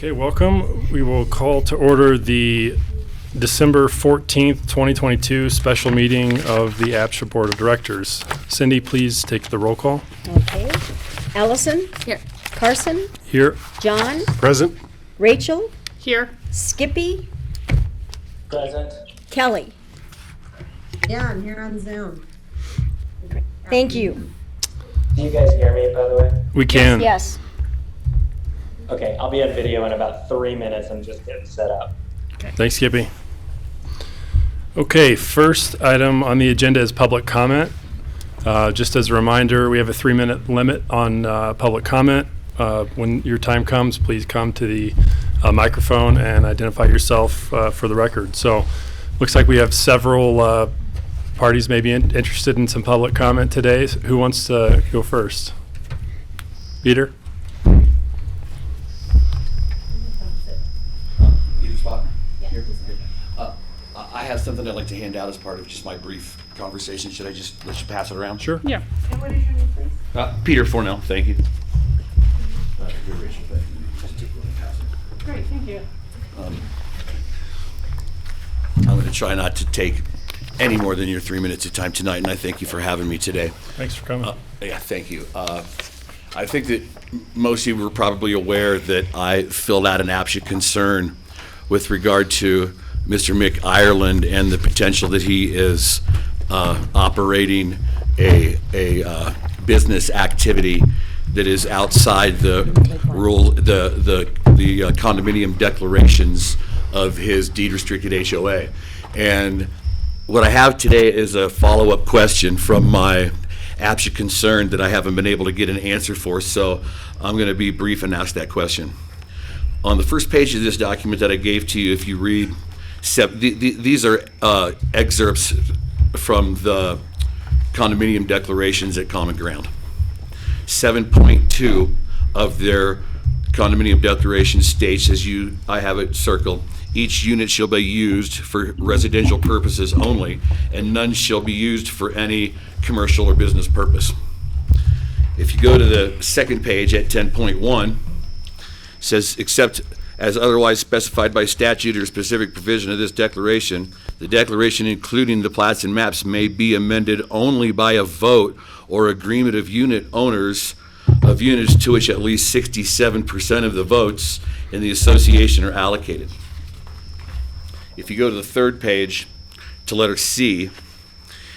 Okay, welcome. We will call to order the December 14th, 2022 special meeting of the APCHA Board of Directors. Cindy, please take the roll call. Okay. Allison? Here. Carson? Here. John? Present. Rachel? Here. Skippy? Present. Kelly? Yeah, I'm here on Zoom. Thank you. Do you guys hear me, by the way? We can. Yes. Okay, I'll be on video in about 3 minutes. I'm just getting set up. Thanks, Skippy. Okay, first item on the agenda is public comment. Just as a reminder, we have a 3-minute limit on public comment. When your time comes, please come to the microphone and identify yourself for the record. So, looks like we have several parties maybe interested in some public comment today. Who wants to go first? Peter? I have something I'd like to hand out as part of just my brief conversation. Should I just let you pass it around? Sure. Yeah. And what is your name, please? Peter Fornell, thank you. Great, thank you. I'm going to try not to take any more than your 3 minutes of time tonight, and I thank you for having me today. Thanks for coming. Yeah, thank you. I think that most of you were probably aware that I filled out an APCHA concern with regard to Mr. Mick Ireland and the potential that he is operating a business activity that is outside the condominium declarations of his deed restricted HOA. And what I have today is a follow-up question from my APCHA concern that I haven't been able to get an answer for, so I'm going to be brief and ask that question. On the first page of this document that I gave to you, if you read, these are excerpts from the condominium declarations at Common Ground. 7.2 of their condominium declaration states, I have it circled, each unit shall be used for residential purposes only, and none shall be used for any commercial or business purpose. If you go to the second page at 10.1, says, except as otherwise specified by statute or specific provision of this declaration, the declaration including the plats and maps may be amended only by a vote or agreement of unit owners of units to which at least 67% of the votes in the association are allocated. If you go to the third page to letter C,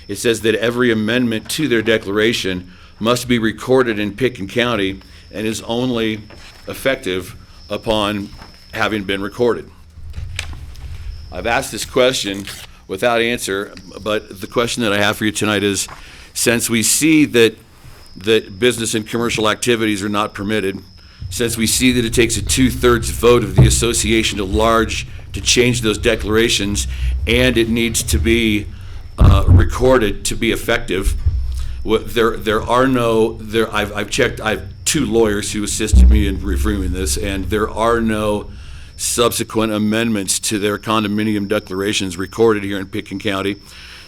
it says that every amendment to their declaration must be recorded in Pitkin County and is only effective upon having been recorded. I've asked this question without answer, but the question that I have for you tonight is, since we see that business and commercial activities are not permitted, since we see that it takes a 2/3 vote of the association at large to change those declarations, and it needs to be recorded to be effective, I've checked. I have 2 lawyers who assisted me in reviewing this, and there are no subsequent amendments to their condominium declarations recorded here in Pitkin County.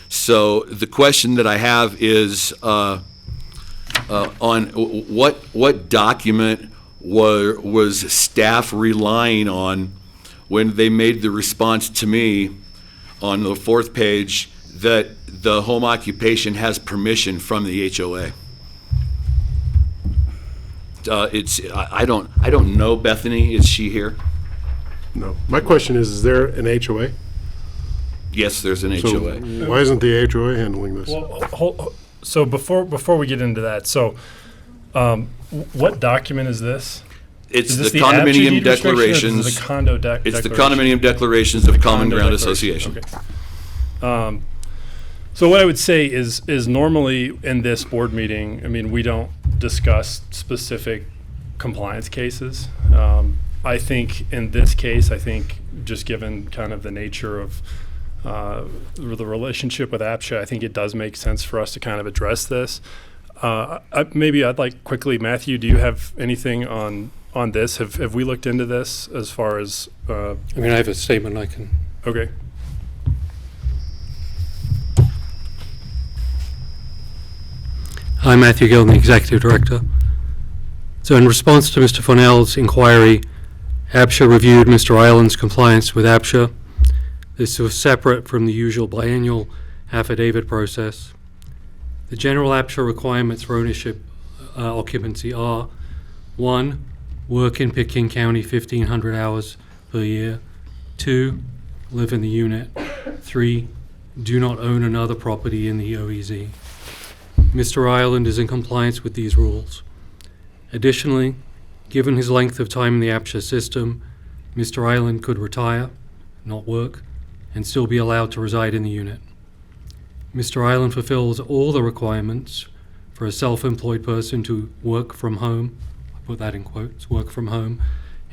So the question that I have is on what document was staff relying on when they made the response to me on the 4th page that the home occupation has permission from the HOA. I don't know Bethany. Is she here? No. My question is there an HOA? Yes, there's an So HOA. why isn't the HOA handling this? Well, so before we get into that, so what document is this? It's Is this the APCHA condominium deed restriction, or is declarations. this the condo It's the declaration? condominium declarations of Common Condo Ground declaration. Association. Okay. So what I would say is normally in this board meeting, I mean, we don't discuss specific compliance cases. I think in this case, just given kind of the nature of the relationship with APCHA, I think it does make sense for us to kind of address this. Maybe I'd like quickly, Matthew, do you have anything on this? Have we looked into this as far as? I mean, I have a statement I can. Okay. I'm Matthew Gillen, the Executive Director. So in response to Mr. Fornell's inquiry, APCHA reviewed Mr. Ireland's compliance with APCHA. This was separate from the usual biannual affidavit process. The general APCHA requirements for ownership occupancy are: 1, work in Pitkin County 1,500 hours per year; 2, live in the unit; 3, do not own another property in the OEZ. Mr. Ireland is in compliance with these rules. Additionally, given his length of time in the APCHA system, Mr. Ireland could retire, not work, and still be allowed to reside in the unit. Mr. Ireland fulfills all the requirements for a self-employed person to work from home, I put that in quotes, work from home,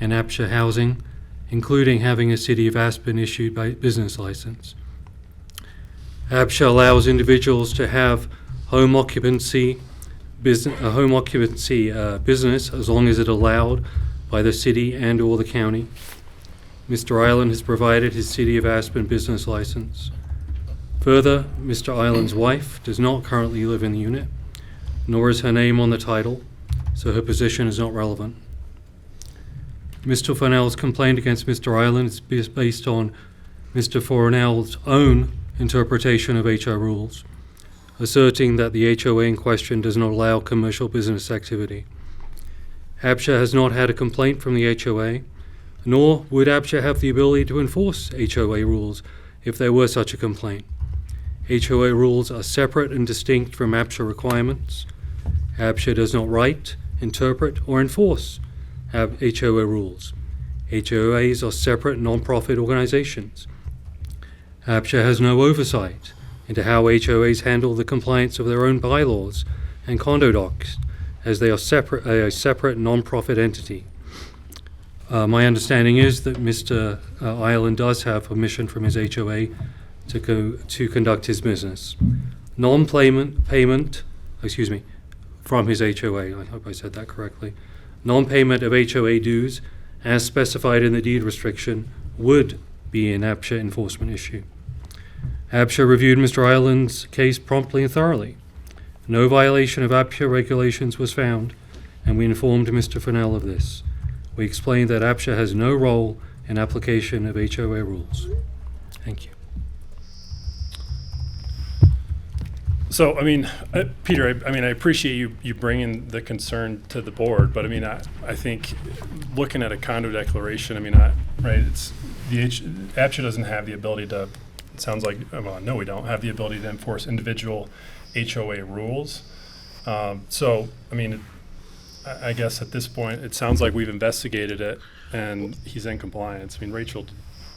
in APCHA housing, including having a City of Aspen issued by business license. APCHA allows individuals to have home occupancy business as long as it's allowed by the city and or the county. Mr. Ireland has provided his City of Aspen business license. Further, Mr. Ireland's wife does not currently live in the unit, nor is her name on the title, so her position is not relevant. Mr. Fornell's complaint against Mr. Ireland is based on Mr. Fornell's own interpretation of HO rules, asserting that the HOA in question does not allow commercial business activity. APCHA has not had a complaint from the HOA, nor would APCHA have the ability to enforce HOA rules if there were such a complaint. HOA rules are separate and distinct from APCHA requirements. APCHA does not write, interpret, or enforce HOA rules. HOAs are separate non-profit organizations. APCHA has no oversight into how HOAs handle the compliance of their own bylaws and condo docs, as they are a separate non-profit entity. My understanding is that Mr. Ireland does have permission from his HOA to conduct his business. From his HOA, I hope I said that correctly. Non-payment of HOA dues, as specified in the deed restriction, would be an APCHA enforcement issue. APCHA reviewed Mr. Ireland's case promptly and thoroughly. No violation of APCHA regulations was found, and we informed Mr. Fornell of this. We explained that APCHA has no role in application of HOA rules. Thank you. So, Peter, I appreciate you bringing the concern to the board, but I think looking at a condo declaration, it's APCHA doesn't have the ability to. It sounds like no, we don't have the ability to enforce individual HOA rules. I guess at this point, it sounds like we've investigated it and he's in compliance. Rachel.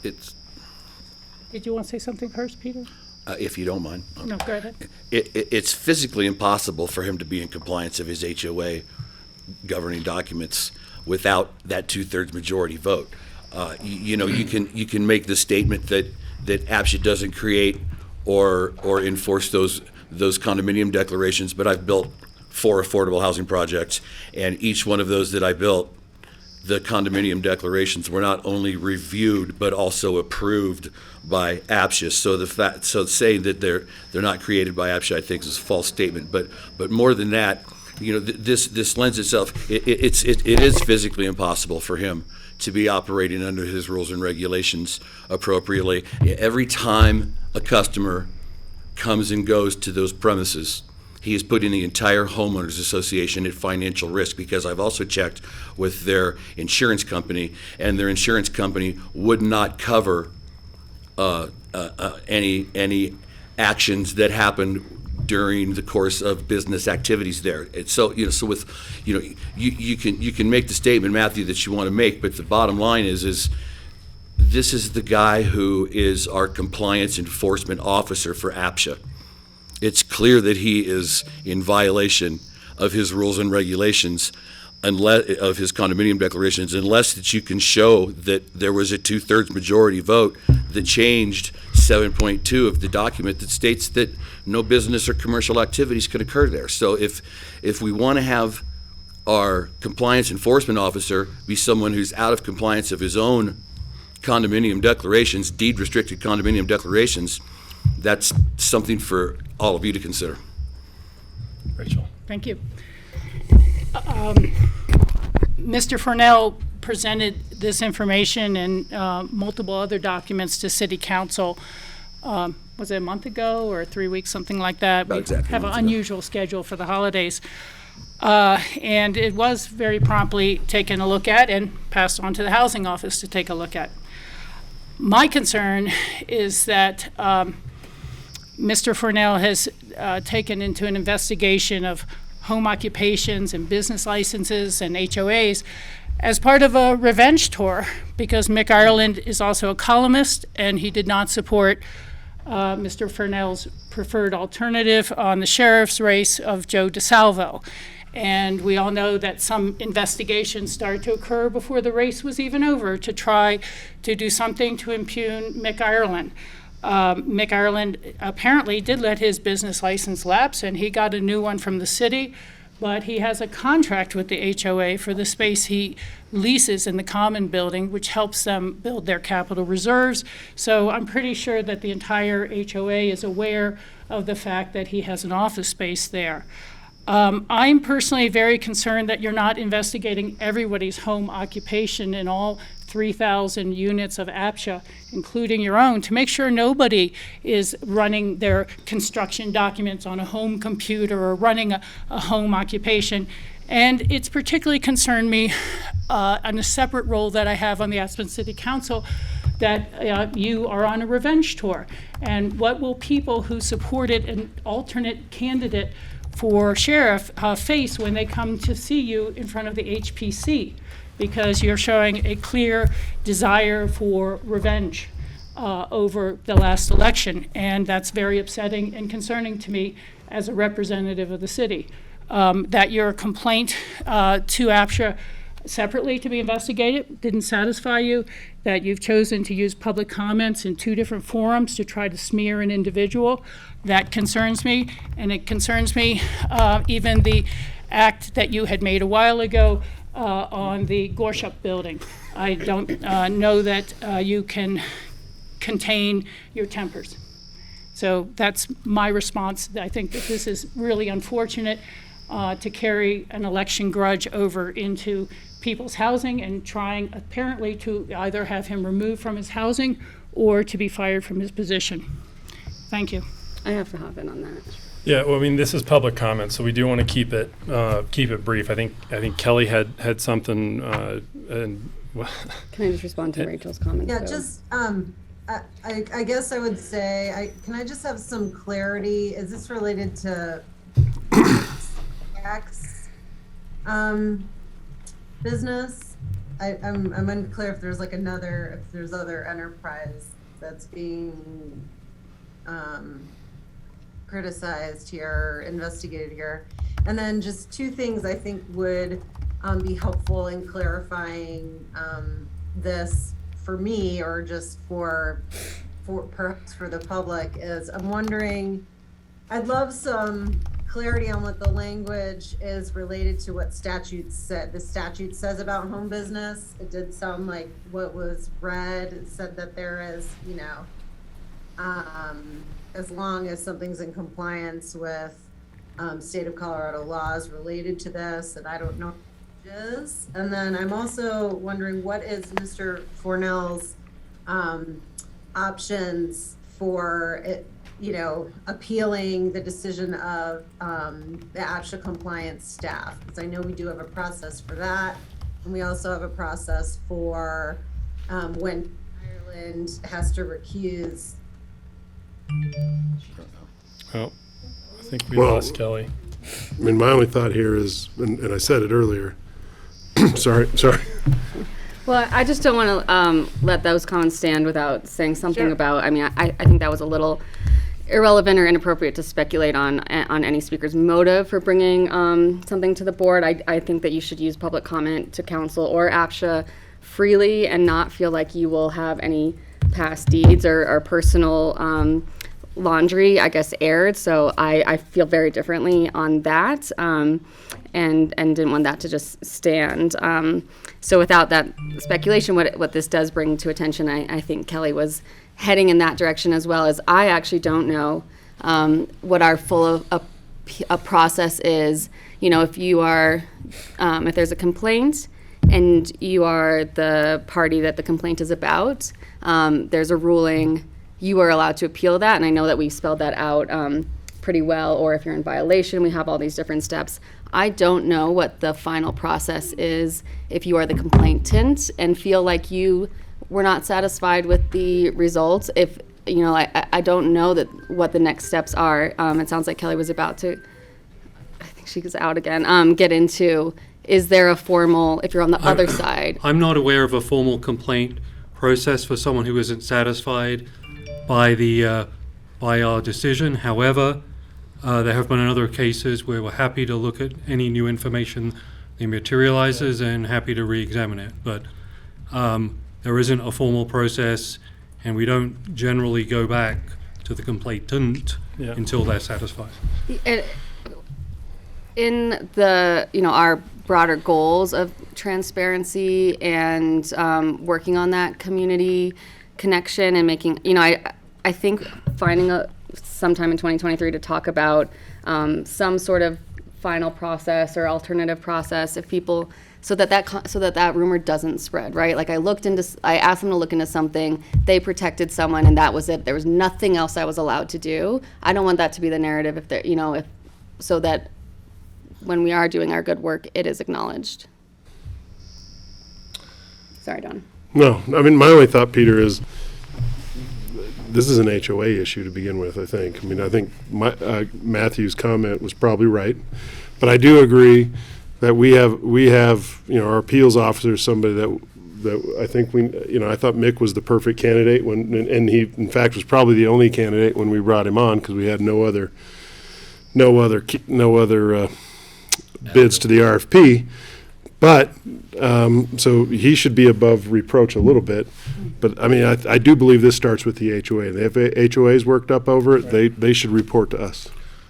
Did you want to say something first, Peter? If you don't mind. No, go ahead. It's physically impossible for him to be in compliance of his HOA governing documents without that 2/3 majority vote. You can make the statement that APCHA doesn't create or enforce those condominium declarations, but I've built 4 affordable housing projects, and each one of those that I built, the condominium declarations were not only reviewed but also approved by APCHA. So saying that they're not created by APCHA, I think, is a false statement. But more than that, this lends itself. It is physically impossible for him to be operating under his rules and regulations appropriately. Every time a customer comes and goes to those premises, he is putting the entire homeowners association at financial risk, because I've also checked with their insurance company, and their insurance company would not cover any actions that happened during the course of business activities there. So you can make the statement, Matthew, that you want to make, but the bottom line is this is the guy who is our compliance enforcement officer for APCHA. It's clear that he is in violation of his rules and regulations, of his condominium declarations, unless that you can show that there was a 2/3 majority vote that changed 7.2 of the document that states that no business or commercial activities could occur there. So if we want to have our compliance enforcement officer be someone who's out of compliance of his own condominium declarations, deed restricted condominium declarations, that's something for all of you to consider. Rachel. Thank you. Mr. Fornell presented this information and multiple other documents to City Council. Was it a month ago or 3 weeks, something like that? We exactly a have an month ago. unusual schedule for the holidays. And it was very promptly taken a look at and passed on to the Housing Office to take a look at. My concern is that Mr. Fornell has taken into an investigation of home occupations and business licenses and HOAs as part of a revenge tour, because Mick Ireland is also a columnist and he did not support Mr. Fornell's preferred alternative on the sheriff's race of Joe DeSalvo. And we all know that some investigations started to occur before the race was even over to try to do something to impugn Mick Ireland. Mick Ireland apparently did let his business license lapse, and he got a new one from the city, but he has a contract with the HOA for the space he leases in the common building, which helps them build their capital reserves. So I'm pretty sure that the entire HOA is aware of the fact that he has an office space there. I'm personally very concerned that you're not investigating everybody's home occupation in all 3,000 units of APCHA, including your own, to make sure nobody is running their construction documents on a home computer or running a home occupation. And it's particularly concerned me on a separate role that I have on the Aspen City Council, that you are on a revenge tour. And what will people who supported an alternate candidate for sheriff face when they come to see you in front of the HPC? Because you're showing a clear desire for revenge over the last election. And that's very upsetting and concerning to me as a representative of the city. That your complaint to APCHA separately to be investigated didn't satisfy you, that you've chosen to use public comments in 2 different forums to try to smear an individual, that concerns me. And it concerns me even the act that you had made a while ago on the Gorshup building. I don't know that you can contain your tempers. So that's my response. I think that this is really unfortunate to carry an election grudge over into people's housing and trying apparently to either have him removed from his housing or to be fired from his position. Thank you. I have to hop in on that. Yeah, well, I mean, this is public comment, so we do want to keep it brief. I think Kelly had something, and well, Can I just respond to Rachel's comments? Yeah, though? just, I guess I would say, can I just have some clarity? Is this related to tax business? I'm unclear if there's if there's other enterprise that's being criticized here, investigated here. And then just 2 things I think would be helpful in clarifying this for me, or just for perhaps for the public, is I'm wondering, I'd love some clarity on what the language is related to what the statute says about home business. It did sound like what was read, it said that there is, as long as something's in compliance with state of Colorado laws related to this, and I don't know what it is. And then I'm also wondering, what is Mr. Fornell's options for it, appealing the decision of the APCHA compliance staff? Because I know we do have a process for that, and we also have a process for when Ireland has to recuse. well, I think we Well- lost Kelly. I mean, my only thought here is, and I said it earlier, sorry. Well, I just don't want to let those comments stand without saying something about, I think that was a little irrelevant or inappropriate to speculate on any speaker's motive for bringing something to the board. I think that you should use public comment to council or APCHA freely and not feel like you will have any past deeds or personal laundry, I guess, aired. So I feel very differently on that, and didn't want that to just stand. So without that speculation, what this does bring to attention, I think Kelly was heading in that direction, as well as I actually don't know what our full a process is. If you are, if there's a complaint and you are the party that the complaint is about, there's a ruling, you are allowed to appeal that, and I know that we spelled that out pretty well, or if you're in violation, we have all these different steps. I don't know what the final process is if you are the complainant and feel like you were not satisfied with the results. If, you know, I don't know what the next steps are. It sounds like Kelly was about to, I think she was out again, get into, is there a formal, if you're on the other side? I'm not aware of a formal complaint process for someone who isn't satisfied by by our decision. However, there have been other cases where we're happy to look at any new information that materializes and happy to re-examine it. But there isn't a formal process, and we don't generally go back to the complainant until they're satisfied. In the, you know, our broader goals of transparency and working on that community connection and making, you know, I think finding sometime in 2023 to talk about some sort of final process or alternative process if people, so that rumor doesn't spread, right? Like I asked them to look into something, they protected someone, and that was it. There was nothing else I was allowed to do. I don't want that to be the narrative so that when we are doing our good work, it is acknowledged. Sorry, Don. No, I mean, my only thought, Peter, is this is an HOA issue to begin with, I think. I mean, I think Matthew's comment was probably right. But I do agree that we have, you know, our appeals officer is somebody that I think I thought Mick was the perfect candidate and he, in fact, was probably the only candidate when we brought him on because we had no other bids to the RFP. But, so he should be above reproach a little bit. But, I mean, I do believe this starts with the HOA. If HOA's worked up over it, they should report to us.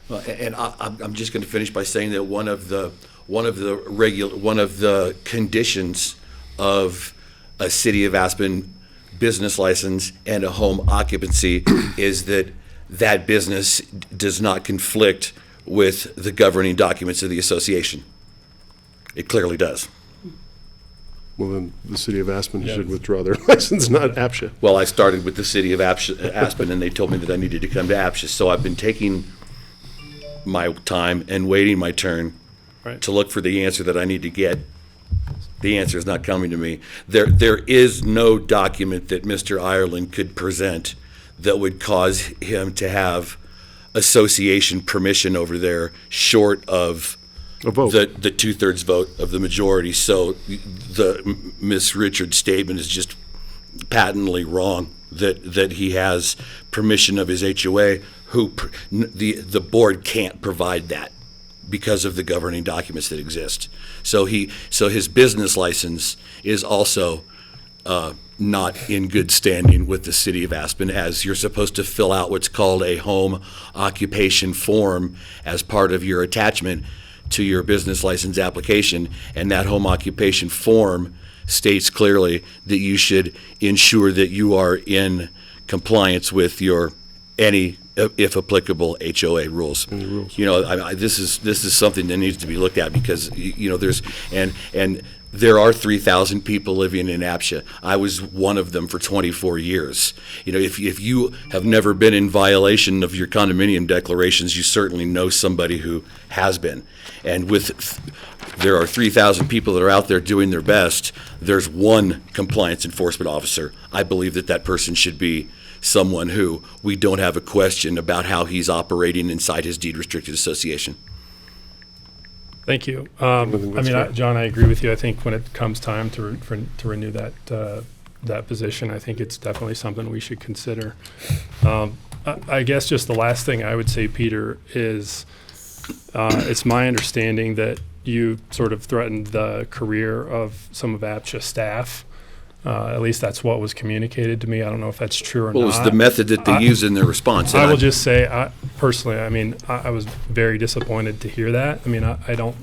Well, and I'm just going to finish by saying that one of the conditions of a City of Aspen business license and a home occupancy is that business does not conflict with the governing documents of the association. It clearly does. Well, then the City of Aspen should withdraw their license, not APCHA. Well, I started with the City of Aspen, and they told me that I needed to come to APCHA, so I've been taking my time and waiting my turn to look for the answer that I need to get. The answer is not coming to me. There is no document that Mr. Ireland could present that would cause him to have association permission over there short of a vote. The 2/3 vote of the majority. So the Ms. Richards' statement is just patently wrong that he has permission of his HOA, the board can't provide that because of the governing documents that exist. So his business license is also not in good standing with the City of Aspen, as you're supposed to fill out what's called a home occupation form as part of your attachment to your business license application, and that home occupation form states clearly that you should ensure that you are in compliance with your any, if applicable, HOA rules. You know, this is something that needs to be looked at because there's and there are 3,000 people living in APCHA. I was one of them for 24 years. You know, if you have never been in violation of your condominium declarations, you certainly know somebody who has been. And there are 3,000 people that are out there doing their best. There's one compliance enforcement officer. I believe that person should be someone who we don't have a question about how he's operating inside his deed restricted association. Thank you. John, I agree with you. I think when it comes time to renew that position, I think it's definitely something we should consider. I guess just the last thing I would say, Peter, is it's my understanding that you sort of threatened the career of some of APCHA staff. At least that's what was communicated to me. I don't know if that's true or not. Well, it was the method that they used in their response. I will just say, personally, I was very disappointed to hear that. I mean, I don't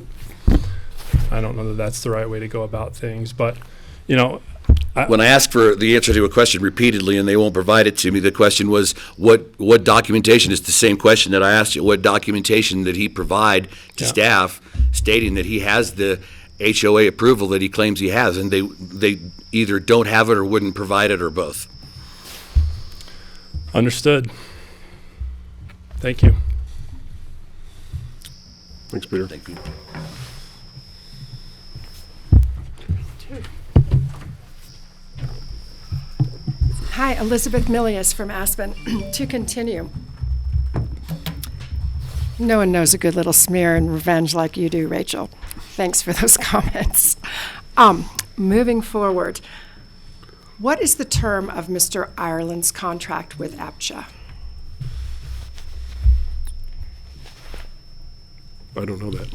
know that that's the right way to go about things. But, when I ask for the answer to a question repeatedly and they won't provide it to me, the question was, what documentation? It's the same question that I asked you. What documentation did he provide to staff stating that he has the HOA approval that he claims he has, and they either don't have it or wouldn't provide it or both. Understood. Thank you. Thanks, Peter. Thank you. Hi, Elizabeth Milius from Aspen. To continue, no one knows a good little smear and revenge like you do, Rachel. Thanks for those comments. Moving forward, what is the term of Mr. Ireland's contract with APCHA? I don't know that.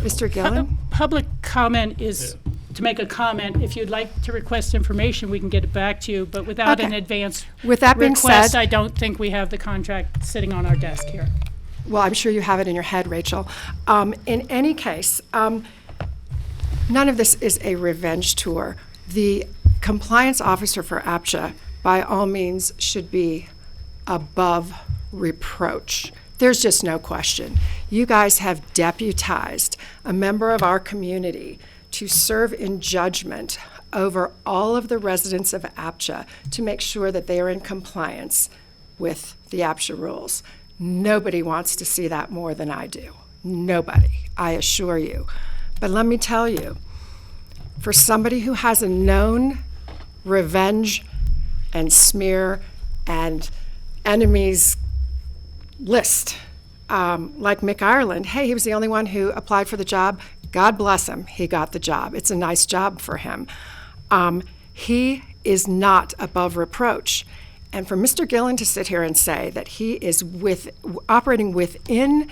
Mr. Gillen? Public comment is to make a comment. If you'd like to request information, we can get it back to you, but without an Okay. advance With that being request, said, I don't think we have the contract sitting on our desk here. well, I'm sure you have it in your head, Rachel. In any case, none of this is a revenge tour. The compliance officer for APCHA, by all means, should be above reproach. There's just no question. You guys have deputized a member of our community to serve in judgment over all of the residents of APCHA to make sure that they are in compliance with the APCHA rules. Nobody wants to see that more than I do. Nobody, I assure you. But let me tell you, for somebody who has a known revenge and smear and enemies list, like Mick Ireland, hey, he was the only one who applied for the job. God bless him, he got the job. It's a nice job for him. He is not above reproach. And for Mr. Gillen to sit here and say that he is operating within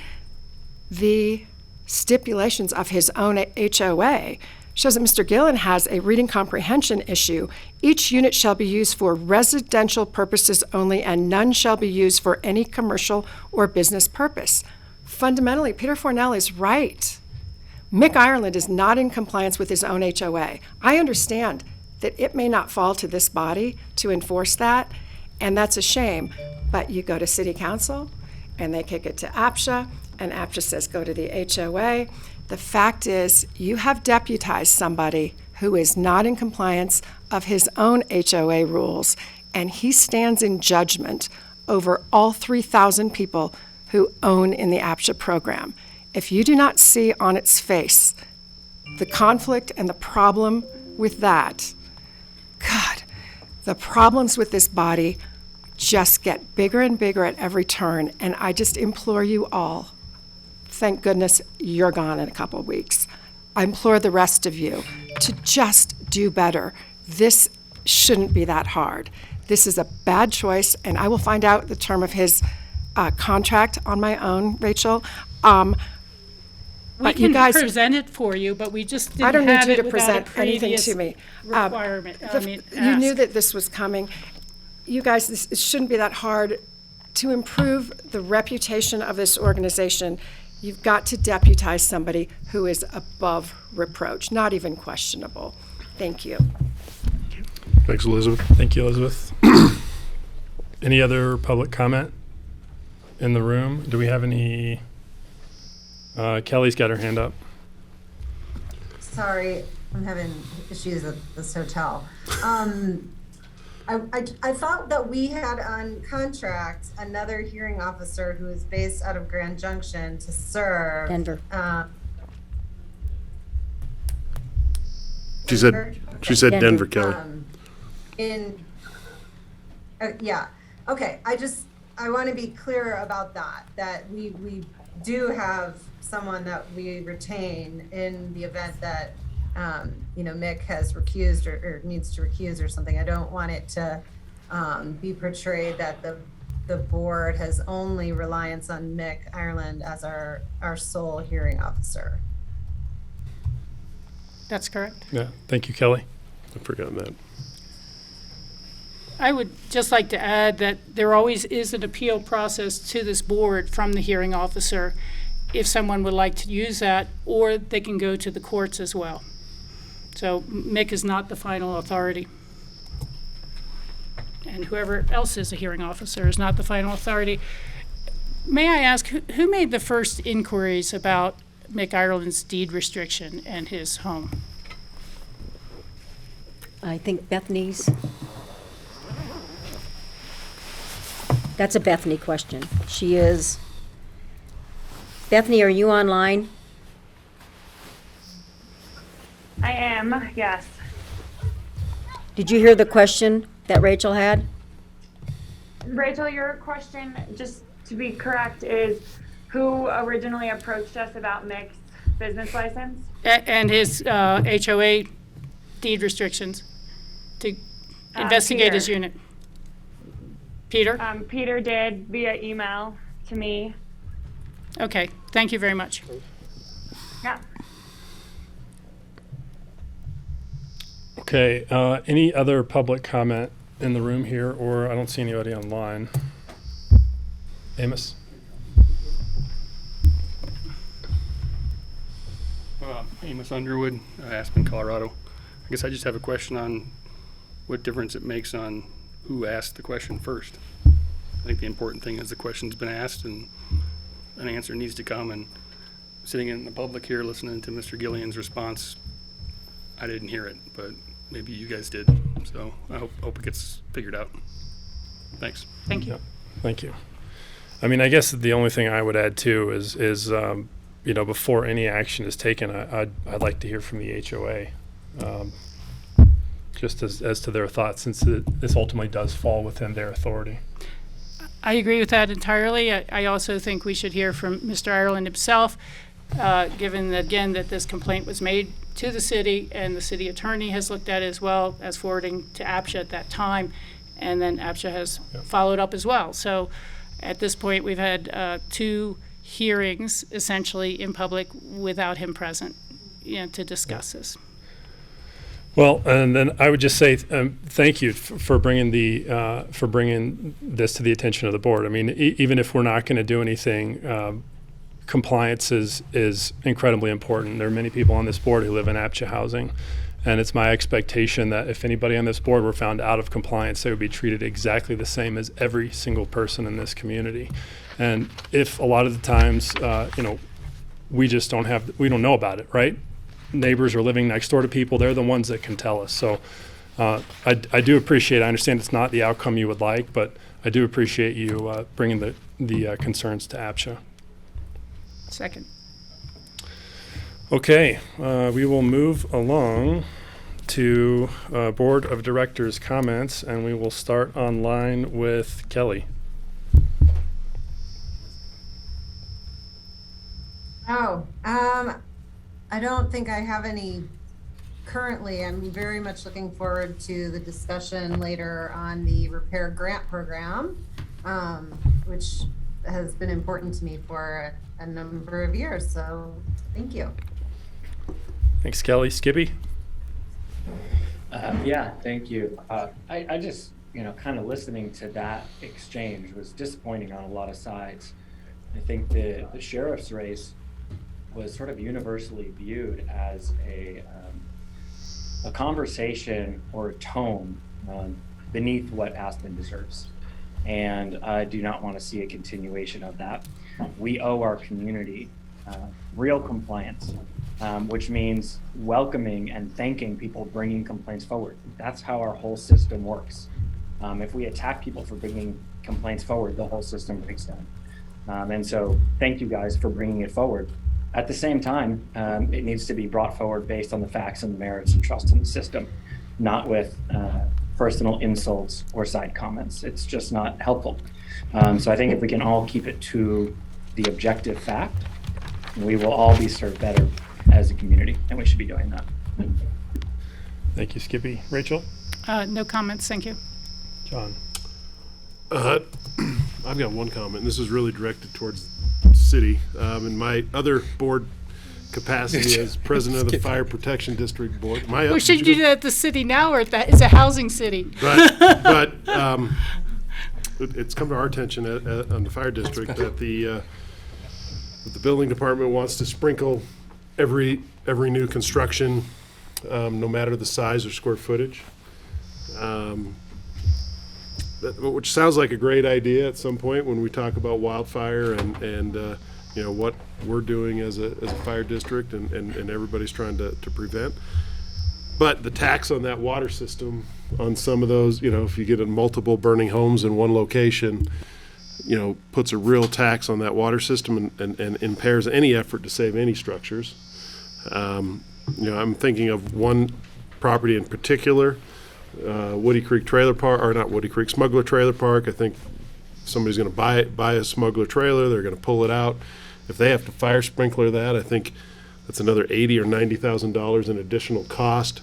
the stipulations of his own HOA shows that Mr. Gillen has a reading comprehension issue. Each unit shall be used for residential purposes only, and none shall be used for any commercial or business purpose. Fundamentally, Peter Fornell is right. Mick Ireland is not in compliance with his own HOA. I understand that it may not fall to this body to enforce that, and that's a shame. But you go to City Council, and they kick it to APCHA, and APCHA says go to the HOA. The fact is, you have deputized somebody who is not in compliance of his own HOA rules, and he stands in judgment over all 3,000 people who own in the APCHA program. If you do not see on its face the conflict and the problem with that, God, the problems with this body just get bigger and bigger at every turn, and I just implore you all, thank goodness you're gone in a couple of weeks. I implore the rest of you to just do better. This shouldn't be that hard. This is a bad choice, and I will find out the term of his contract on my own, Rachel. We But can you guys, present it for you, but we just I didn't don't need have you it to without a present anything previous to me. requirement. You knew ask. that this was coming. You guys, it shouldn't be that hard. To improve the reputation of this organization, you've got to deputize somebody who is above reproach, not even questionable. Thank you. Thanks, Elizabeth. Thank you, Elizabeth. Any other public comment in the room? Do we have any? Kelly's got her hand up. Sorry, I'm having issues at this hotel. I thought that we had on contract another hearing officer who is based out of Grand Junction to serve. Denver. She said Denver, Kelly. Yeah, okay, I want to be clear about that we do have someone that we retain in the event that, Mick has recused or needs to recuse or something. I don't want it to be portrayed that the board has only reliance on Mick Ireland as our sole hearing officer. That's correct. Yeah, thank you, Kelly. I've forgotten that. I would just like to add that there always is an appeal process to this board from the hearing officer if someone would like to use that, or they can go to the courts as well. So Mick is not the final authority. And whoever else is a hearing officer is not the final authority. May I ask, who made the first inquiries about Mick Ireland's deed restriction and his home? I think Bethany's. That's a Bethany question. She is. Bethany, are you online? I am, yes. Did you hear the question that Rachel had? Rachel, your question, just to be correct, is who originally approached us about Mick's business license? And his HOA deed restrictions to investigate his Peter. unit. Peter? Peter did via email to me. Okay, thank you very much. Yeah. Okay, any other public comment in the room here, or I don't see anybody online? Amos? Amos Underwood, Aspen, Colorado. I guess I just have a question on what difference it makes on who asked the question first. I think the important thing is the question's been asked and an answer needs to come. And sitting in the public here listening to Mr. Gillian's response, I didn't hear it, but maybe you guys did. So I hope it gets figured out. Thanks. Thank you. Yeah, thank you. I mean, I guess the only thing I would add too is you know, before any action is taken, I'd like to hear from the HOA, just as to their thoughts, since this ultimately does fall within their authority. I agree with that entirely. I also think we should hear from Mr. Ireland himself, given again that this complaint was made to the city and the city attorney has looked at it as well as forwarding to APCHA at that time, and then APCHA has followed up as well. So at this point, we've had 2 hearings essentially in public without him present, you know, to discuss this. Well, and then I would just say thank you for bringing this to the attention of the board. I mean, even if we're not going to do anything, compliance is incredibly important. There are many people on this board who live in APCHA housing, and it's my expectation that if anybody on this board were found out of compliance, they would be treated exactly the same as every single person in this community. And if a lot of the times, you know, we don't know about it, right? Neighbors are living next door to people. They're the ones that can tell us. So I do appreciate, I understand it's not the outcome you would like, but I do appreciate you bringing the concerns to APCHA. Second. Okay, we will move along to Board of Directors comments, and we will start online with Kelly. I don't think I have any currently. I'm very much looking forward to the discussion later on the repair grant program, which has been important to me for a number of years. So thank you. Thanks, Kelly. Skippy? Yeah, thank you. I just, you know, kind of listening to that exchange was disappointing on a lot of sides. I think the sheriff's race was sort of universally viewed as a conversation or a tone beneath what Aspen deserves. And I do not want to see a continuation of that. We owe our community real compliance, which means welcoming and thanking people bringing complaints forward. That's how our whole system works. If we attack people for bringing complaints forward, the whole system breaks down. And so thank you guys for bringing it forward. At the same time, it needs to be brought forward based on the facts and the merits and trust in the system, not with personal insults or side comments. It's just not helpful. So I think if we can all keep it to the objective fact, we will all be served better as a community, and we should be doing that. Thank you, Skippy. Rachel? No comments, thank you. John? I've got one comment. This is really directed towards the city. In my other board capacity as president of the Fire Protection District Board. We should do that at the city now, or that is a housing city. But it's come to our attention on the fire district that the building department wants to sprinkle every new construction, no matter the size or square footage. Which sounds like a great idea at some point when we talk about wildfire and what we're doing as a fire district and everybody's trying to prevent. But the tax on that water system on some of those, if you get multiple burning homes in one location, puts a real tax on that water system and impairs any effort to save any structures. I'm thinking of one property in particular, Woody Creek Trailer Park, or not Woody Creek, Smuggler Trailer Park. I think somebody's going to buy a Smuggler trailer. They're going to pull it out. If they have to fire sprinkler that, I think that's another $80,000 or $90,000 in additional cost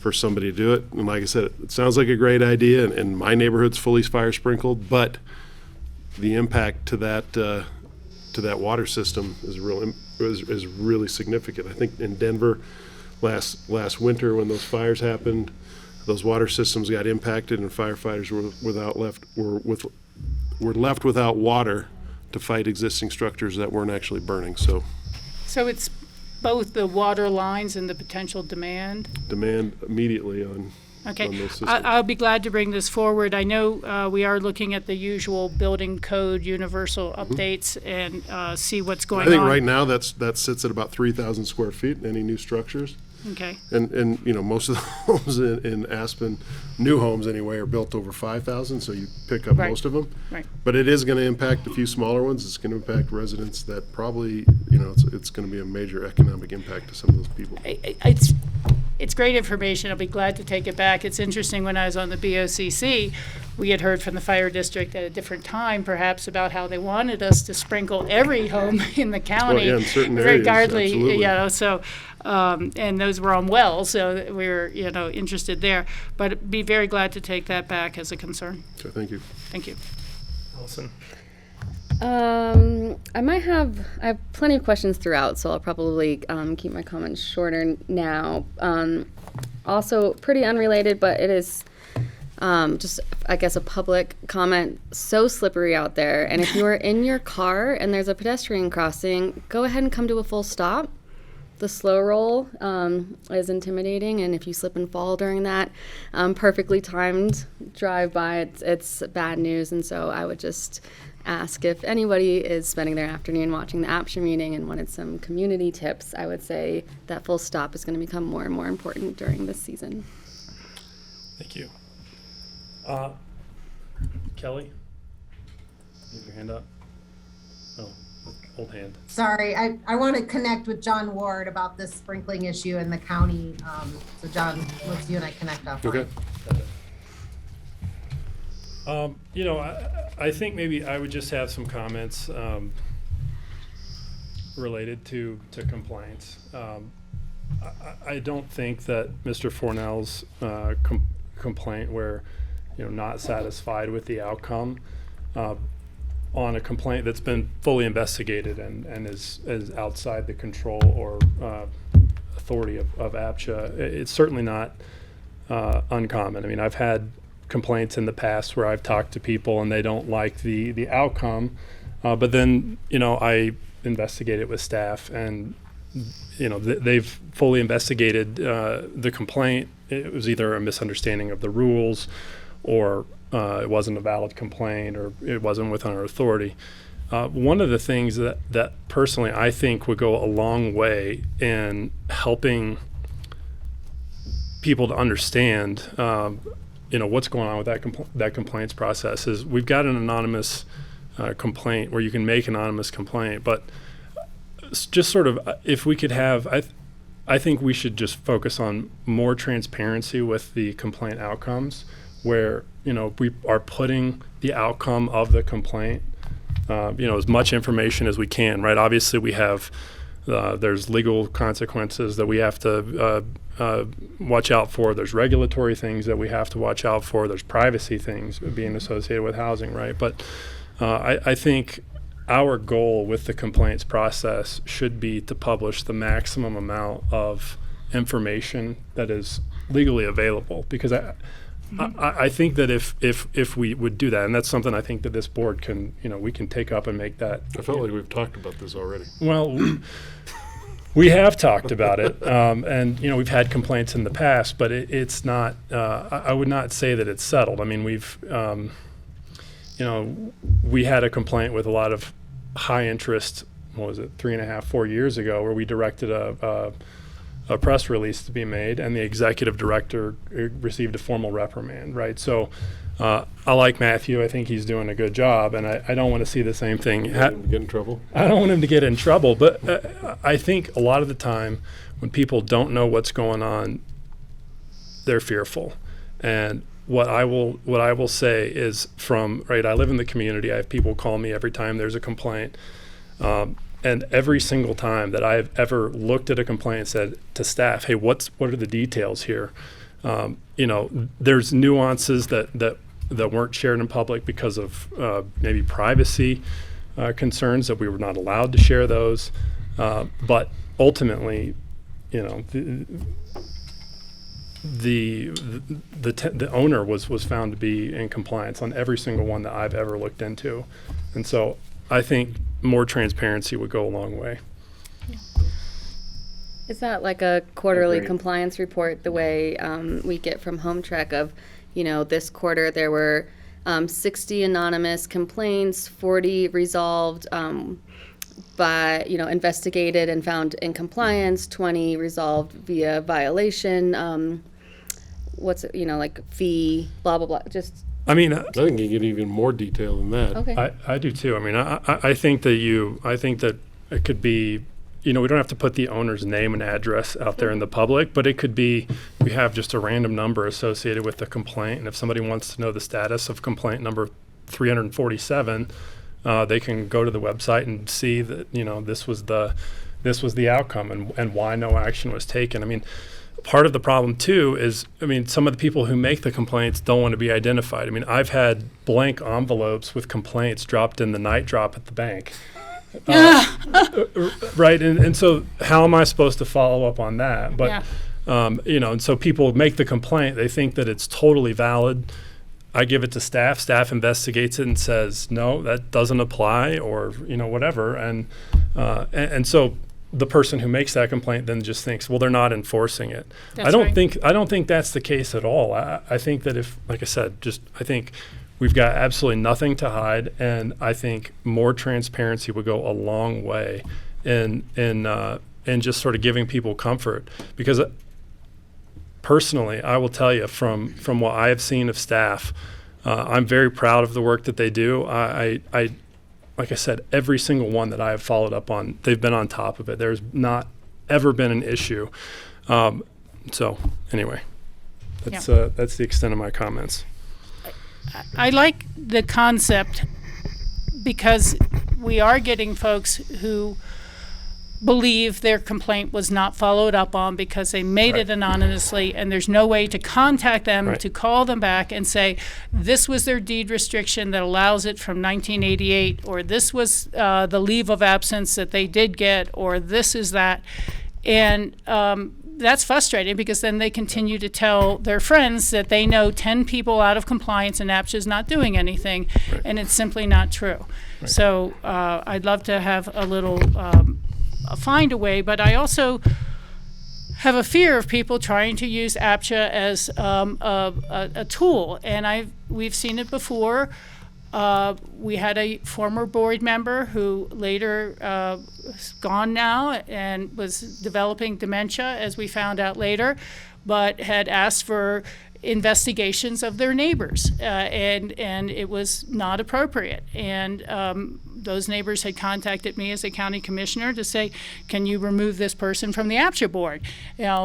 for somebody to do it. And like I said, it sounds like a great idea, and my neighborhood's fully fire sprinkled, but the impact to that water system is really significant. I think in Denver last winter when those fires happened, those water systems got impacted and firefighters were left without water to fight existing structures that weren't actually burning. So it's both the water lines and the potential demand immediately on Okay, those systems. I'll be glad to bring this forward. I know we are looking at the usual building code universal updates and see what's going on. I think right now that sits at about 3,000 square feet, any new structures. Okay. And most of the homes in Aspen, new homes anyway, are built over 5,000, so you pick up most of them. Right. But it is going to impact a few smaller ones. It's going to impact residents that probably, it's going to be a major economic impact to some of those people. It's great information. I'll be glad to take it back. It's interesting, when I was on the BOCC, we had heard from the fire district at a different time, perhaps, about how they wanted us to sprinkle every home in the county, in certain areas, regardless, absolutely. So, and those were on wells, so we were, interested there. But be very glad to take that back as a concern. So thank you. Thank you. Allison. I have plenty of questions throughout, so I'll probably keep my comments shorter now. Also pretty unrelated, but it is just, I guess, a public comment. So slippery out there, and if you're in your car and there's a pedestrian crossing, go ahead and come to a full stop. The slow roll is intimidating, and if you slip and fall during that perfectly timed drive by, it's bad news. And so I would just ask, if anybody is spending their afternoon watching the APCHA meeting and wanted some community tips, I would say that full stop is going to become more and more important during this season. Thank you. Kelly, you have your hand up. Oh, old hand. Sorry, I want to connect with John Ward about this sprinkling issue in the county. So John, let's you and I connect up. Okay. I think maybe I would just have some comments related to compliance. I don't think that Mr. Fornell's complaint where, not satisfied with the outcome on a complaint that's been fully investigated and is outside the control or authority of APCHA, it's certainly not uncommon. I mean, I've had complaints in the past where I've talked to people and they don't like the outcome, but then I investigate it with staff, and they've fully investigated the complaint. It was either a misunderstanding of the rules, or it wasn't a valid complaint, or it wasn't within our authority. One of the things that personally I think would go a long way in helping people to understand what's going on with that complaints process is we've got an anonymous complaint where you can make an anonymous complaint, but just sort of if we could have, I think we should just focus on more transparency with the complaint outcomes, where we are putting the outcome of the complaint, as much information as we can, right? Obviously we have there's legal consequences that we have to watch out for. There's regulatory things that we have to watch out for. There's privacy things being associated with housing, right? But I think our goal with the complaints process should be to publish the maximum amount of information that is legally available, because I think that if we would do that, and that's something I think that this board can, we can take up and make that. I felt like we've talked about this already. Well, we have talked about it, and we've had complaints in the past, but it's not. I would not say that it's settled. I mean, we've, we had a complaint with a lot of high interest what was it, 3.5, 4 years ago, where we directed a press release to be made, and the executive director received a formal reprimand, right? So I like Matthew. I think he's doing a good job, and I don't want to see the same thing. Get in trouble? I don't want him to get in trouble, but I think a lot of the time when people don't know what's going on, they're fearful. And what I will say is I live in the community. I have people call me every time there's a complaint. And every single time that I've ever looked at a complaint and said to staff, hey, what are the details here? There's nuances that weren't shared in public because of maybe privacy concerns, that we were not allowed to share those. But ultimately, the owner was found to be in compliance on every single one that I've ever looked into. And so I think more transparency would go a long way. Is that like a quarterly Agreed. compliance report the way we get from HomeTrek of, this quarter there were 60 anonymous complaints, 40 resolved investigated and found in compliance, 20 resolved via violation, fee, blah, blah, blah, just. I mean, I think you get even more detail than that. Okay. I do too. I mean, I think that it could be, we don't have to put the owner's name and address out there in the public, but it could be, we have just a random number associated with the complaint. And if somebody wants to know the status of complaint number 347, they can go to the website and see that, this was the outcome and why no action was taken. I mean, part of the problem too is, some of the people who make the complaints don't want to be identified. I mean, I've had blank envelopes with complaints dropped in the night drop at the bank. Right, and so how am I supposed to follow up on that? But and so people make the complaint, they think that it's totally valid. I give it to staff investigates it and says, no, that doesn't apply, or whatever, and so the person who makes that complaint then just thinks, well, they're not enforcing it. I don't think that's the case at all. I think that if, like I said, I think we've got absolutely nothing to hide, and I think more transparency would go a long way in just sort of giving people comfort. Because personally, I will tell you from what I have seen of staff, I'm very proud of the work that they do. I like I said, every single one that I have followed up on, they've been on top of it. There's not ever been an issue. So anyway, that's the extent of my comments. I like the concept because we are getting folks who believe their complaint was not followed up on because they made it anonymously, and there's no way to contact them to call them back and say this was their deed restriction that allows it from 1988, or this was the leave of absence that they did get, or this is that. And that's frustrating because then they continue to tell their friends that they know 10 people out of compliance and APCHA is not doing anything, and it's simply not true. So I'd love to have a little find a way, but I also have a fear of people trying to use APCHA as a tool, and we've seen it before. We had a former board member who later is gone now and was developing dementia, as we found out later, but had asked for investigations of their neighbors, and it was not appropriate. And those neighbors had contacted me as a county commissioner to say, can you remove this person from the APCHA board,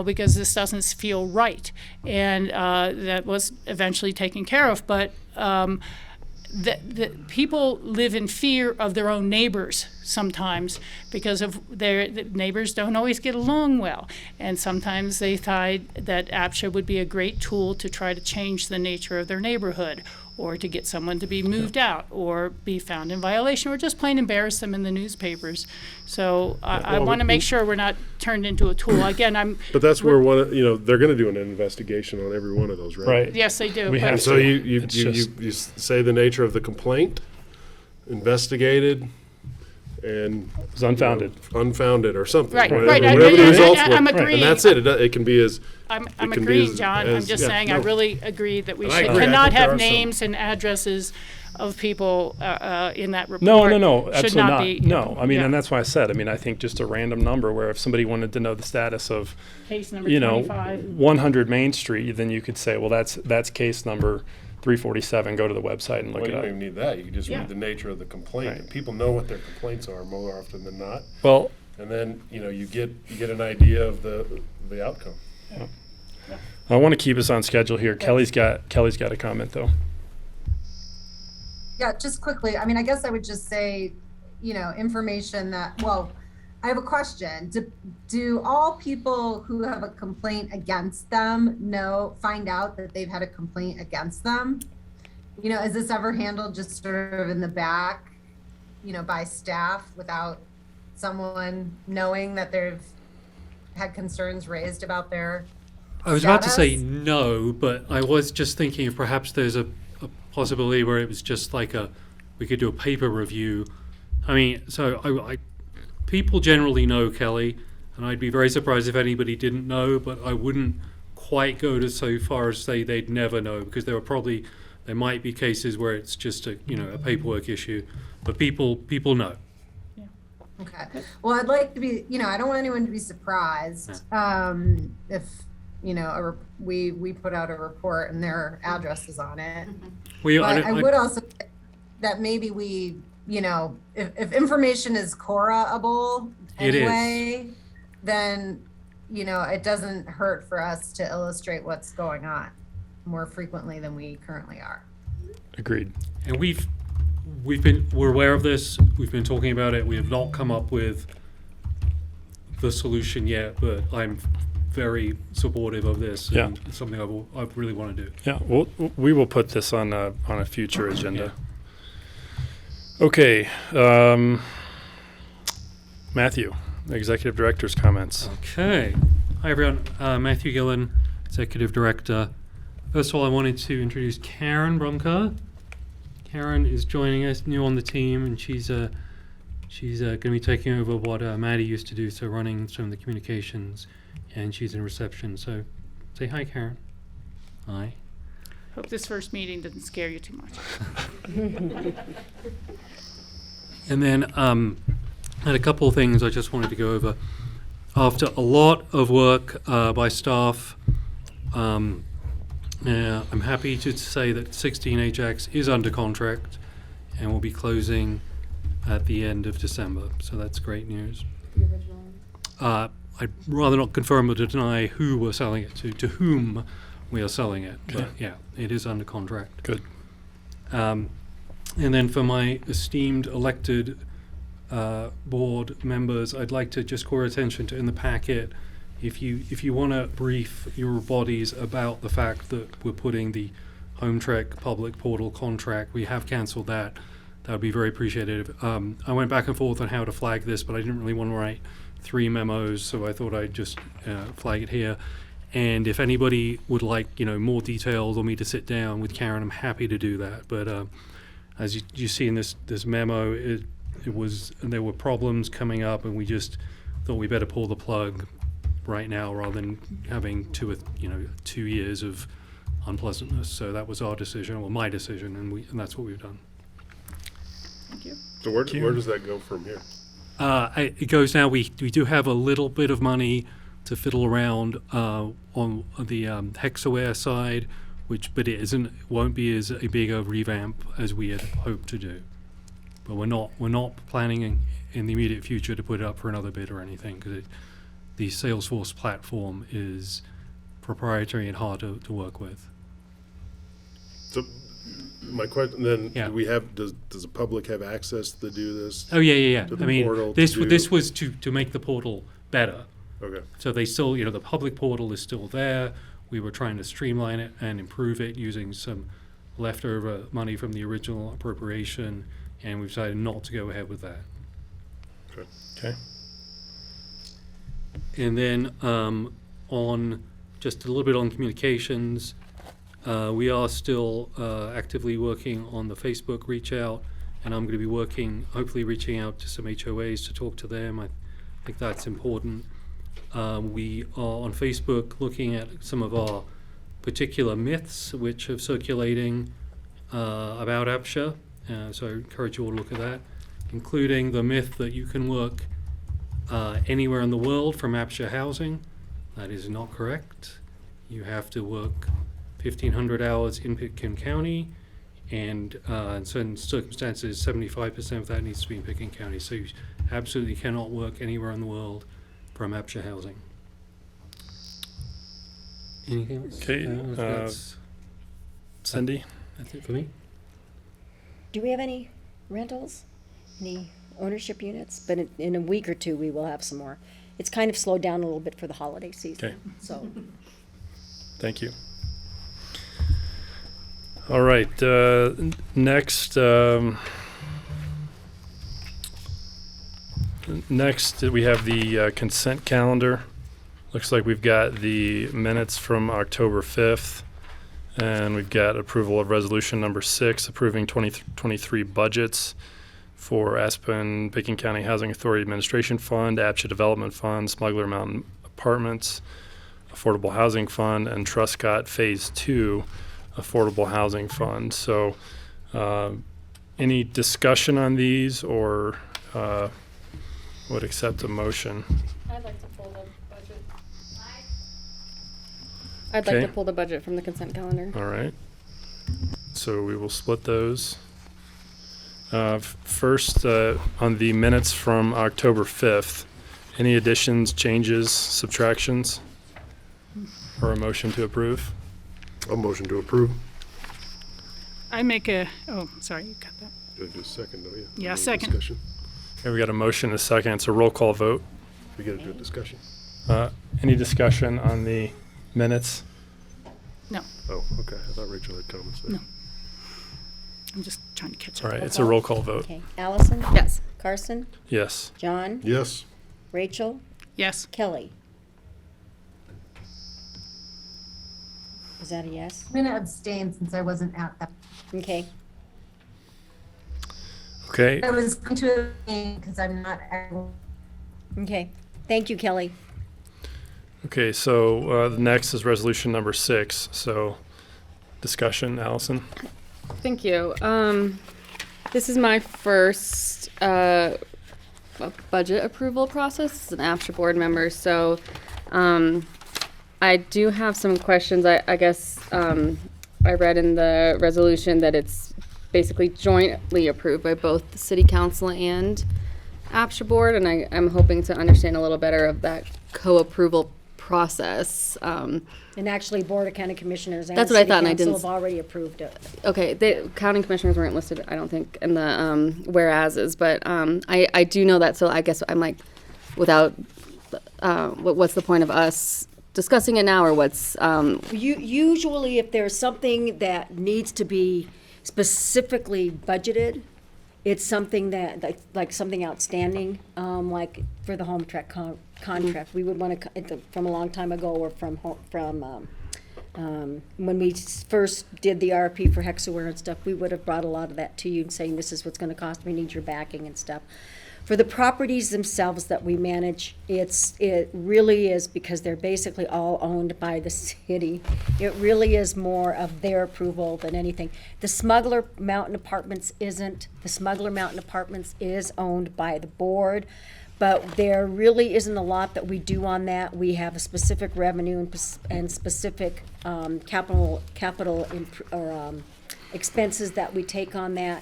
because this doesn't feel right. And that was eventually taken care of. But the people live in fear of their own neighbors sometimes because of the neighbors don't always get along well, and sometimes they thought that APCHA would be a great tool to try to change the nature of their neighborhood, or to get someone to be moved out, or be found in violation, or just plain embarrass them in the newspapers. So I want to make sure we're not turned into a tool. Again, But that's where they're going to do an investigation on every one of those, right? Right. Yes, they do. And so you say the nature of the complaint, investigated, and It was unfounded. unfounded or something. Right, whatever, right, whatever the results were. I'm agreeing. And that's it. It can be as. I'm it can be agreeing, as- John. I'm as- just yeah, saying, I no. really agree that we And I should, agree. I cannot think there have are some- names and addresses of people in that report. No, Should absolutely not not. be. No, I mean, yeah. and that's why I said, I mean, I think just a random number where if somebody wanted to know the status of, Case number you know, 25. 100 Main Street, then you could say, well, that's case number 347. Go to the website and look Well, it you up. don't even need that. You can just Yeah. read the nature of the complaint. Right. And people know what their complaints are more often than not. Well, And then, you get an idea of the outcome. I want to keep us on schedule here. Kelly's got a comment though. Yeah, just quickly, I mean, I guess I would just say, information that, well, I have a question. Do all people who have a complaint against them find out that they've had a complaint against them? Is this ever handled just sort of in the back, by staff without someone knowing that they've had concerns raised about their I was about to say status? no, but I was just thinking if perhaps there's a possibility where it was just like we could do a paper review. I mean, so I people generally know, Kelly, and I'd be very surprised if anybody didn't know, but I wouldn't quite go to so far as say they'd never know, because there might be cases where it's just a paperwork issue, but people know. Okay. Well, I'd like to be, I don't want anyone to be surprised if, we put out a report and their address is on it. Well, But I would also say that maybe we, if information is Cora-able It is. anyway, then, it doesn't hurt for us to illustrate what's going on more frequently than we currently are. Agreed. And we're aware of this. We've been talking about it. We have not come up with the solution yet, but I'm very supportive of this. Yeah. And it's something I really want to do. Yeah, we will put this on a future agenda. Okay, Matthew, Executive Director's comments. Okay. Hi, everyone. Matthew Gillen, Executive Director. First of all, I wanted to introduce Karen Brumka. Karen is joining us, new on the team, and she's going to be taking over what Maddie used to do, so running some of the communications, and she's in reception. So say hi, Karen. Hi. Hope this first meeting didn't scare you too much. And then I had a couple of things I just wanted to go over. After a lot of work by staff, I'm happy to say that 16 Ajax is under contract and will be closing at the end of December. So that's great news. The original one. I'd rather not confirm or deny who we're selling it to whom we are selling it. But Okay. yeah, it is under contract. Good. And then for my esteemed elected board members, I'd like to just call your attention to in the packet, if you want to brief your bodies about the fact that we're putting the HomeTrek public portal contract, we have cancelled that. That would be very appreciated. I went back and forth on how to flag this, but I didn't really want to write 3 memos, so I thought I'd just flag it here. And if anybody would like, more details or me to sit down with Karen, I'm happy to do that. But as you see in this memo, there were problems coming up, and we just thought we better pull the plug right now rather than having 2 years of unpleasantness. So that was our decision, or my decision, and that's what we've done. Thank you. So where does that go from here? It goes now. We do have a little bit of money to fiddle around on the Hexaware side, but it won't be as a big a revamp as we had hoped to do. But we're not planning in the immediate future to put it up for another bid or anything, because the Salesforce platform is proprietary and hard to work with. So my question then, Yeah. does the public have access to do this? Oh yeah. To I the mean, portal this to do- this was to make the portal better. Okay. So they still, the public portal is still there. We were trying to streamline it and improve it using some leftover money from the original appropriation, and we've decided not to go ahead with that. Okay. And then on just a little bit on communications, we are still actively working on the Facebook reach out and I'm going to be working, hopefully reaching out to some HOAs to talk to them. I think that's important. We are on Facebook looking at some of our particular myths which are circulating about APCHA, so I encourage you all to look at that, including the myth that you can work anywhere in the world from APCHA housing. That is not correct. You have to work 1,500 hours in Pitkin County, and in certain circumstances, 75% of that needs to be in Pitkin County. So you absolutely cannot work anywhere in the world from APCHA housing. Anything else? Okay, That's Cindy? it for me. Do we have any rentals? Any ownership units? But in a week or two, we will have some more. It's kind of slowed down a little bit for the holiday season. Okay. So, Thank you. All right, next, next we have the consent calendar. Looks like we've got the minutes from October 5th, and we've got approval of resolution number 6, approving 2023 budgets for Aspen Pitkin County Housing Authority Administration Fund, APCHA Development Fund, Smuggler Mountain Apartments, Affordable Housing Fund, and Truscott Phase 2 Affordable Housing Fund. So any discussion on these, or would accept a motion? I'd like to pull the budget. I'd like Okay. to pull the budget from the consent calendar. All right. So we will split those. First, on the minutes from October 5th, any additions, changes, subtractions, or a motion to approve? A motion to approve. I make a, oh, sorry, you cut that. Gotta do a second, don't you? Yeah, Any second. Discussion. Okay, we got a motion and a second. It's a roll call vote. We gotta do a discussion. Any discussion on the minutes? No, Oh, okay. I thought Rachel had comments there. No. I'm just trying to catch All up. right, it's a roll call vote. okay. Allison? Yes. Carson? Yes. John? Yes. Rachel? Yes. Kelly? Is that a yes? I'm gonna abstain since I wasn't at that. Okay. Okay, I was going to abstain because I'm not. Okay. Thank you, Kelly. okay, so the next is resolution number 6. So discussion, Allison? Thank you. This is my first budget approval process as an APCHA board member, so I do have some questions. I guess I read in the resolution that it's basically jointly approved by both the city council and APCHA board, and I'm hoping to understand a little better of that co-approval process. And actually, Board of County Commissioners and That's what I City thought, and I Council didn't have already approved it. Okay, the county commissioners weren't listed, I don't think, in the whereases, but I do know that, so I guess I'm like, without, what's the point of us discussing it now, or what's, Usually, if there's something that needs to be specifically budgeted, it's something that, like something outstanding, like for the HomeTrek contract, we would want to, from a long time ago, or from when we first did the RFP for Hexaware and stuff, we would have brought a lot of that to you and saying, this is what's going to cost, we need your backing and stuff. For the properties themselves that we manage, it really is, because they're basically all owned by the city. It really is more of their approval than anything. The Smuggler Mountain Apartments isn't. The Smuggler Mountain Apartments is owned by the board, but there really isn't a lot that we do on that. We have a specific revenue and specific capital expenses that we take on that.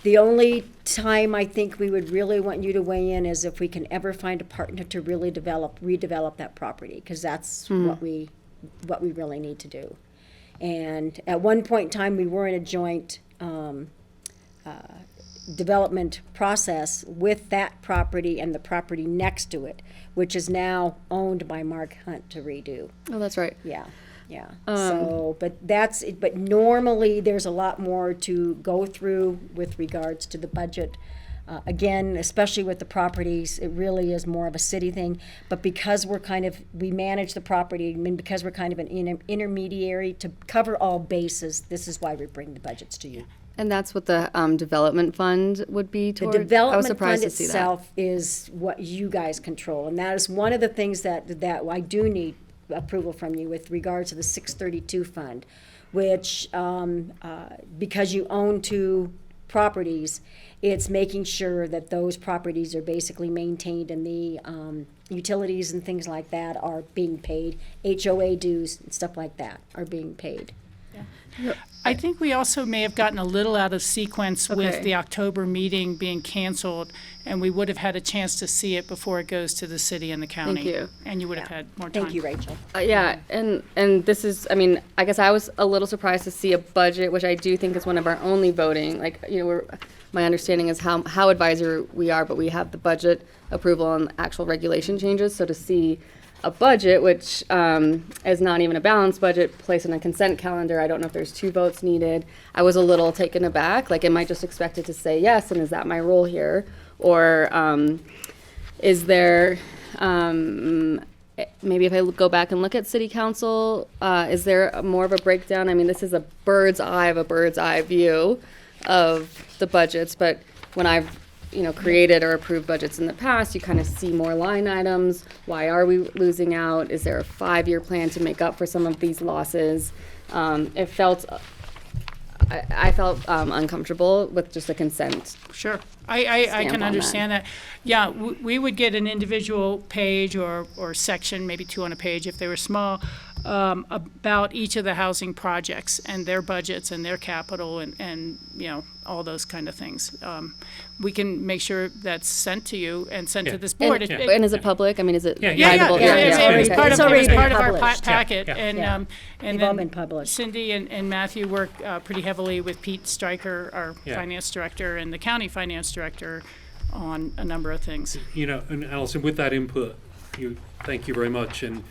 The only time I think we would really want you to weigh in is if we can ever find a partner to really redevelop that property, because that's what we really need to do. And at one point in time, we were in a joint development process with that property and the property next to it, which is now owned by Mark Hunt to redo. oh, that's right. Yeah. So, but normally there's a lot more to go through with regards to the budget. Again, especially with the properties, it really is more of a city thing. But because we manage the property, I mean, because we're kind of an intermediary to cover all bases, this is why we bring the budgets to you. And that's what the development fund would be The toward? I was development surprised fund to see that. itself is what you guys control, and that is one of the things that I do need approval from you with regards to the 632 fund, which, because you own 2 properties, it's making sure that those properties are basically maintained and the utilities and things like that are being paid. HOA dues and stuff like that are being paid. I think we also may have gotten a little out of sequence Okay. with the October meeting being canceled, and we would have had a chance to see it before it goes to the city and the county. you. And you would have had more time. Thank you, Rachel. Yeah, and this is, I mean, I guess I was a little surprised to see a budget, which I do think is one of our only voting, like, you know, my understanding is how advisory we are, but we have the budget approval and actual regulation changes, so to see a budget, which is not even a balanced budget, placed on a consent calendar, I don't know if there's 2 votes needed. I was a little taken aback, like, am I just expected to say yes, and is that my role here? Or is there, maybe if I go back and look at city council, is there more of a breakdown? I mean, this is a bird's eye view of the budgets, but when I've created or approved budgets in the past, you kind of see more line items. Why are we losing out? Is there a 5-year plan to make up for some of these losses? I felt uncomfortable with just a consent. Sure. I Stamp can on understand that. Yeah, we would get an individual page or section, maybe 2 on a page if they were small, about each of the housing projects and their budgets and their capital and all those kind of things. We can make sure that's sent to you and sent to this board. And is it public? I mean, is it Yeah, writable? it's part of our published. packet. And They've all then been published. Cindy and Matthew work pretty heavily with Pete Stryker, our Yeah. finance director, and the county finance director on a number of things. And Alison, with that input, thank you very much. And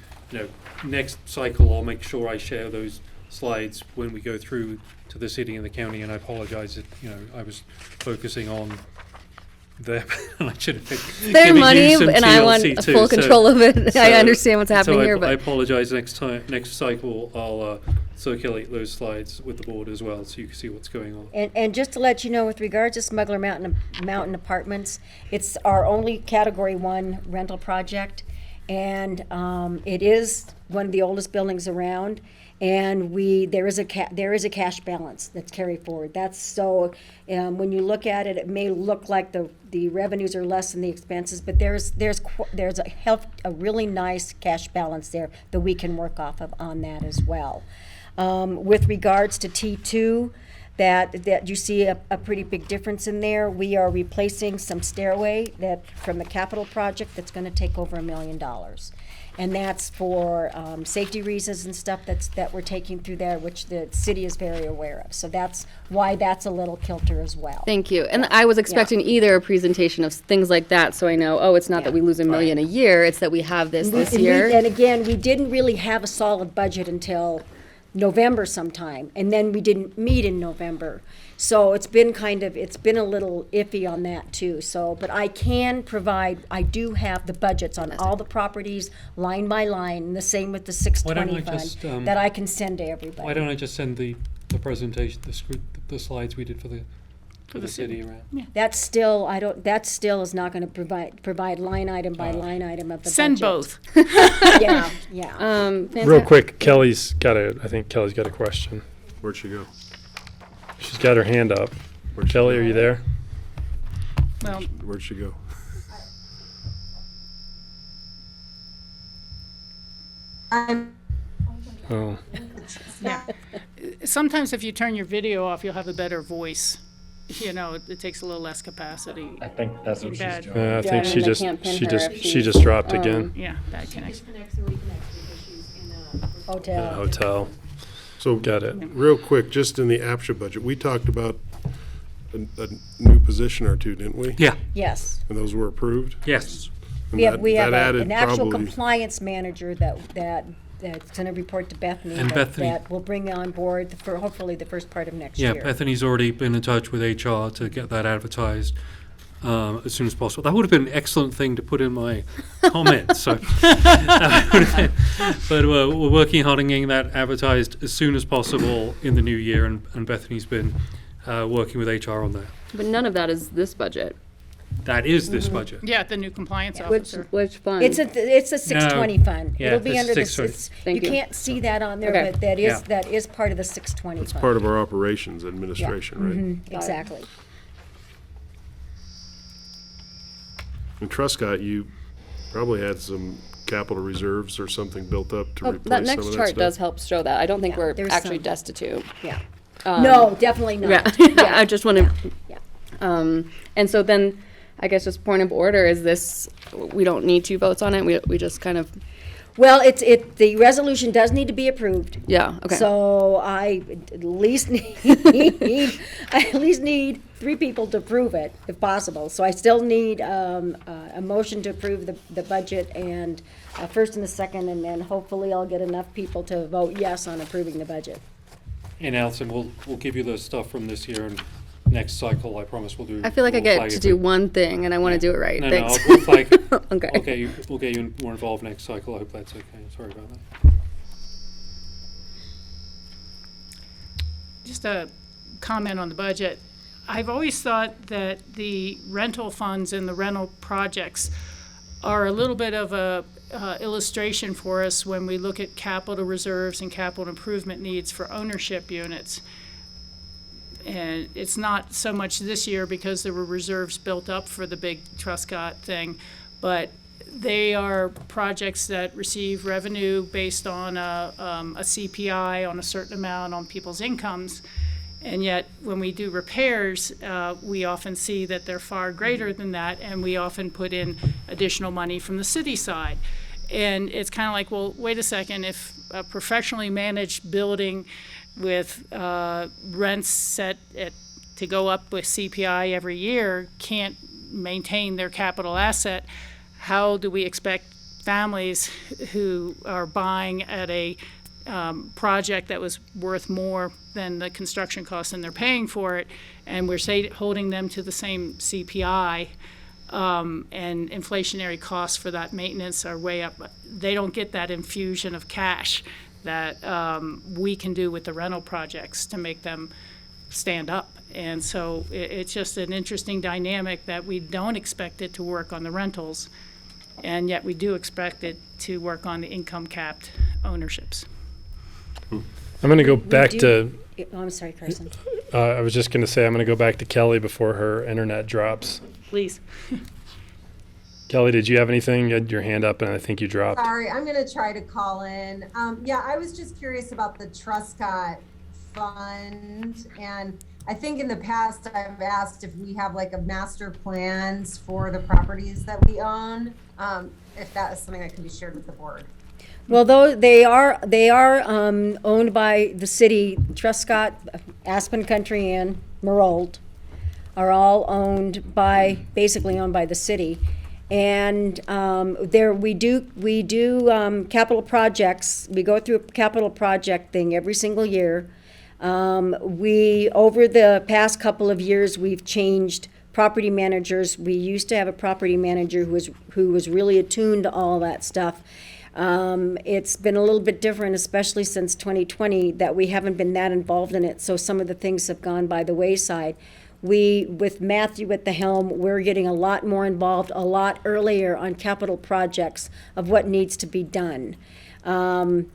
next cycle, I'll make sure I share those slides when we go through to the city and the county. And I apologize that I was focusing on their and I should have been Their giving money, you some and I want TLC too. full control of it. I understand what's happening here, I but apologize. Next cycle, I'll circulate those slides with the board as well, so you can see what's going on. And just to let you know, with regards to Smuggler Mountain Apartments, it's our only Category 1 rental project, and it is one of the oldest buildings around, and there is a cash balance that's carried forward. That's so, when you look at it, it may look like the revenues are less than the expenses, but there's a really nice cash balance there that we can work off of on that as well. With regards to T2, that you see a pretty big difference in there. We are replacing some stairway from the capital project that's gonna take over $1 million. And that's for safety reasons and stuff that we're taking through there, which the city is very aware of. So that's why that's a little kilter as well. thank you. And I was expecting either a presentation of things like that, so I know, it's not that we lose $1 million a year, it's that we have this year. And again, we didn't really have a solid budget until November sometime, and then we didn't meet in November. So it's been a little iffy on that too. So, but I do have the budgets on all the properties, line by line, and the same with the 620 fund, that I can send to everybody. Why don't I just send the presentation, the slides we did for the city around? Yeah. That still is not gonna provide line item by line item of the budget. Send both. Yeah. Real quick, I think Kelly's got a question. Where'd she go? She's got her hand up. Kelly, are you there? Well, Where'd she go? Oh. sometimes if you turn your video off, you'll have a better voice. It takes a little less capacity. I think that's what she's Bad. doing. I think Yeah, she and I just can't pin she her just if she she's, just dropped again. Yeah, bad connection. Hotel. Hotel. So, Got it. real quick, just in the APCHA budget, we talked about a new position or two, didn't we? Yeah. Yes. And those were approved? Yes. And We have that added an actual probably- compliance manager that's gonna report to Bethany. And Bethany. That will bring on board for hopefully the first part of next Yeah, year. Bethany's already been in touch with HR to get that advertised as soon as possible. That would have been an excellent thing to put in my comments. But we're working hard on getting that advertised as soon as possible in the new year, and Bethany's been working with HR on that. But none of that is this budget. That is this budget. Yeah, the new compliance Which officer. fund? It's a 620 fund. Yeah, It'll be it's under the, 620. you Thank you. can't see that on there, Okay. but that Yeah. is part of the 620 fund. Part of our operations administration, right? Mhm, exactly. In Truscott, you probably had some capital reserves or something built up to Oh, replace that some of next that chart stuff. does help show that. I don't think Yeah, we're there's actually some. destitute. Yeah. Um, No, definitely Yeah, not. I just want to. Yeah. And so then, I guess just point of order is this: we don't need 2 votes on it. We just kind of. Well, the resolution does need to be approved. Yeah. Okay. So I at least need, I at least need 3 people to approve it, if possible. So I still need a motion to approve the budget and a first and a second, and then hopefully I'll get enough people to vote yes on approving the budget. And Alison, we'll give you the stuff from this year, and next cycle, I promise we'll do. I feel like I we'll get flag to it. do one thing, and I want to do it right. No, Thanks. no, we'll flag. Okay. We'll get you more involved next cycle. I hope that's okay. Sorry about that. Just a comment on the budget. I've always thought that the rental funds and the rental projects are a little bit of a illustration for us when we look at capital reserves and capital improvement needs for ownership units. And it's not so much this year because there were reserves built up for the big Truscott thing, but they are projects that receive revenue based on a CPI on a certain amount on people's incomes. And yet, when we do repairs, we often see that they're far greater than that, and we often put in additional money from the city side. And it's kind of like, well, wait a second, if a professionally managed building with rents set to go up with CPI every year can't maintain their capital asset, how do we expect families who are buying at a project that was worth more than the construction costs and they're paying for it, and we're holding them to the same CPI, and inflationary costs for that maintenance are way up. They don't get that infusion of cash that we can do with the rental projects to make them stand up. And so it's just an interesting dynamic that we don't expect it to work on the rentals, and yet we do expect it to work on the income capped ownerships. I'm going to go back to. Oh, I'm sorry, Carson. I was just going to say I'm going to go back to Kelly before her internet drops. Please. Kelly, did you have anything? You had your hand up, and I think you dropped. Sorry, I'm going to try to call in. Yeah, I was just curious about the Truscott fund, and I think in the past I've asked if we have like a master plans for the properties that we own, if that is something that can be shared with the board. Well, though they are owned by the city. Truscott, Aspen Country, and Merold are all basically owned by the city. And we do capital projects. We go through a capital project thing every single year. Over the past couple of years, we've changed property managers. We used to have a property manager who was really attuned to all that stuff. It's been a little bit different, especially since 2020, that we haven't been that involved in it. So some of the things have gone by the wayside. With Matthew at the helm, we're getting a lot more involved a lot earlier on capital projects of what needs to be done. And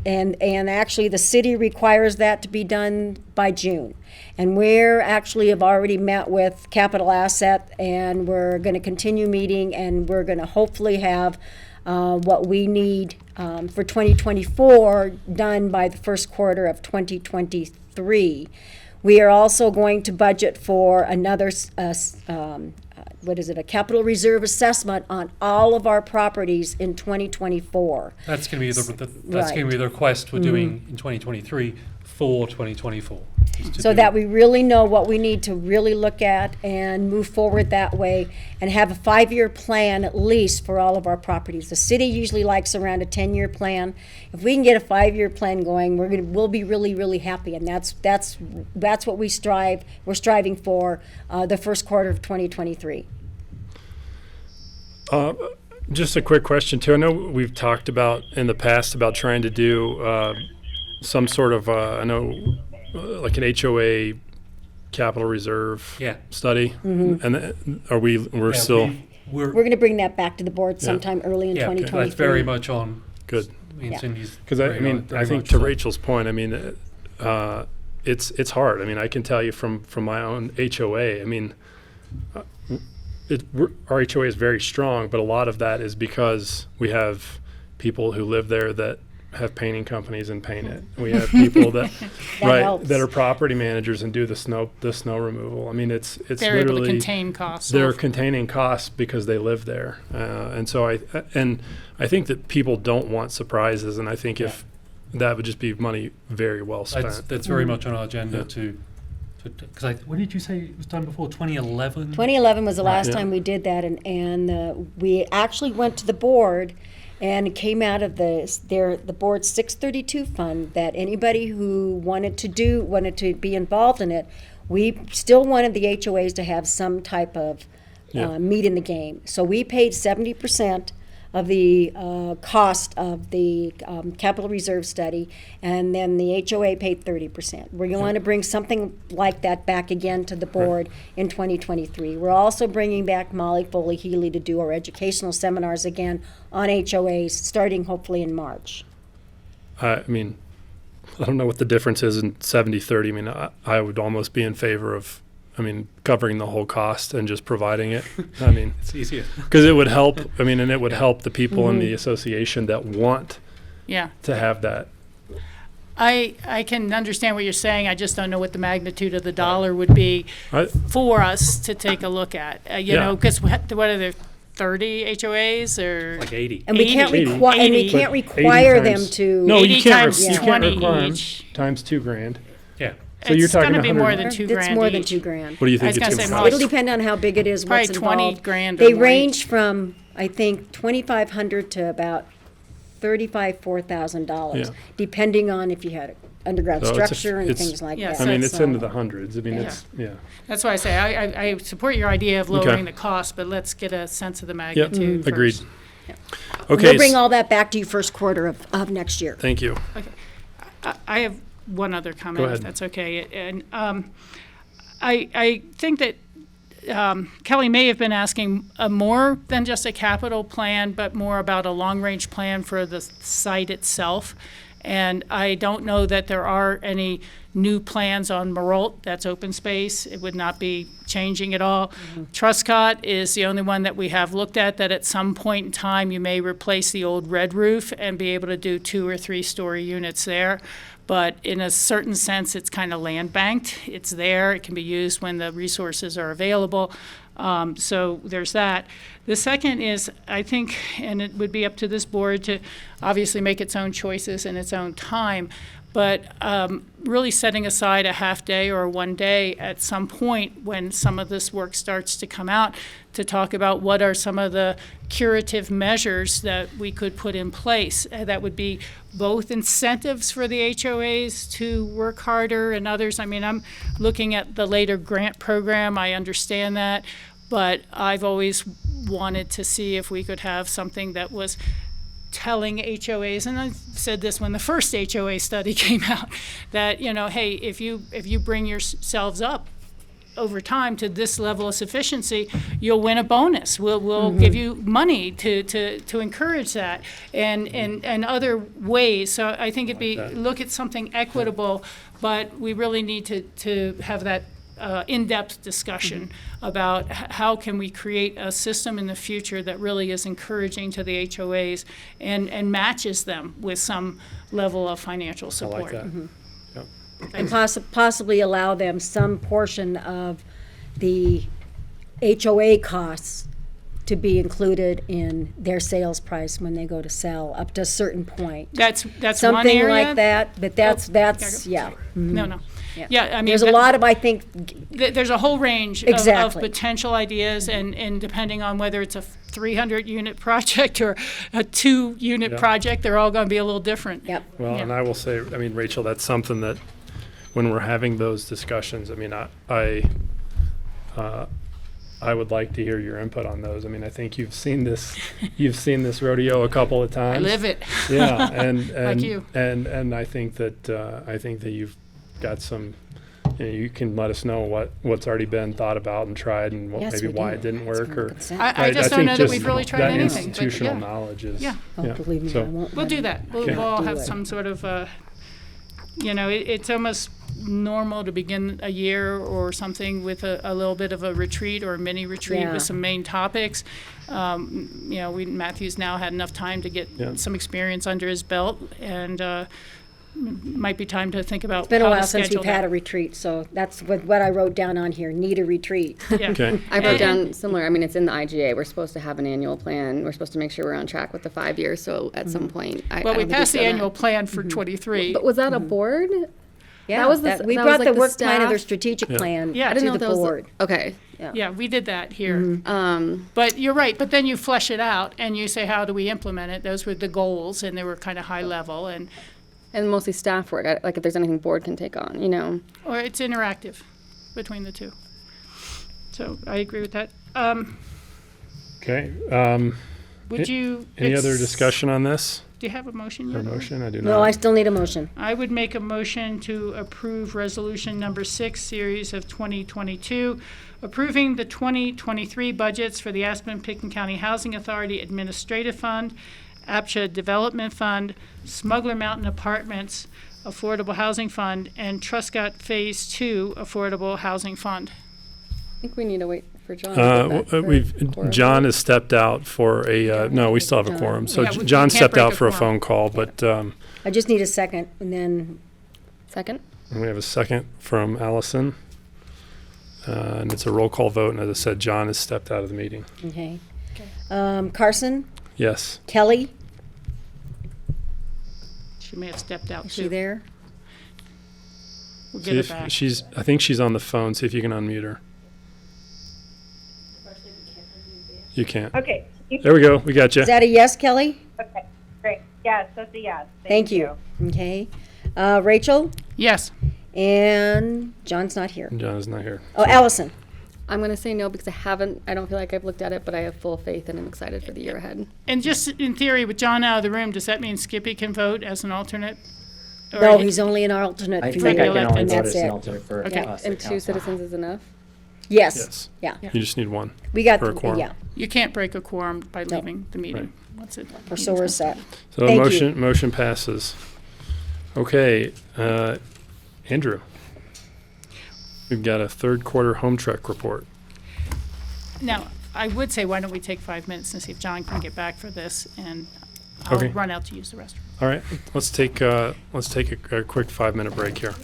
actually the city requires that to be done by June. And we're actually have already met with Capital Asset, and we're going to continue meeting, and we're going to hopefully have what we need for 2024 done by the first quarter of 2023. We are also going to budget for another, a capital reserve assessment on all of our properties in 2024. That's going to be that's Right. going to be the request we're doing in 2023 for 2024. So that we really know what we need to really look at and move forward that way, and have a 5-year plan at least for all of our properties. The city usually likes around a 10-year plan. If we can get a 5-year plan going, we'll be really, really happy, and that's what we're striving for the first quarter of 2023. Just a quick question too. I know we've talked about in the past about trying to do some sort of like an HOA capital reserve Yeah. study. And we're Yeah, still We're going to bring that back to the board sometime early in yeah, 2023. that's very much on. good. Me and Yeah. Cindy's Because I very mean, much- very I think much to so. Rachel's point, I mean, it's hard. I mean, I can tell you from my own HOA. I mean, our HOA is very strong, but a lot of that is because we have people who live there that have painting companies and paint it. We have people that helps. that are property managers and do the snow removal. I mean, it's They're able to literally contain costs. they're containing costs because they live there, and so I think that people don't want surprises, and I think if that would just be money very well spent. That's very much on our agenda to because what did you say it was done before? 2011? 2011 was the last Yeah. time we did that, and we actually went to the board, and it came out of the board's 632 fund that anybody who wanted to be involved in it, we still wanted the HOAs to have some type of meat in the game. So we paid 70% of the cost of the capital reserve study, and then the HOA paid 30%. We're going to bring something like that back again to the board in 2023. We're also bringing back Molly Foley Healy to do our educational seminars again on HOAs, starting hopefully in March. I mean, I don't know what the difference is in 70-30. I mean, I would almost be in favor of, covering the whole cost and just providing it. I mean, It's easier. because it would help. I mean, and it would help the people in the association that want Yeah. to have that. I can understand what you're saying. I just don't know what the magnitude of the dollar would be for us to take a look at. You know, because what are there, 30 HOAs or Like 80. And we can't 80. require, and we 80. can't 80 require them times- to. No, 80 you can't. times You can't 20 require 'em each. times $2,000. Yeah. So you're It's talking gonna be more 100 than $2 It's grand more than each. $2,000. What do you I think was it's gonna going say to more cost? It'll depend on how big it is, Probably what's 20 involved. grand or They more range each. from, I think, $2,500 to about $4,000, Yeah. depending on if you had underground So it's a- structure and it's- things like Yeah, that. so I mean, it's So- into the hundreds. I mean, it's That's why I say I support your idea of lowering the cost, but let's get a sense of the Yep, magnitude agreed. first. Okay. We'll bring all that back to you first quarter of next year. Thank you. I have one other comment, Go if ahead. that's okay. And I think that Kelly may have been asking more than just a capital plan, but more about a long-range plan for the site itself. And I don't know that there are any new plans on Marult. That's open space. It would not be changing at all. Truscott is the only one that we have looked at that at some point in time you may replace the old red roof and be able to do 2 or 3 story units there. But in a certain sense, it's kind of land banked. It's there. It can be used when the resources are available. So there's that. The second is, I think, and it would be up to this board to obviously make its own choices in its own time, but really setting aside a half day or 1 day at some point when some of this work starts to come out to talk about what are some of the curative measures that we could put in place. That would be both incentives for the HOAs to work harder and others. I mean, I'm looking at the later grant program. I understand that, but I've always wanted to see if we could have something that was telling HOAs, and I said this when the first HOA study came out, that, you know, hey, if you bring yourselves up over time to this level of sufficiency, you'll win a bonus. We'll give you money to encourage that, and other ways. So I think it'd be look at something equitable, but we really need to have that in-depth discussion about how can we create a system in the future that really is encouraging to the HOAs and matches them with some level of financial I support. like that. Yep. And possibly allow them some portion of the HOA costs to be included in their sales price when they go to sell, up to a certain point. That's one Something area. like that, but that's, yeah. No. Yeah, I mean, There's a lot of, I think, there's a whole range of Exactly. potential ideas, and depending on whether it's a 300-unit project or a 2-unit Yeah. project, they're all going to be a little different. Yep. Well, Yeah. and I will say, I mean, Rachel, that's something that when we're having those discussions, I mean, I would like to hear your input on those. I mean, I think you've seen this rodeo a couple of I times. live it. Yeah, and Like you. and I think that you've got some you can let us know what's already been thought about and tried, and Yes, maybe we why do. it didn't That's work. kind of Or consent. I just don't think know that we've really tried that anything, but institutional yeah. knowledge is. Yeah. Oh, believe me, So- I won't. We'll let do him. that. We'll Okay. we'll all Do have it. some sort of, it's almost normal to begin a year or something with a little bit of a retreat or a mini retreat Yeah. with some main topics. Matthew's now had enough time to get Yeah. some experience under his belt, and might be time to think about It's been a how to while since schedule we've had that. a retreat, so that's what I wrote down on here, need a retreat. Yeah. Okay. I wrote And- down similar. I mean, it's in the IGA. We're supposed to have an annual plan. We're supposed to make sure we're on track with the 5 years. So at some point, I Well, I we don't think passed the we've done annual that. plan for 23. But was that a board? Yeah, was the- we that was brought like the the work plan of their staff? strategic Yeah. plan Yeah. I to didn't know the that was board. Okay. Yeah, we did that here. Um, But you're right, but then you flesh it out and you say, how do we implement it? Those were the goals, and they were kind of high level, and, and mostly staff work. Like if there's anything board can take on, you know. or it's interactive between the two. So I agree with that. Okay. Would you? Any other ex- discussion on this? Do you have a motion Or yet? motion? I do No, not. I still need a motion. I would make a motion to approve resolution number 6, series of 2022, approving the 2023 budgets for the Aspen Pitkin County Housing Authority Administrative Fund, APCHA Development Fund, Smuggler Mountain Apartments Affordable Housing Fund, and Truscott Phase 2 Affordable Housing Fund. I think we need to wait for John. to get back for quorum. John has stepped out for a, no, we still have a quorum. So Yeah, we John can't stepped break out a for a quorum. phone call, but I just need a second, and then, Second. we have a second from Allison. And it's a roll call vote, and as I said, John has stepped out of the meeting. okay. Carson, Yes. Kelly, She may have stepped out, is too. she there? We'll See get her if back. I think she's on the phone. See if you can unmute her. You can't. Okay. There we go. We got you. Is that a yes, Kelly? Okay, great. Yes, that's a yes. Thank you. Okay. Rachel, Yes. and John's not here. John is not here. Oh, Allison. I'm going to say no because I don't feel like I've looked at it, but I have full faith and I'm excited for the year ahead. And just in theory, with John out of the room, does that mean Skippy can vote as an alternate? Or No, he- he's only an alternate I for think I you, can only and vote that's as an it. alternate for Okay. us And at two council. citizens is enough? Yes, Yes. yeah. You just need one. We got, For a quorum. yeah, You can't break a quorum by No. leaving the meeting. Once it- so we're set. So Thank motion passes. Okay, Andrew. We've got a third quarter HomeTrek report. Now, I would say, why don't we take 5 minutes and see if John can get back for this, and I'll Okay. run out to use the restroom. All right, let's take a quick 5-minute break here.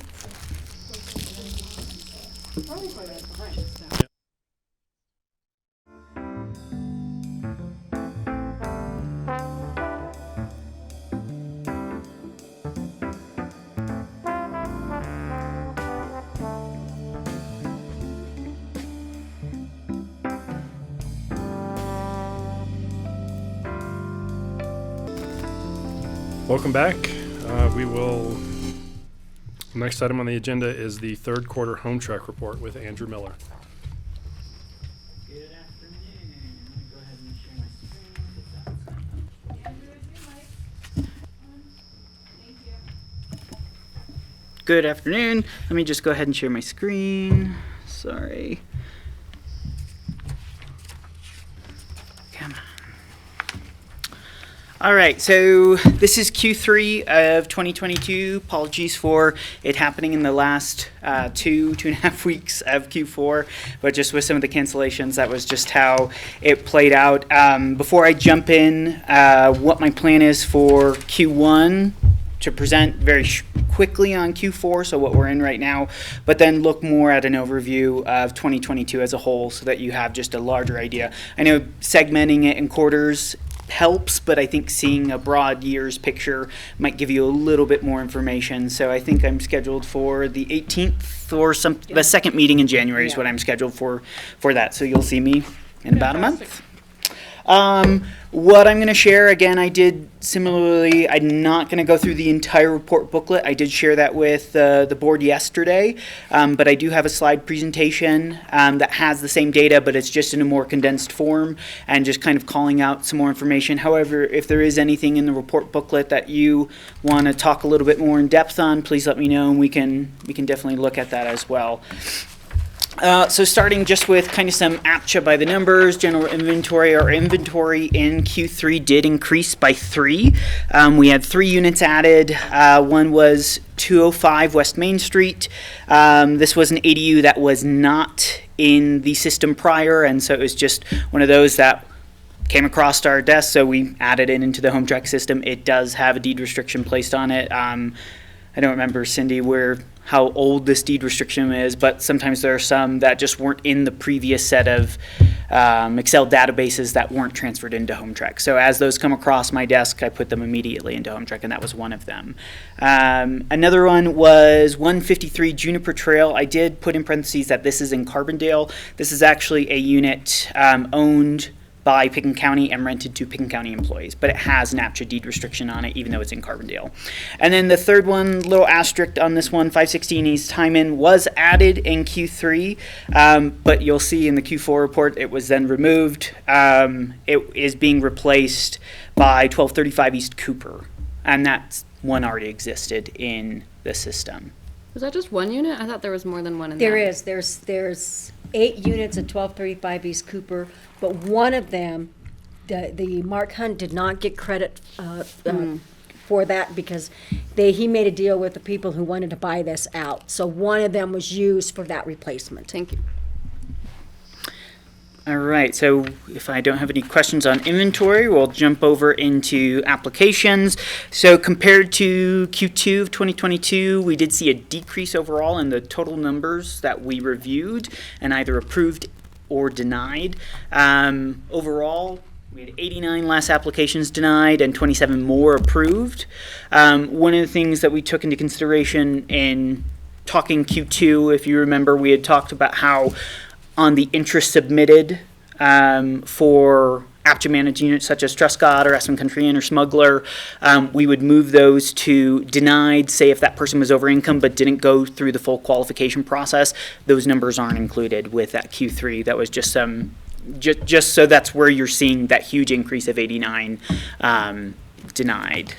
Welcome back. Next item on the agenda is the third quarter HomeTrek report with Andrew Miller. Good afternoon. Let me go ahead and share my screen. Good afternoon. Let me just go ahead and share my screen. Sorry. Come on. All right, so this is Q3 of 2022. Apologies for it happening in the last 2.5 weeks of Q4, but just with some of the cancellations, that was just how it played out. Before I jump in, what my plan is for Q1, to present very quickly on Q4, so what we're in right now, but then look more at an overview of 2022 as a whole so that you have just a larger idea. I know segmenting it in quarters helps, but I think seeing a broad year's picture might give you a little bit more information. So I think I'm scheduled for the 18th or the second meeting in January is what I'm scheduled for that. So you'll see me in about a month. What I'm going to share, again, I did similarly, I'm not going to go through the entire report booklet. I did share that with the board yesterday, but I do have a slide presentation that has the same data, but it's just in a more condensed form and just kind of calling out some more information. However, if there is anything in the report booklet that you want to talk a little bit more in depth on, please let me know, and we can definitely look at that as well. So starting just with kind of some APCHA by the numbers, general inventory. Our inventory in Q3 did increase by 3. We had 3 units added. One was 205 West Main Street. This was an ADU that was not in the system prior, and so it was just one of those that came across our desk, so we added it into the HomeTrek system. It does have a deed restriction placed on it. I don't remember, Cindy, how old this deed restriction is, but sometimes there are some that just weren't in the previous set of Excel databases that weren't transferred into HomeTrek. So as those come across my desk, I put them immediately into HomeTrek, and that was one of them. Another one was 153 Juniper Trail. I did put in parentheses that this is in Carbondale. This is actually a unit owned by Pitkin County and rented to Pitkin County employees, but it has an APCHA deed restriction on it, even though it's in Carbondale. And then the third one, little asterisk on this one, 516 East Hyman, was added in Q3, but you'll see in the Q4 report it was then removed. It is being replaced by 1235 East Cooper, and that one already existed in the system. Was that just one unit? I thought there was more than one in There there. is. There's 8 units at 1235 East Cooper, but one of them, the Mark Hunt did not get credit for that because he made a deal with the people who wanted to buy this out. So one of them was used for that replacement. Thank you. All right, so if I don't have any questions on inventory, we'll jump over into applications. So compared to Q2 of 2022, we did see a decrease overall in the total numbers that we reviewed and either approved or denied. Overall, we had 89 less applications denied and 27 more approved. One of the things that we took into consideration in talking Q2, if you remember, we had talked about how on the interest submitted for APCHA managed units such as Truscott or Aspen Country Inn or Smuggler, we would move those to denied, say if that person was over income but didn't go through the full qualification process. Those numbers aren't included with that Q3. That was just some, just so that's where you're seeing that huge increase of 89 denied.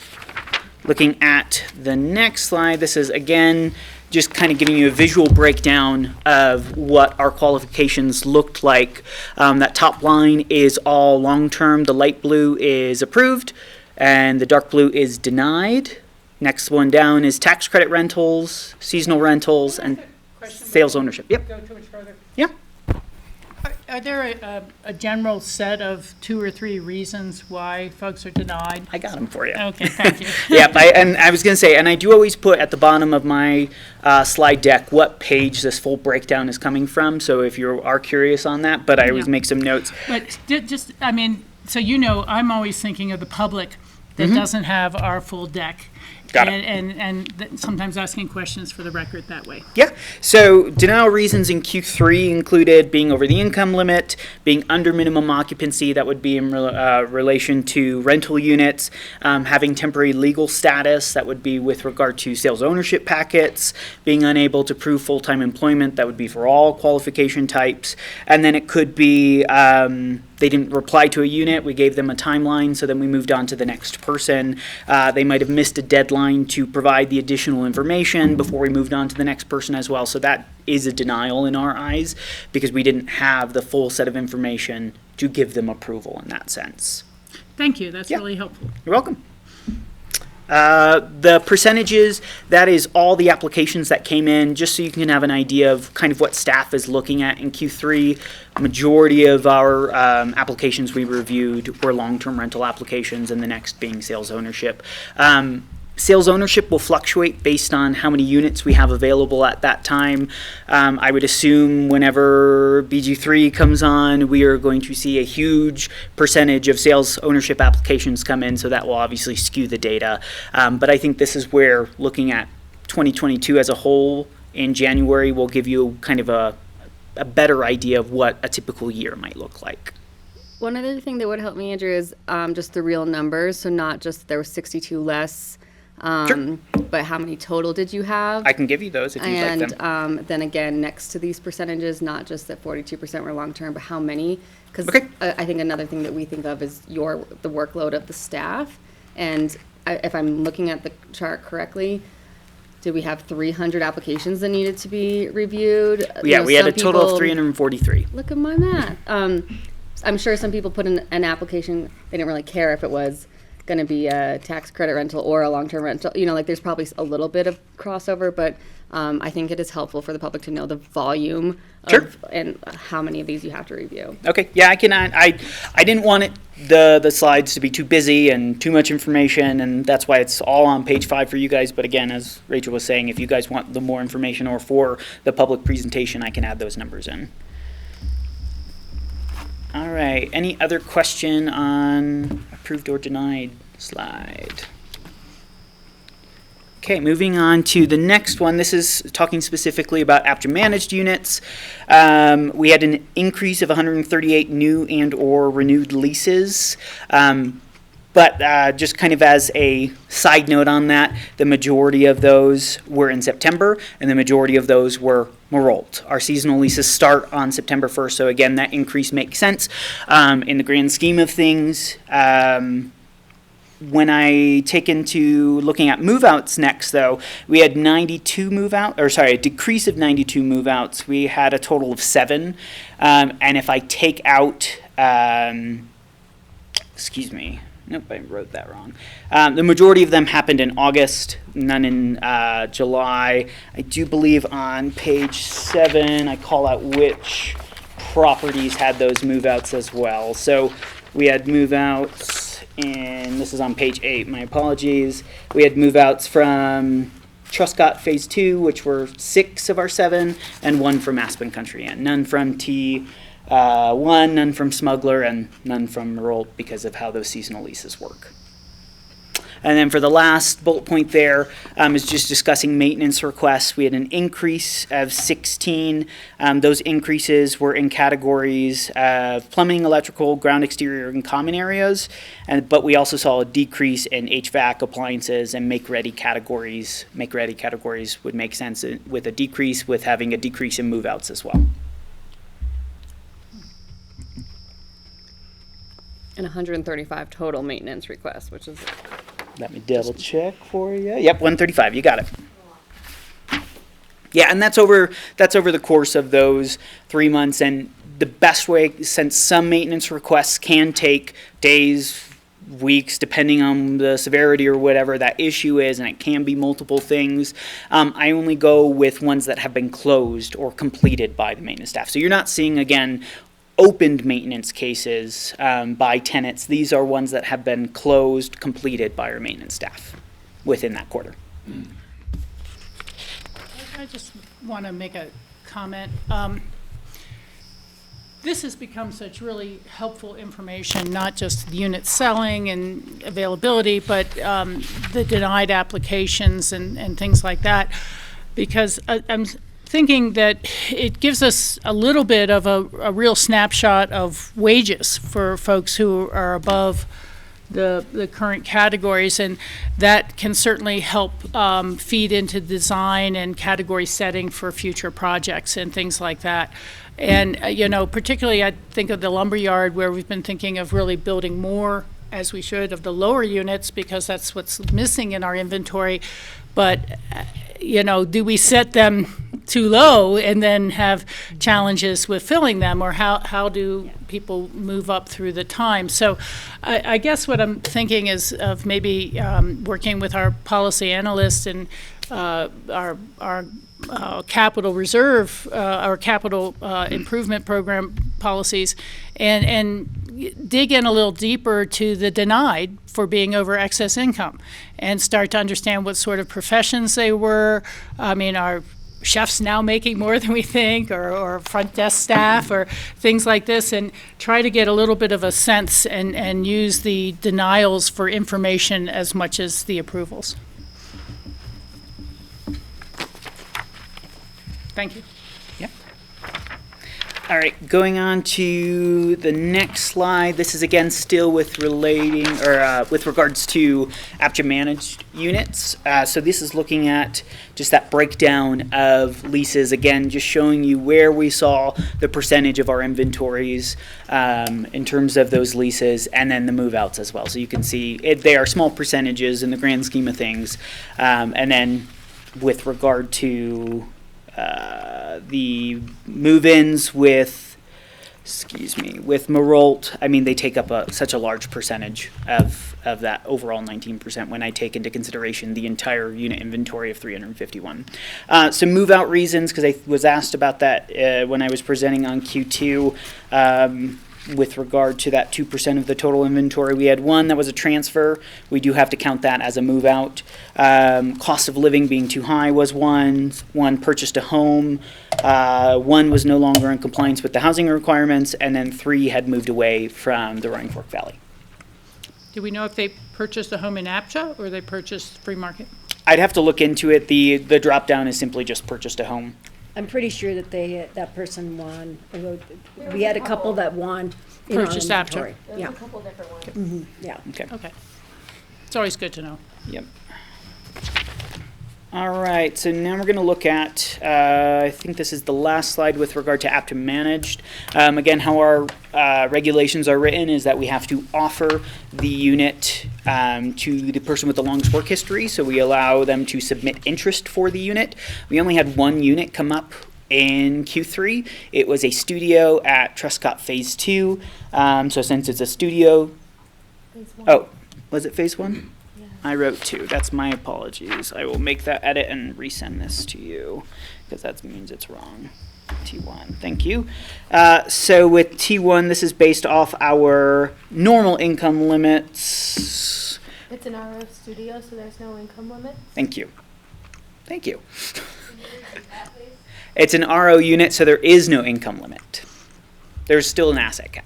Looking at the next slide, this is again just kind of giving you a visual breakdown of what our qualifications looked like. That top line is all long-term. The light blue is approved, and the dark blue is denied. Next one down is tax credit rentals, seasonal rentals, and sales ownership. Yep. Go too much further. Yeah. Are there a general set of 2 or 3 reasons why folks are denied? I got them for you. Okay, thank you. Yep, and I was going to say, and I do always put at the bottom of my slide deck what page this full breakdown is coming from, so if you are curious on that, but I always make some notes. But just, I mean, so you know, I'm always thinking of the public that doesn't have our full deck. Got it. And sometimes asking questions for the record that way. Yeah, so denial reasons in Q3 included being over the income limit, being under minimum occupancy, that would be in relation to rental units, having temporary legal status, that would be with regard to sales ownership packets, being unable to prove full-time employment, that would be for all qualification types, and then it could be they didn't reply to a unit, we gave them a timeline, so then we moved on to the next person. They might have missed a deadline to provide the additional information before we moved on to the next person as well. So that is a denial in our eyes because we didn't have the full set of information to give them approval in that sense. Thank you, that's really helpful. You're welcome. The percentages, that is all the applications that came in, just so you can have an idea of kind of what staff is looking at in Q3. Majority of our applications we reviewed were long-term rental applications, and the next being sales ownership. Sales ownership will fluctuate based on how many units we have available at that time. I would assume whenever BG3 comes on, we are going to see a huge percentage of sales ownership applications come in, so that will obviously skew the data. But I think this is where looking at 2022 as a whole in January will give you kind of a better idea of what a typical year might look like. One other thing that would help me, Andrew, is just the real numbers. So not just there were 62 less, but how many total did you have? I can give you those if you'd like them. And then again, next to these percentages, not just that 42% were long-term, but how many? Because I think another thing that we think of is the workload of the staff. And if I'm looking at the chart correctly, did we have 300 applications that needed to be reviewed? Yeah, we had a total of 343. Look at my math. I'm sure some people put in an application, they didn't really care if it was going to be a tax credit rental or a long-term rental. Like there's probably a little bit of crossover, but I think it is helpful for the public to know the volume and how many of these you have to review. Okay, yeah, I can add. I didn't want the slides to be too busy and too much information, and that's why it's all on page 5 for you guys. But again, as Rachel was saying, if you guys want the more information or for the public presentation, I can add those numbers in. All right, any other question on approved or denied slide? Okay, moving on to the next one. This is talking specifically about APCHA managed units. We had an increase of 138 new and or renewed leases. But just kind of as a side note on that, the majority of those were in September, and the majority of those were Marolt. Our seasonal leases start on September 1st, so again, that increase makes sense. In the grand scheme of things, when I take into looking at move-outs next, though, we had a decrease of 92 move-outs. We had a total of 7. And if I take out, nope, I wrote that wrong. The majority of them happened in August, none in July. I do believe on page 7, I call out which properties had those move-outs as well. So we had move-outs, and this is on page 8, my apologies. We had move-outs from Truscott Phase 2, which were 6 of our 7, and 1 from Aspen Country Inn. None from T1, none from Smuggler, and none from Marolt because of how those seasonal leases work. And then for the last bullet point there is just discussing maintenance requests. We had an increase of 16. Those increases were in categories of plumbing, electrical, ground exterior, and common areas. But we also saw a decrease in HVAC, appliances, and make-ready categories. Make-ready categories would make sense with a decrease, with having a decrease in move-outs as well. And 135 total maintenance requests, which is... Let me double check for you. Yep, 135. You got it. Yeah, and that's over the course of those 3 months. And the best way, since some maintenance requests can take days, weeks, depending on the severity or whatever that issue is, and it can be multiple things, I only go with ones that have been closed or completed by the maintenance staff. So you're not seeing, again, opened maintenance cases by tenants. These are ones that have been closed, completed by our maintenance staff within that quarter. I just want to make a comment. This has become such really helpful information, not just the unit selling and availability, but the denied applications and things like that, because I'm thinking that it gives us a little bit of a real snapshot of wages for folks who are above the current categories, and that can certainly help feed into design and category setting for future projects and things like that. And particularly I think of the lumberyard, where we've been thinking of really building more, as we should, of the lower units, because that's what's missing in our inventory. But do we set them too low and then have challenges with filling them, or how do people move up through the time? So I guess what I'm thinking is of maybe working with our policy analysts and our capital reserve, our capital improvement program policies, and dig in a little deeper to the denied for being over excess income, and start to understand what sort of professions they were. I mean, are chefs now making more than we think, or front desk staff, or things like this, and try to get a little bit of a sense and use the denials for information as much as the approvals. Thank you. Yep. All right, going on to the next slide. This is again still with with regards to APCHA managed units. So this is looking at just that breakdown of leases. Again, just showing you where we saw the percentage of our inventories in terms of those leases, and then the move outs as well. So you can see they are small percentages in the grand scheme of things. And then with regard to the move-ins with Marolt, I mean, they take up such a large percentage of that overall 19% when I take into consideration the entire unit inventory of 351. Some move-out reasons, because I was asked about that when I was presenting on Q2. With regard to that 2% of the total inventory, we had one that was a transfer. We do have to count that as a move out. Cost of living being too high was one. One purchased a home. One was no longer in compliance with the housing requirements, and then 3 had moved away from the Roaring Fork Valley. Do we know if they purchased a home in APCHA or they purchased free market? I'd have to look into it. The drop down is simply just purchased a home. I'm pretty sure that that person won. We had a couple that won in our Purchased inventory. APCHA. Yeah. a couple different ones. Mhm, yeah. Okay. Okay. It's always good to know. Yep. All right, so now we're going to look at, I think this is the last slide with regard to APCHA managed. Again, how our regulations are written is that we have to offer the unit to the person with the longest work history, so we allow them to submit interest for the unit. We only had one unit come up in Q3. It was a studio at Truscott Phase 2. So since it's a studio, was it Phase 1? I wrote 2. That's my apologies. I will make that edit and resend this to you because that means it's wrong. T1. Thank you. So with T1, this is based off our normal income limits. It's an RO studio, so there's no income limit. Thank you. Thank you. It's an RO unit, so there is no income limit. There's still an asset cap.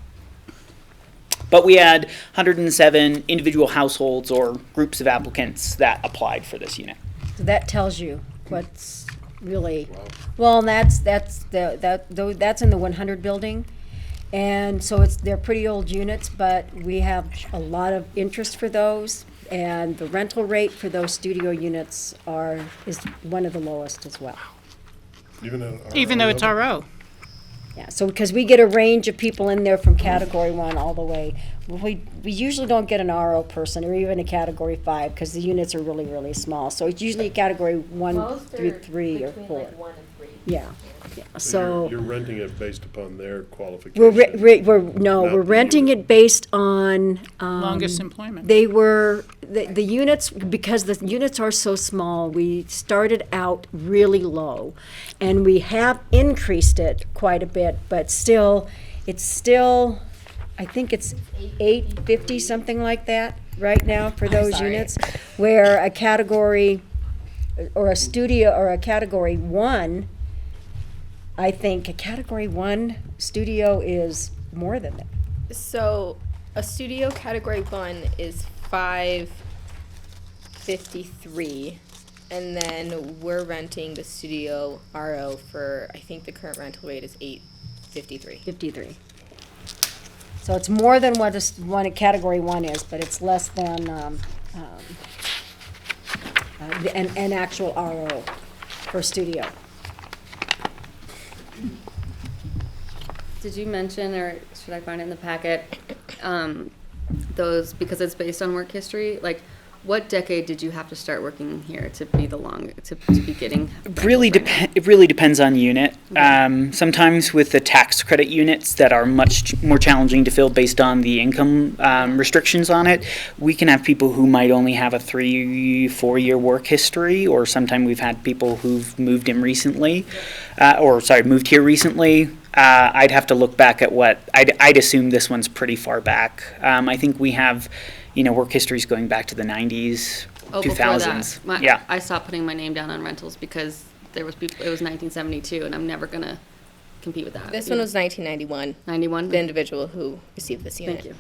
But we had 107 individual households or groups of applicants that applied for this unit. So that tells you what's really, well, and that's in the 100 building. And so they're pretty old units, but we have a lot of interest for those. And the rental rate for those studio units is one of the lowest as well. Even though it's RO. Yeah, so because we get a range of people in there from category 1 all the way. We usually don't get an RO person or even a category 5 because the units are really, really small. So it's usually a category 1 through 3 or 4. Like 1 and 3. Yeah. So you're renting it based upon their qualifications. we're renting it based on Longest employment. They were the units, because the units are so small. We started out really low, and we have increased it quite a bit, but it's still I think it's $850 something like that right now for those units, where a category or a studio or a category 1. I think a category 1 studio is more than that. So a studio category 1 is $553, and then we're renting the studio RO for, I think the current rental rate is $853. So it's more than what a category 1 is, but it's less than an actual RO per studio. Did you mention, or should I find it in the packet, those, because it's based on work history, like what decade did you have to start working here to be to be getting? It really depends on unit. Sometimes with the tax credit units that are much more challenging to fill based on the income restrictions on it, we can have people who might only have a 3-4 year work history, or sometimes we've had people who've moved in recently, moved here recently. I'd have to look back at what I'd assume this one's pretty far back. I think we have, work histories going back to the 90s, 2000s. Yeah. I stopped putting my name down on rentals because there was people. It was 1972, and I'm never gonna compete with that. This one was 1991. 91. The individual who received this unit. Thank you.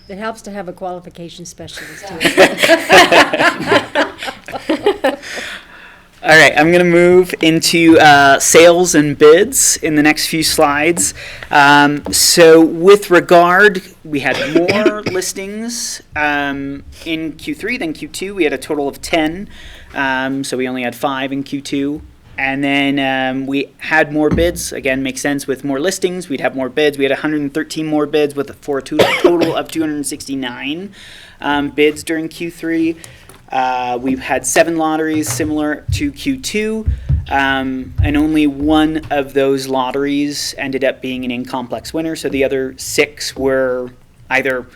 It helps to have a qualification specialist too. All right, I'm going to move into sales and bids in the next few slides. So with regard, we had more listings in Q3 than Q2. We had a total of 10, so we only had 5 in Q2. And then we had more bids. Again, makes sense with more listings. We'd have more bids. We had 113 more bids for a total of 269 bids during Q3. We've had 7 lotteries similar to Q2, and only one of those lotteries ended up being an in-complex winner. So the other 6 were either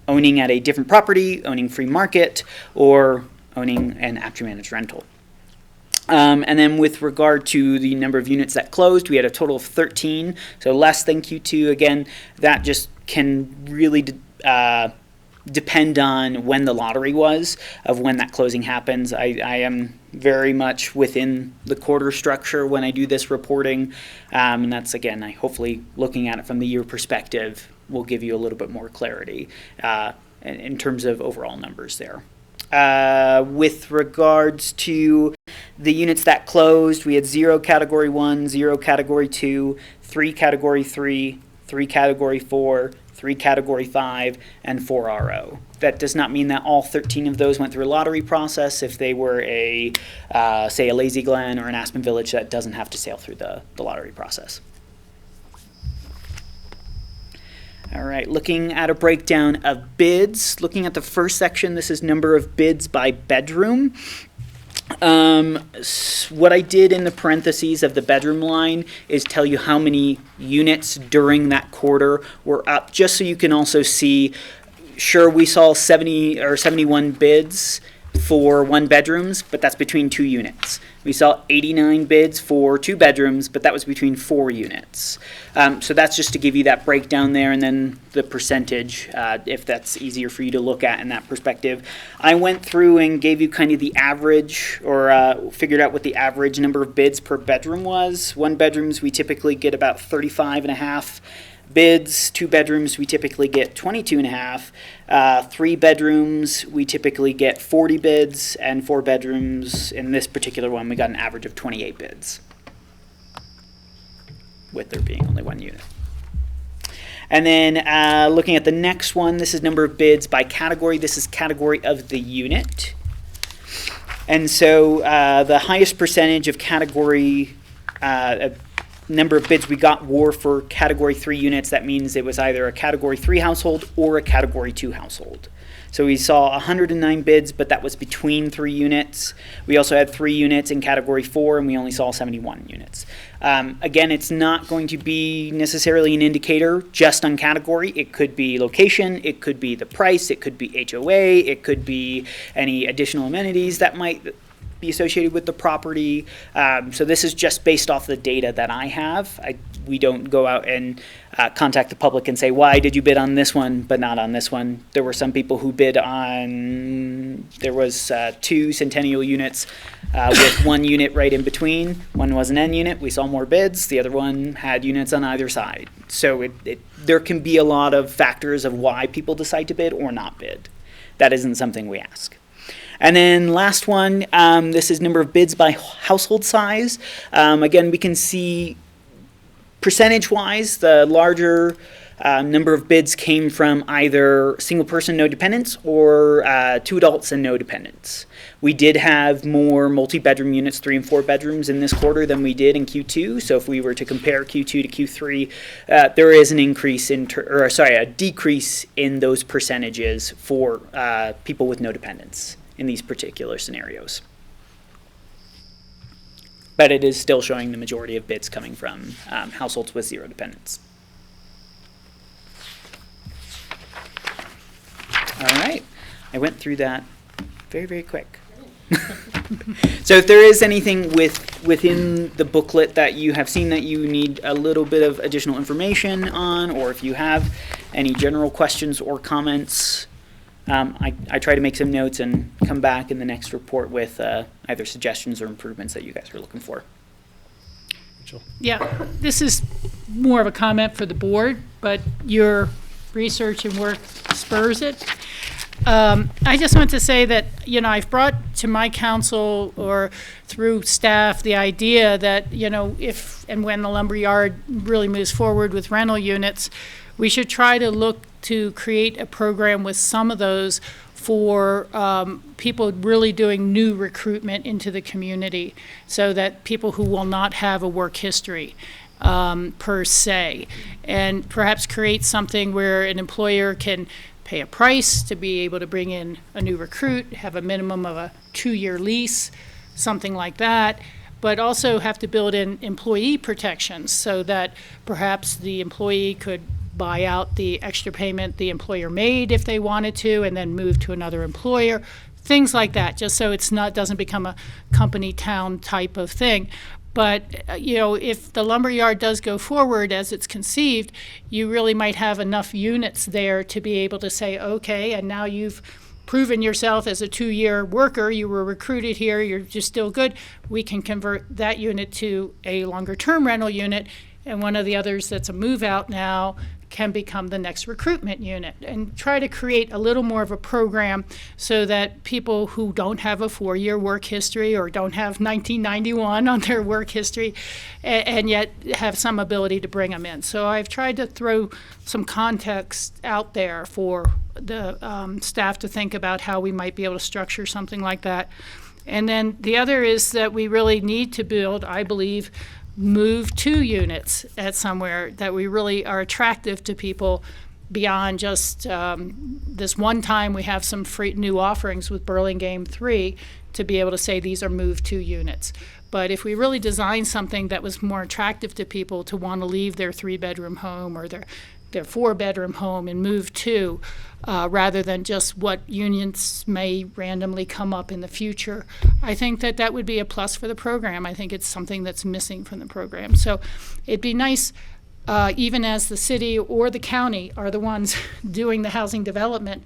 owning at a different property, owning free market, or owning an APCHA managed rental. And then with regard to the number of units that closed, we had a total of 13, so less than Q2. Again, that just can really depend on when the lottery was, of when that closing happens. I am very much within the quarter structure when I do this reporting, and that's, again, hopefully looking at it from the year perspective will give you a little bit more clarity in terms of overall numbers there. With regards to the units that closed, we had 0 Category 1, 0 Category 2, 3 Category 3, 3 Category 4, 3 Category 5, and 4 RO. That does not mean that all 13 of those went through a lottery process. If they were say a Lazy Glen or an Aspen Village, that doesn't have to sail through the lottery process. All right, looking at a breakdown of bids. Looking at the first section, this is number of bids by bedroom. What I did in the parentheses of the bedroom line is tell you how many units during that quarter were up, just so you can also see. Sure, we saw 70 or 71 bids for 1 bedrooms, but that's between 2 units. We saw 89 bids for 2 bedrooms, but that was between 4 units. So that's just to give you that breakdown there, and then the percentage, if that's easier for you to look at in that perspective. I went through and gave you kind of the average, or figured out what the average number of bids per bedroom was. 1 bedrooms, we typically get about 35.5 bids. 2 bedrooms, we typically get 22.5. 3 bedrooms, we typically get 40 bids, and 4 bedrooms, in this particular one, we got an average of 28 bids, with there being only 1 unit. And then looking at the next one, this is number of bids by category. This is category of the unit. And so the highest percentage of category number of bids we got were for Category 3 units. That means it was either a Category 3 household or a Category 2 household. So we saw 109 bids, but that was between 3 units. We also had 3 units in Category 4, and we only saw 71 units. Again, it's not going to be necessarily an indicator just on category. It could be location, it could be the price, it could be HOA, it could be any additional amenities that might be associated with the property. So this is just based off the data that I have. We don't go out and contact the public and say, why did you bid on this one but not on this one? There were some people who bid on, there was 2 Centennial units with 1 unit right in between. One was an N unit. We saw more bids. The other one had units on either side. So there can be a lot of factors of why people decide to bid or not bid. That isn't something we ask. And then last one, this is number of bids by household size. Again, we can see percentage-wise, the larger number of bids came from either single person, no dependents, or 2 adults and no dependents. We did have more multi-bedroom units, 3 and 4 bedrooms in this quarter than we did in Q2. So if we were to compare Q2 to Q3, there is an increase a decrease in those percentages for people with no dependents in these particular scenarios. But it is still showing the majority of bids coming from households with 0 dependents. All right, I went through that very, very quick. So if there is anything within the booklet that you have seen that you need a little bit of additional information on, or if you have any general questions or comments, I try to make some notes and come back in the next report with either suggestions or improvements that you guys are looking for. Yeah, this is more of a comment for the board, but your research and work spurs it. I just want to say that, I've brought to my council or through staff the idea that, if and when the lumberyard really moves forward with rental units, we should try to look to create a program with some of those for people really doing new recruitment into the community, so that people who will not have a work history per se, and perhaps create something where an employer can pay a price to be able to bring in a new recruit, have a minimum of a 2-year lease, something like that, but also have to build in employee protections so that perhaps the employee could buy out the extra payment the employer made if they wanted to, and then move to another employer, things like that, just so doesn't become a company town type of thing. But, if the lumberyard does go forward as it's conceived, you really might have enough units there to be able to say, okay, and now you've proven yourself as a 2-year worker, you were recruited here, you're just still good, we can convert that unit to a longer term rental unit, and one of the others that's a move out now can become the next recruitment unit, and try to create a little more of a program so that people who don't have a 4-year work history or don't have 1991 on their work history and yet have some ability to bring them in. So I've tried to throw some context out there for the staff to think about how we might be able to structure something like that. And then the other is that we really need to build, I believe, move to units at somewhere that we really are attractive to people beyond just this one time we have some free new offerings with Burlingame 3 to be able to say these are move to units. But if we really design something that was more attractive to people to want to leave their 3-bedroom home or their 4-bedroom home and move to, rather than just what unions may randomly come up in the future, I think that would be a plus for the program. I think it's something that's missing from the program. So it'd be nice, even as the city or the county are the ones doing the housing development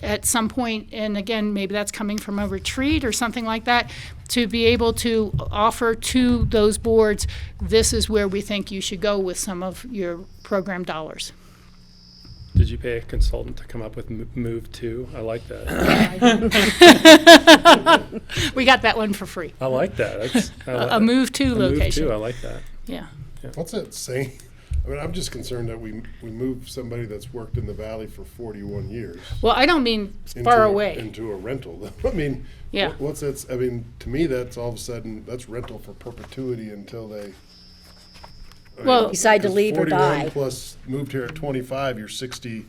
at some point, and again, maybe that's coming from a retreat or something like that, to be able to offer to those boards, this is where we think you should go with some of your program dollars. Did you pay a consultant to come up with Move 2? I like that. We got that one for free. I like that. A Move 2 location. Move 2, I like that. Yeah. What's that saying? I mean, I'm just concerned that we move somebody that's worked in the valley for 41 years. Well, I don't mean far away. Into a rental. I mean, yeah. What's that? I mean, to me, that's all of a sudden, that's rental for perpetuity until they decide to leave or die. 41 plus moved here at 25, you're 60,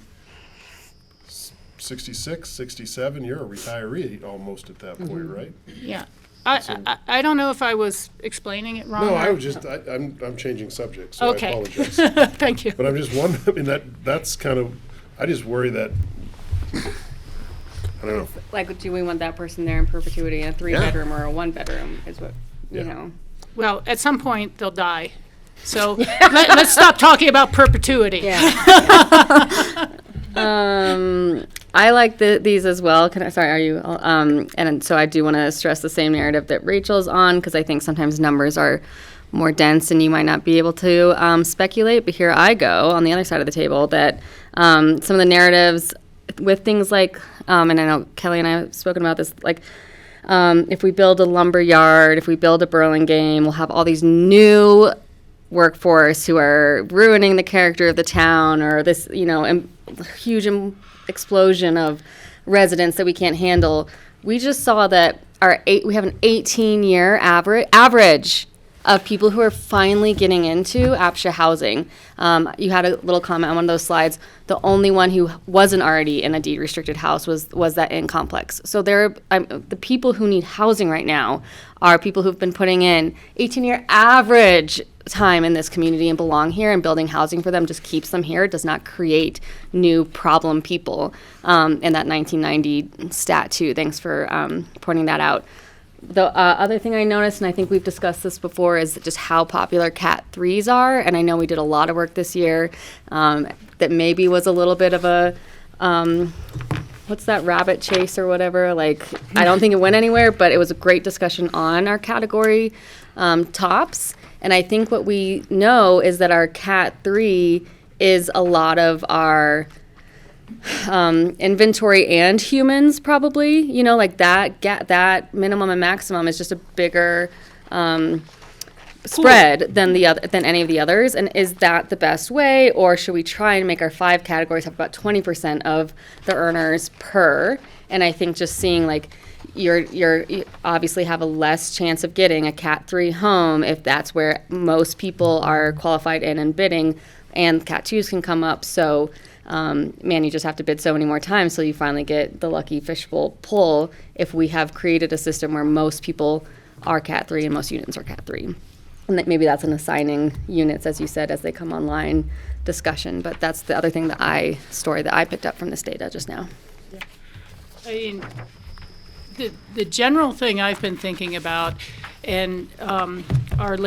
66, 67, you're a retiree almost at that point, right? Yeah. I don't know if I was explaining it wrong. No, I was just, I'm changing subjects, so okay. I apologize. Thank you. But I'm just wondering, I mean, that's kind of, I just worry that, I don't know. Like, do we want that person there in perpetuity in a 3-bedroom or a 1-bedroom is what, you know. Well, at some point, they'll die. So let's stop talking about perpetuity. Yeah. I like these as well. Sorry, are you? And so I do want to stress the same narrative that Rachel's on, because I think sometimes numbers are more dense and you might not be able to speculate. But here I go on the other side of the table that some of the narratives with things like, and I know Kelly and I have spoken about this, like if we build a lumber yard, if we build a Burlingame, we'll have all these new workforce who are ruining the character of the town, or this, huge explosion of residents that we can't handle. We just saw that we have an 18-year average of people who are finally getting into APCHA housing. You had a little comment on one of those slides. The only one who wasn't already in a deed-restricted house was that in complex. So the people who need housing right now are people who've been putting in 18-year average time in this community and belong here, and building housing for them just keeps them here. It does not create new problem people. And that 1990 stat too, thanks for pointing that out. The other thing I noticed, and I think we've discussed this before, is just how popular Cat 3s are. And I know we did a lot of work this year that maybe was a little bit of a, what's that, rabbit chase or whatever? Like, I don't think it went anywhere, but it was a great discussion on our category tops. And I think what we know is that our Cat 3 is a lot of our inventory and humans probably, you know, like that minimum and maximum is just a bigger spread than any of the others. And is that the best way, or should we try and make our 5 categories have about 20% of the earners per? And I think just seeing like you obviously have a less chance of getting a Cat 3 home if that's where most people are qualified in and bidding, and Cat 2s can come up. So you just have to bid so many more times so you finally get the lucky fishbowl pull if we have created a system where most people are Cat 3 and most units are Cat 3. And that maybe that's an assigning units, as you said, as they come online discussion. But that's the other thing story that I picked up from this data just now. I mean, the general thing I've been thinking about, and our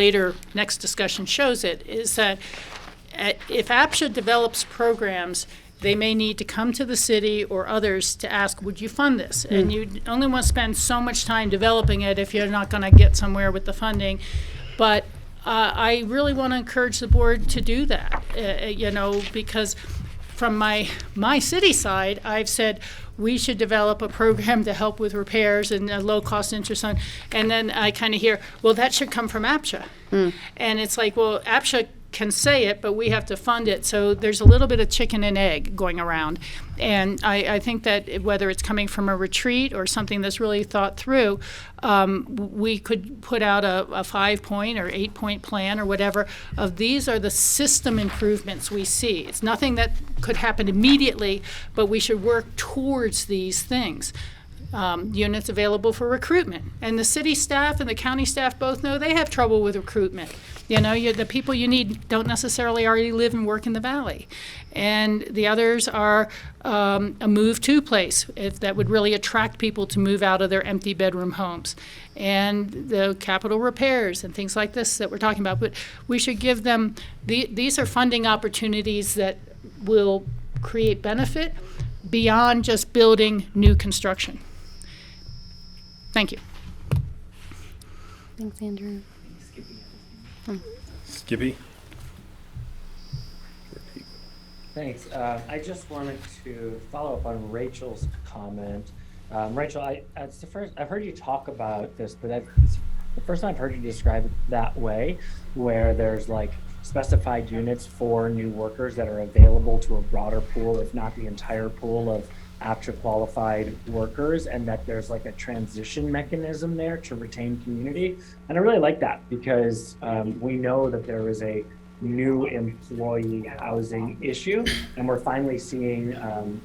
next discussion shows it, is that if APCHA develops programs, they may need to come to the city or others to ask, would you fund this? And you only want to spend so much time developing it if you're not going to get somewhere with the funding. But I really want to encourage the board to do that, because from my city side, I've said we should develop a program to help with repairs and a low-cost interest on, and then I kind of hear, well, that should come from APCHA. And it's like, well, APCHA can say it, but we have to fund it. So there's a little bit of chicken and egg going around. And I think that whether it's coming from a retreat or something that's really thought through, we could put out a 5-point or 8-point plan or whatever of these are the system improvements we see. It's nothing that could happen immediately, but we should work towards these things. Units available for recruitment. And the city staff and the county staff both know they have trouble with recruitment. The people you need don't necessarily already live and work in the valley. And the others are a move-to place that would really attract people to move out of their empty bedroom homes. And the capital repairs and things like this that we're talking about. But we should give them, these are funding opportunities that will create benefit beyond just building new construction. Thank you. Thanks, Andrew. Skippy? Thanks. I just wanted to follow up on Rachel's comment. Rachel, it's the first I've heard you talk about this, but it's the first time I've heard you describe it that way, where there's like specified units for new workers that are available to a broader pool, if not the entire pool of APCHA qualified workers, and that there's like a transition mechanism there to retain community. And I really like that because we know that there is a new employee housing issue, and we're finally seeing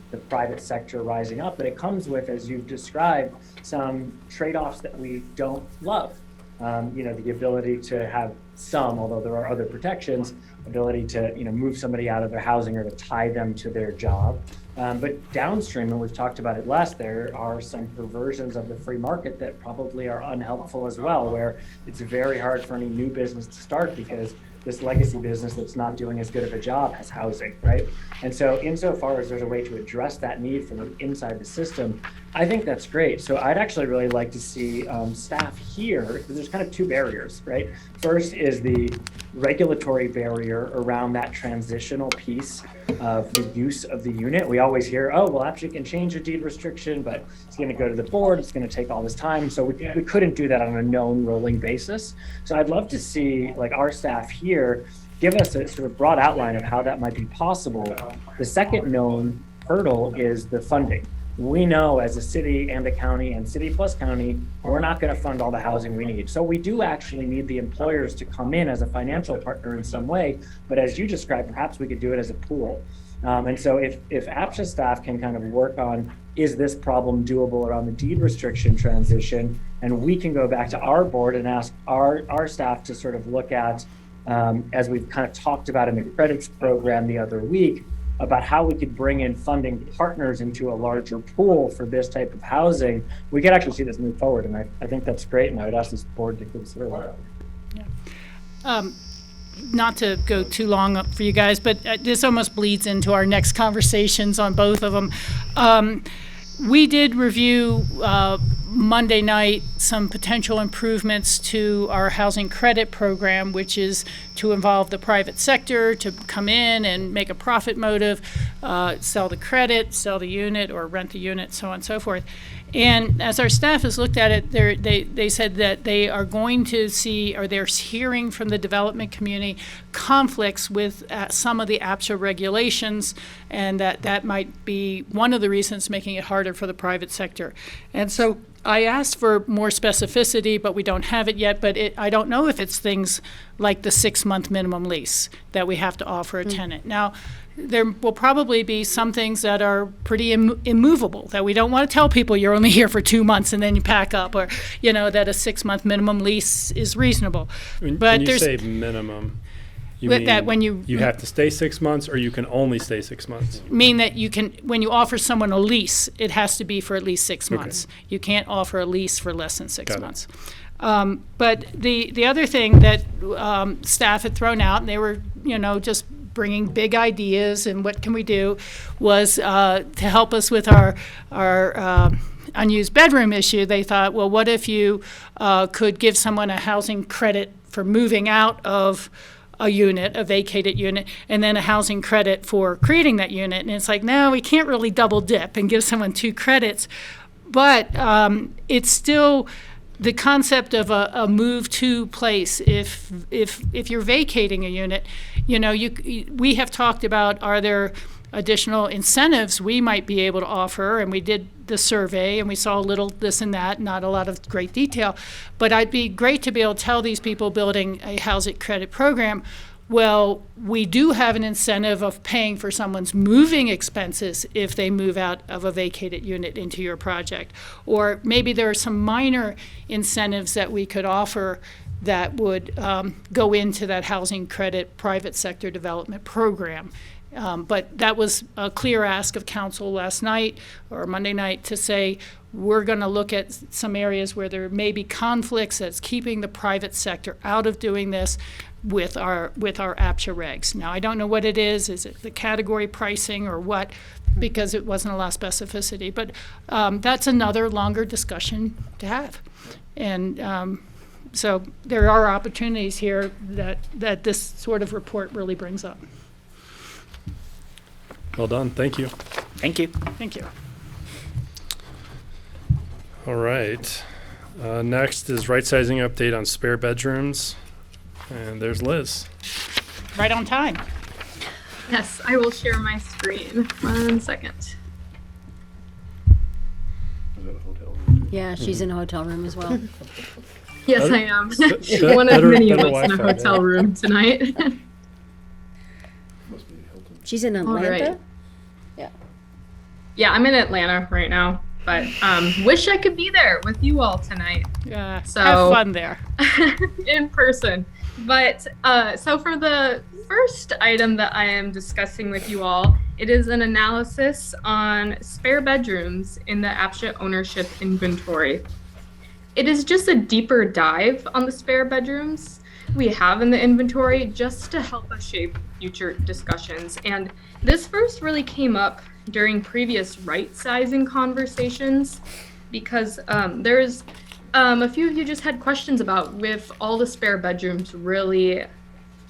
the private sector rising up, but it comes with, as you've described, some trade-offs that we don't love. The ability to have some, although there are other protections, ability to move somebody out of their housing or to tie them to their job. But downstream, and we've talked about it less, there are some perversions of the free market that probably are unhelpful as well, where it's very hard for any new business to start because this legacy business that's not doing as good of a job has housing, right? And so insofar as there's a way to address that need from inside the system, I think that's great. So I'd actually really like to see staff here, because there's kind of two barriers, right? First is the regulatory barrier around that transitional piece of the use of the unit. We always hear, oh, well, APCHA can change a deed restriction, but it's going to go to the board. It's going to take all this time. So we couldn't do that on a known rolling basis. So I'd love to see like our staff here give us a sort of broad outline of how that might be possible. The second known hurdle is the funding. We know as a city and a county and city plus county, we're not going to fund all the housing we need. So we do actually need the employers to come in as a financial partner in some way. But as you described, perhaps we could do it as a pool. And so if APCHA staff can kind of work on, is this problem doable around the deed restriction transition? And we can go back to our board and ask our staff to sort of look at, as we've kind of talked about in the credits program the other week, about how we could bring in funding partners into a larger pool for this type of housing. We could actually see this move forward, and I think that's great, and I would ask this board to consider that. Yeah. Not to go too long up for you guys, but this almost bleeds into our next conversations on both of them. We did review Monday night some potential improvements to our housing credit program, which is to involve the private sector to come in and make a profit motive, sell the credit, sell the unit, or rent the unit, so on and so forth. And as our staff has looked at it, they said that they are going to see, or they're hearing from the development community, conflicts with some of the APCHA regulations, and that might be one of the reasons making it harder for the private sector. And so I asked for more specificity, but we don't have it yet. But I don't know if it's things like the 6-month minimum lease that we have to offer a tenant. Now, there will probably be some things that are pretty immovable, that we don't want to tell people you're only here for 2 months and then you pack up, or, that a 6-month minimum lease is reasonable. When you say minimum, you mean that when you have to stay 6 months, or you can only stay 6 months? Mean that you can, when you offer someone a lease, it has to be for at least 6 months. You can't offer a lease for less than 6 months. But the other thing that staff had thrown out, and they were, just bringing big ideas and what can we do, was to help us with our unused bedroom issue. They thought, well, what if you could give someone a housing credit for moving out of a unit, a vacated unit, and then a housing credit for creating that unit. And it's like, no, we can't really double dip and give someone 2 credits. But it's still the concept of a move to place. If you're vacating a unit, we have talked about, are there additional incentives we might be able to offer? And we did the survey and we saw a little this and that, not a lot of great detail. But it'd be great to be able to tell these people building a housing credit program, well, we do have an incentive of paying for someone's moving expenses if they move out of a vacated unit into your project. Or maybe there are some minor incentives that we could offer that would go into that housing credit private sector development program. But that was a clear ask of council last night or Monday night to say, we're going to look at some areas where there may be conflicts that's keeping the private sector out of doing this with our APCHA regs. Now, I don't know what it is. Is it the category pricing or what? Because it wasn't a lot of specificity. But that's another longer discussion to have. And so there are opportunities here that this sort of report really brings up. Well done. Thank you. Thank you. Thank you. All right. Next is right-sizing update on spare bedrooms. And there's Liz. Right on time. Yes, I will share my screen. 1 second. Yeah, she's in a hotel room as well. Yes, I am. One of many of us in a hotel room tonight. She's in Atlanta? Right. Yeah. Yeah, I'm in Atlanta right now, but wish I could be there with you all tonight. Yeah, so have fun there. In person. But so for the first item that I am discussing with you all, it is an analysis on spare bedrooms in the APCHA ownership inventory. It is just a deeper dive on the spare bedrooms we have in the inventory just to help us shape future discussions. And this first really came up during previous right-sizing conversations because there's a few of you just had questions about if all the spare bedrooms really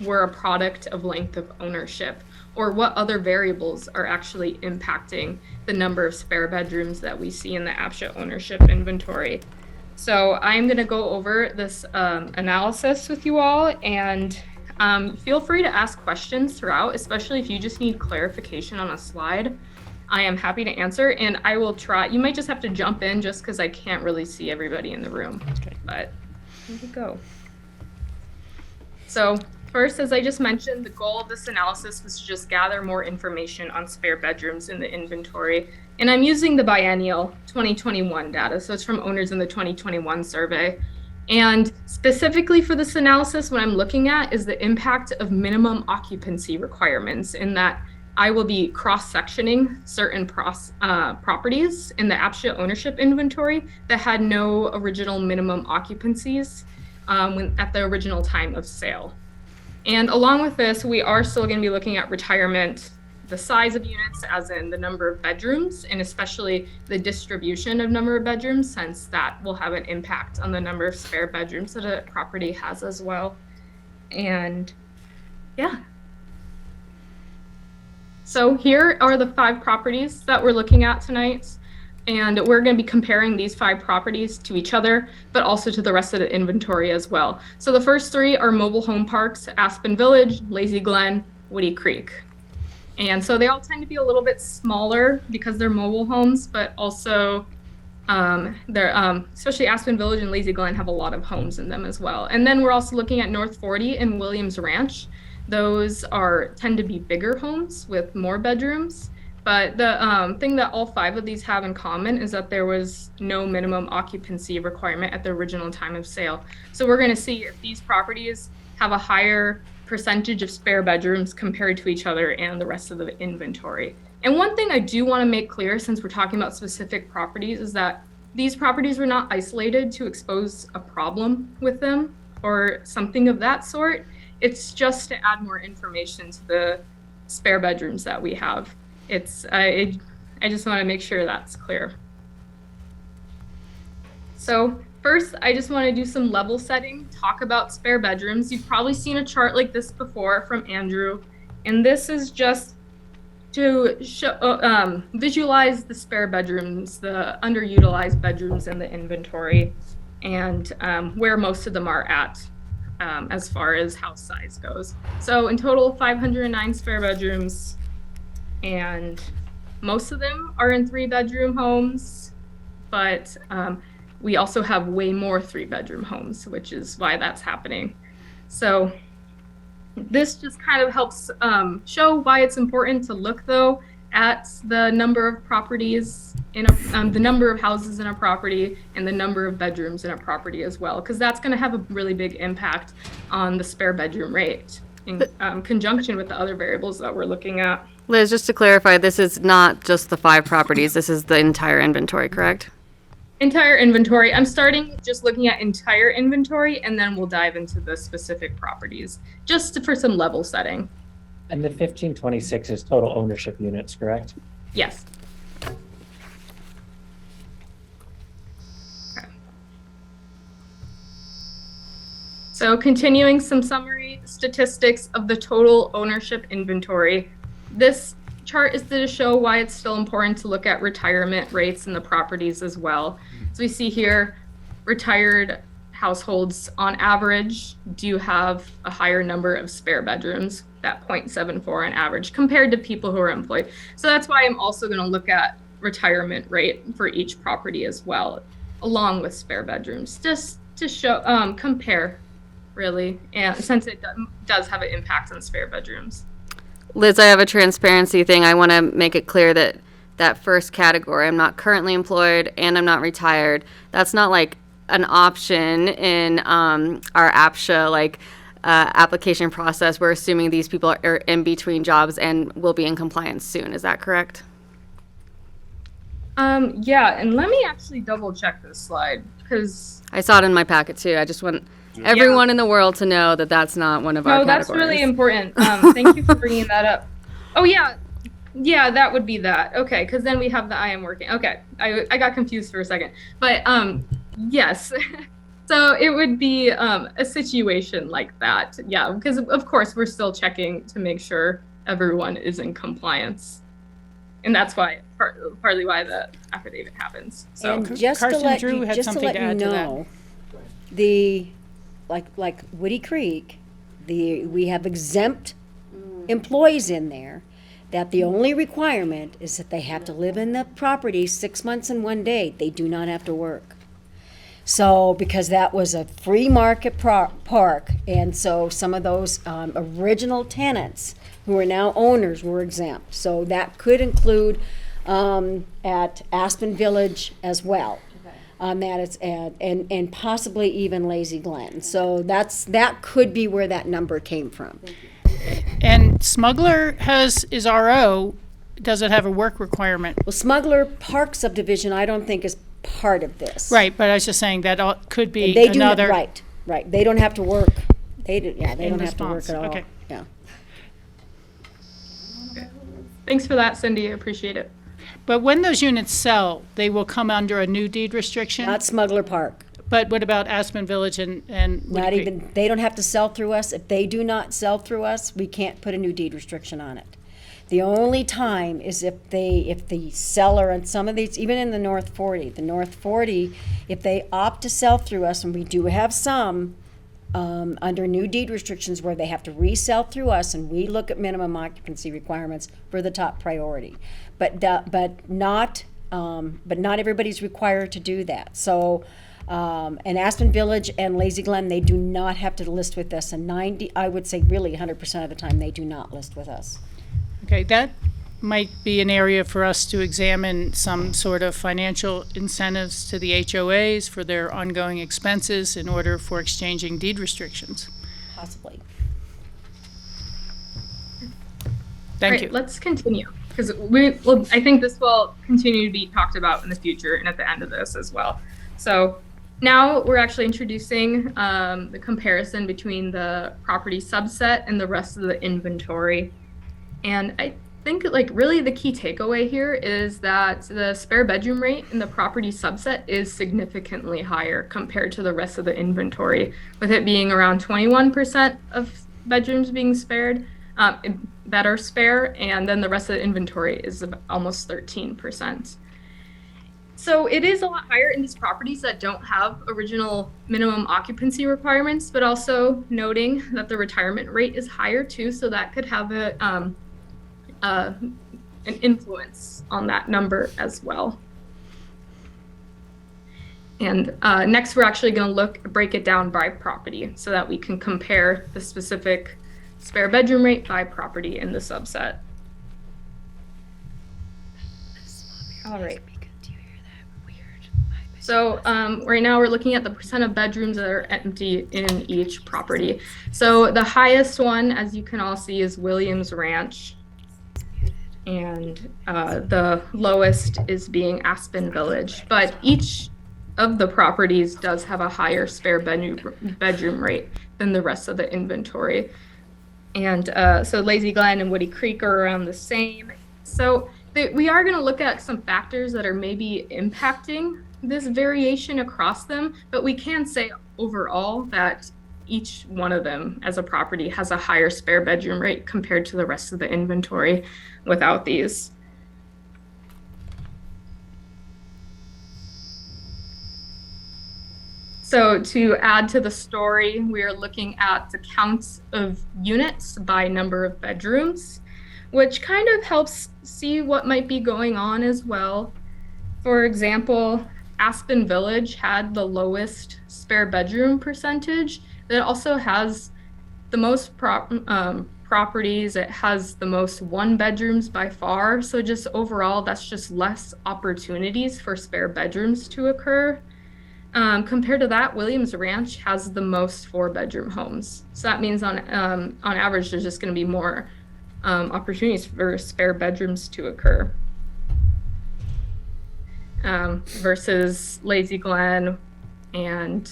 were a product of length of ownership, or what other variables are actually impacting the number of spare bedrooms that we see in the APCHA ownership inventory. So I'm going to go over this analysis with you all, and feel free to ask questions throughout, especially if you just need clarification on a slide. I am happy to answer, and I will try. You might just have to jump in just because I can't really see everybody in the room. Okay. But here we go. So first, as I just mentioned, the goal of this analysis was to just gather more information on spare bedrooms in the inventory. And I'm using the biennial 2021 data, so it's from owners in the 2021 survey. And specifically for this analysis, what I'm looking at is the impact of minimum occupancy requirements, in that I will be cross-sectioning certain properties in the APCHA ownership inventory that had no original minimum occupancies at the original time of sale. And along with this, we are still going to be looking at retirement the size of units, as in the number of bedrooms, and especially the distribution of number of bedrooms, since that will have an impact on the number of spare bedrooms that a property has as well. And yeah. So here are the 5 properties that we're looking at tonight. And we're going to be comparing these 5 properties to each other, but also to the rest of the inventory as well. So the first 3 are mobile home parks: Aspen Village, Lazy Glen, Woody Creek. And so they all tend to be a little bit smaller because they're mobile homes, but also especially Aspen Village and Lazy Glen have a lot of homes in them as well. And then we're also looking at North 40 and Williams Ranch. Those tend to be bigger homes with more bedrooms. But the thing that all 5 of these have in common is that there was no minimum occupancy requirement at the original time of sale. So we're going to see if these properties have a higher percentage of spare bedrooms compared to each other and the rest of the inventory. And one thing I do want to make clear, since we're talking about specific properties, is that these properties were not isolated to expose a problem with them or something of that sort. It's just to add more information to the spare bedrooms that we have. I just want to make sure that's clear. So first, I just want to do some level setting, talk about spare bedrooms. You've probably seen a chart like this before from Andrew, and this is just to show, visualize the spare bedrooms, the underutilized bedrooms in the inventory, and where most of them are at as far as house size goes. So in total, 509 spare bedrooms, and most of them are in 3-bedroom homes, but we also have way more 3-bedroom homes, which is why that's happening. So this just kind of helps show why it's important to look, though, at the number of properties in the number of houses in a property and the number of bedrooms in a property as well, because that's going to have a really big impact on the spare bedroom rate in conjunction with the other variables that we're looking at. Liz, just to clarify, this is not just the 5 properties. This is the entire inventory, correct? Entire inventory. I'm starting just looking at entire inventory, and then we'll dive into the specific properties, just for some level setting. And the 1526 is total ownership units, correct? Yes. Okay. So continuing some summary statistics of the total ownership inventory. This chart is to show why it's still important to look at retirement rates in the properties as well. So we see here, retired households on average do have a higher number of spare bedrooms, that 0.74 on average, compared to people who are employed. So that's why I'm also going to look at retirement rate for each property as well, along with spare bedrooms, just to show, compare, really, and since it does have an impact on spare bedrooms. Liz, I have a transparency thing. I want to make it clear that that first category, I'm not currently employed and I'm not retired, that's not like an option in our APCHA application process. We're assuming these people are in between jobs and will be in compliance soon. Is that correct? Yeah, and let me actually double check this slide, because I saw it in my packet too. I just want everyone in the world to know that that's not one of our categories. No, that's really important. Thank you for bringing that up. Oh, yeah. Yeah, that would be that. Okay, because then we have the I am working. Okay, I got confused for a second. But yes. So it would be a situation like that. Yeah, because of course we're still checking to make sure everyone is in compliance. And that's why, partly why the affidavit happens. So and just Carson, to let Drew you, had just to something let to you add to that. know, like Woody Creek, we have exempt employees in there, that the only requirement is that they have to live in the property 6 months and 1 day. They do not have to work. So, because that was a free market park, and so some of those original tenants who are now owners were exempt. So that could include at Aspen Village as well. That it's and possibly even Lazy Glen. So that could be where that number came from. And Smuggler is RO. Does it have a work requirement? Well, Smuggler Park subdivision, I don't think is part of this. Right, but I was just saying that could be They do another. right. They don't have to work. They don't have to work response. at all. Okay. Yeah. Thanks for that, Cindy. I appreciate it. But when those units sell, they will come under a new deed restriction? Not Smuggler Park. But what about Aspen Village and Woody Not Creek? even, they don't have to sell through us. If they do not sell through us, we can't put a new deed restriction on it. The only time is if the seller and some of these, even in the North 40, if they opt to sell through us, and we do have some, under new deed restrictions where they have to resell through us, and we look at minimum occupancy requirements for the top priority. But not everybody's required to do that. So, and Aspen Village and Lazy Glen, they do not have to list with us, and I would say really 100% of the time, they do not list with us. Okay, that might be an area for us to examine some sort of financial incentives to the HOAs for their ongoing expenses in order for exchanging deed restrictions. Possibly. Thank All right, you. Let's continue, because I think this will continue to be talked about in the future and at the end of this as well. So now we're actually introducing the comparison between the property subset and the rest of the inventory. And I think really the key takeaway here is that the spare bedroom rate in the property subset is significantly higher compared to the rest of the inventory, with it being around 21% of bedrooms being spared, that are spare, and then the rest of the inventory is almost 13%. So it is a lot higher in these properties that don't have original minimum occupancy requirements, but also noting that the retirement rate is higher too, so that could have an influence on that number as well. And next, we're actually going to break it down by property so that we can compare the specific spare bedroom rate by property in the subset. All right. So right now we're looking at the percent of bedrooms that are empty in each property. So the highest one, as you can all see, is Williams Ranch. And the lowest is being Aspen Village. But each of the properties does have a higher spare bedroom rate than the rest of the inventory. And so Lazy Glen and Woody Creek are around the same. So we are going to look at some factors that are maybe impacting this variation across them, but we can say overall that each one of them as a property has a higher spare bedroom rate compared to the rest of the inventory without these. So to add to the story, we are looking at the counts of units by number of bedrooms, which kind of helps see what might be going on as well. For example, Aspen Village had the lowest spare bedroom percentage. It also has the most properties. It has the most one bedrooms by far. So just overall, that's just less opportunities for spare bedrooms to occur. Compared to that, Williams Ranch has the most 4-bedroom homes. So that means on average, there's just going to be more opportunities for spare bedrooms to occur. Versus Lazy Glen and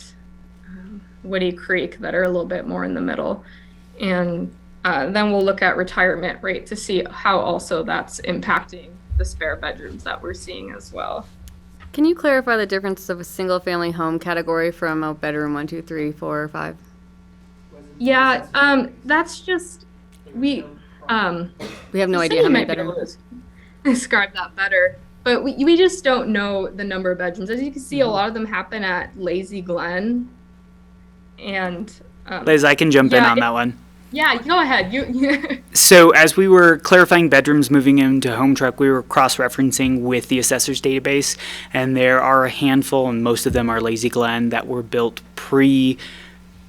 Woody Creek that are a little bit more in the middle. And then we'll look at retirement rate to see how also that's impacting the spare bedrooms that we're seeing as well. Can you clarify the difference of a single-family home category from a bedroom 1, 2, 3, 4, or 5? Yeah, that's just we have no idea how many bedrooms. Describe that better. But we just don't know the number of bedrooms. As you can see, a lot of them happen at Lazy Glen. And Liz, I can jump in on that one. Yeah, go ahead. You So as we were clarifying bedrooms moving into HomeTrek, we were cross-referencing with the assessor's database, and there are a handful, and most of them are Lazy Glen, that were built pre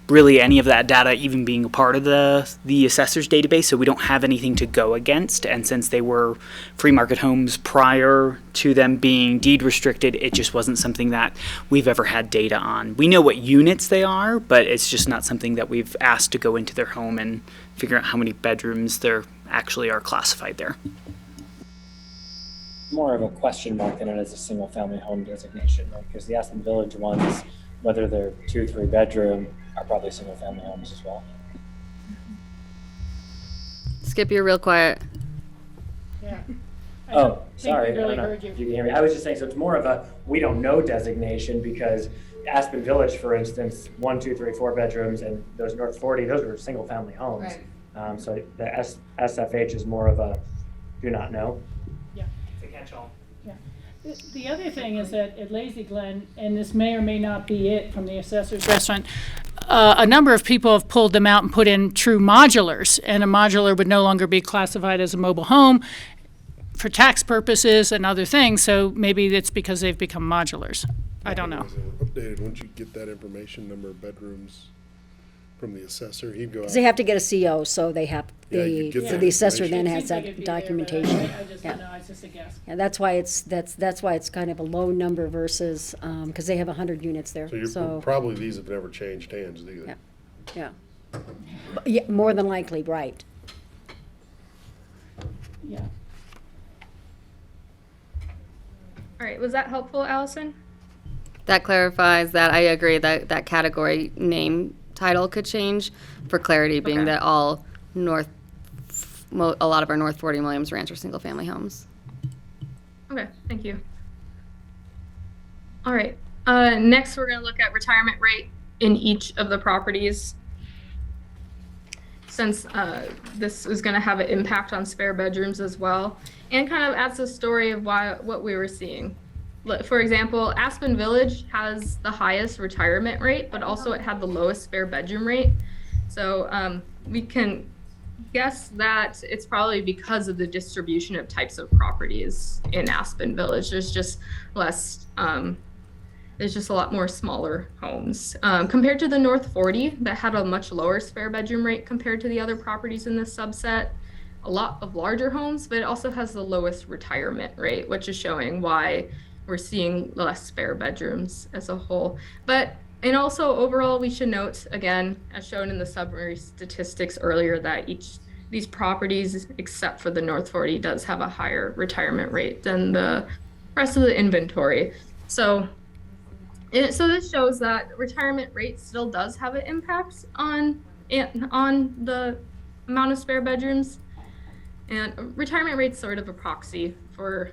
really any of that data even being a part of the assessor's database, so we don't have anything to go against. And since they were free market homes prior to them being deed restricted, it just wasn't something that we've ever had data on. We know what units they are, but it's just not something that we've asked to go into their home and figure out how many bedrooms there actually are classified there. More of a question mark than it is a single family home designation, right? Because the Aspen Village ones, whether they're 2, 3 bedroom, are probably single family homes as well. Skip, you're real quiet. Yeah. Oh, sorry. we really I don't know heard you. if you can hear me. I was just saying, so it's more of a we don't know designation because Aspen Village, for instance, 1, 2, 3, 4 bedrooms, and those North 40, those were single family homes. Right. So the SFH is more of a do not know. Yeah. It's a catch-all. Yeah. The other thing is that at Lazy Glen, and this may or may not be it from the assessor's restaurant, a number of people have pulled them out and put in true modulars, and a modular would no longer be classified as a mobile home for tax purposes and other things, so maybe it's because they've become modulars. I don't know. Updated, once you get that information, number of bedrooms from the assessor, he'd go out. Because they have to get a CO, so they have, Yeah, you get so that the assessor information. then It has seems like that it'd be there, but documentation. I just don't know, it's just a guess. And that's why it's kind of a low number versus, because they have 100 units there, So you're, so, probably these have never changed hands either. yeah. Yeah, more than likely, right. Yeah. All right, was that helpful, Allison? That clarifies that I agree that that category name title could change for clarity, being Okay. that all a lot of our North 40 Williams Ranch are single-family homes. Okay, thank you. All right, next we're gonna look at retirement rate in each of the properties. Since this is gonna have an impact on spare bedrooms as well, and kind of adds a story of what we were seeing. For example, Aspen Village has the highest retirement rate, but also it had the lowest spare bedroom rate. So we can guess that it's probably because of the distribution of types of properties in Aspen Village. There's just less, there's just a lot more smaller homes. Compared to the North 40, that had a much lower spare bedroom rate compared to the other properties in this subset. A lot of larger homes, but it also has the lowest retirement rate, which is showing why we're seeing less spare bedrooms as a whole. And also overall, we should note, again, as shown in the summary statistics earlier, that these properties, except for the North 40, does have a higher retirement rate than the rest of the inventory. So this shows that retirement rate still does have an impact on the amount of spare bedrooms. And retirement rate's sort of a proxy for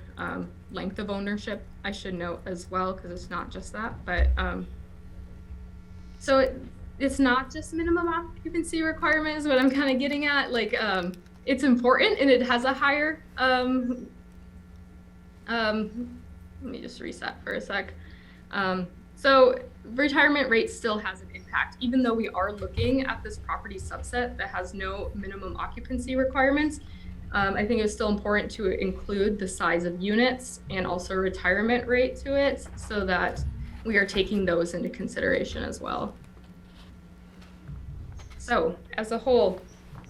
length of ownership, I should note as well, because it's not just that. But so it's not just minimum occupancy requirement is what I'm kind of getting at. Like it's important and it has a higher. Let me just reset for a sec. So retirement rate still has an impact, even though we are looking at this property subset that has no minimum occupancy requirements. I think it's still important to include the size of units and also retirement rate to it so that we are taking those into consideration as well. So as a whole,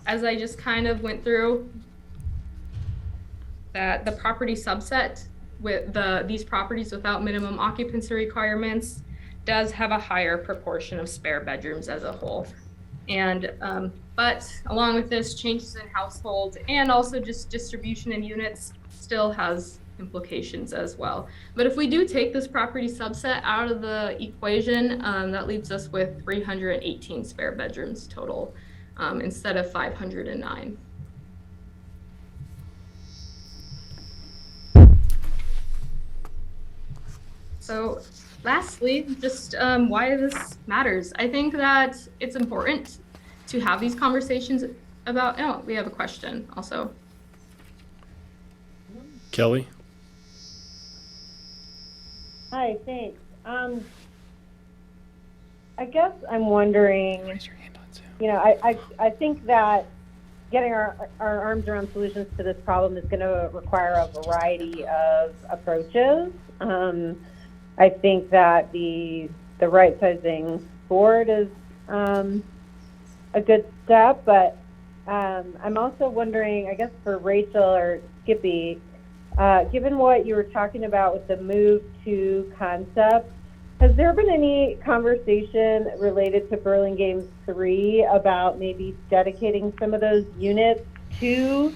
as I just kind of went through, that the property subset with these properties without minimum occupancy requirements does have a higher proportion of spare bedrooms as a whole. And but along with this, changes in household and also just distribution in units still has implications as well. But if we do take this property subset out of the equation, that leaves us with 318 spare bedrooms total instead of 509. So lastly, just why this matters. I think that it's important to have these conversations about, oh, we have a question also. Kelly? Hi, thanks. I guess I'm wondering, you know, I think that getting our arms around solutions to this problem is going to require a variety of approaches. I think that the Rightsizing board is a good step, but I'm also wondering, I guess for Rachel or Skippy, given what you were talking about with the move to concept, has there been any conversation related to Burlingame 3 about maybe dedicating some of those units to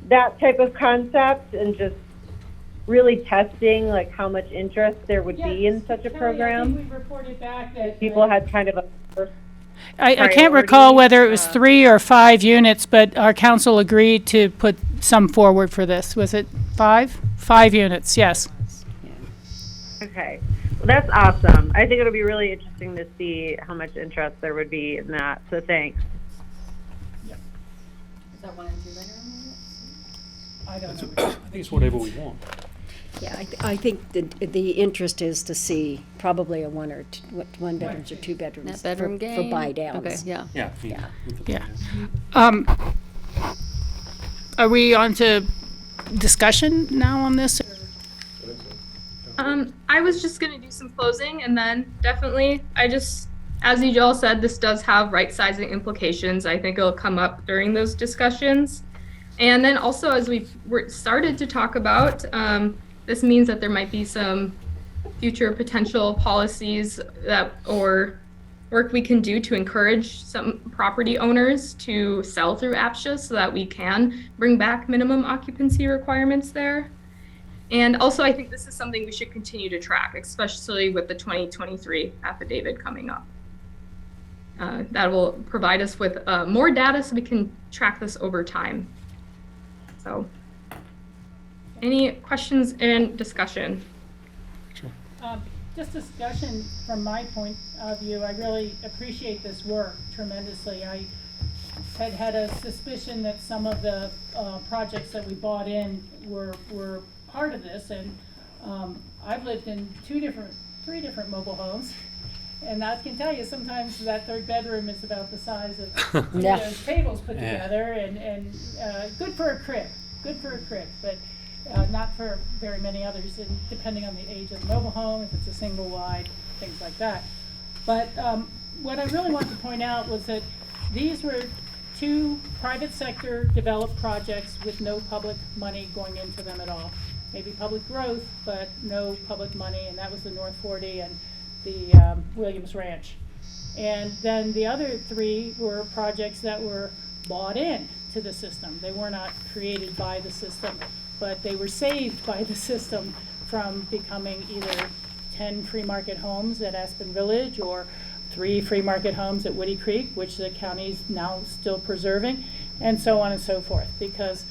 that type of concept and just really testing like how much interest there would be in such a program? I think we reported back that people had kind of a first I can't recall whether it was 3 or 5 units, but our council agreed to put some forward for this. Was it 5? 5 units, yes. Okay. Well, that's awesome. I think it'll be really interesting to see how much interest there would be in that. So thanks. Is that 1 and 2 bedroom? I don't know. I think it's whatever we want. Yeah, I think the interest is to see probably a 1 or 2, 1 bedrooms or 2 bedrooms That bedroom for game. buy downs. Okay, yeah. Yeah. Are we on to discussion now on this? I was just gonna do some closing, and then definitely, as you all said, this does have right-sizing implications. I think it'll come up during those discussions. And then also, as we started to talk about, this means that there might be some future potential policies or work we can do to encourage some property owners to sell through APCHA so that we can bring back minimum occupancy requirements there. And also, I think this is something we should continue to track, especially with the 2023 affidavit coming up. That will provide us with more data so we can track this over time. So, any questions and discussion? Just discussion from my point of view. I really appreciate this work tremendously. I had a suspicion that some of the projects that we bought in were part of this, and I've lived in 3 different mobile homes, and I can tell you sometimes that 3rd bedroom is about the size of those tables put together, and good for a crib, but not for very many others, and depending on the age of the mobile home, if it's a single wide, things like that. But what I really wanted to point out was that these were 2 private sector developed projects with no public money going into them at all. Maybe public growth, but no public money, and that was the North 40 and the Williams Ranch. And then the other 3 were projects that were bought in to the system. They were not created by the system, but they were saved by the system from becoming either 10 free market homes at Aspen Village or 3 free market homes at Woody Creek, which the county's now still preserving, and so on and so forth. Because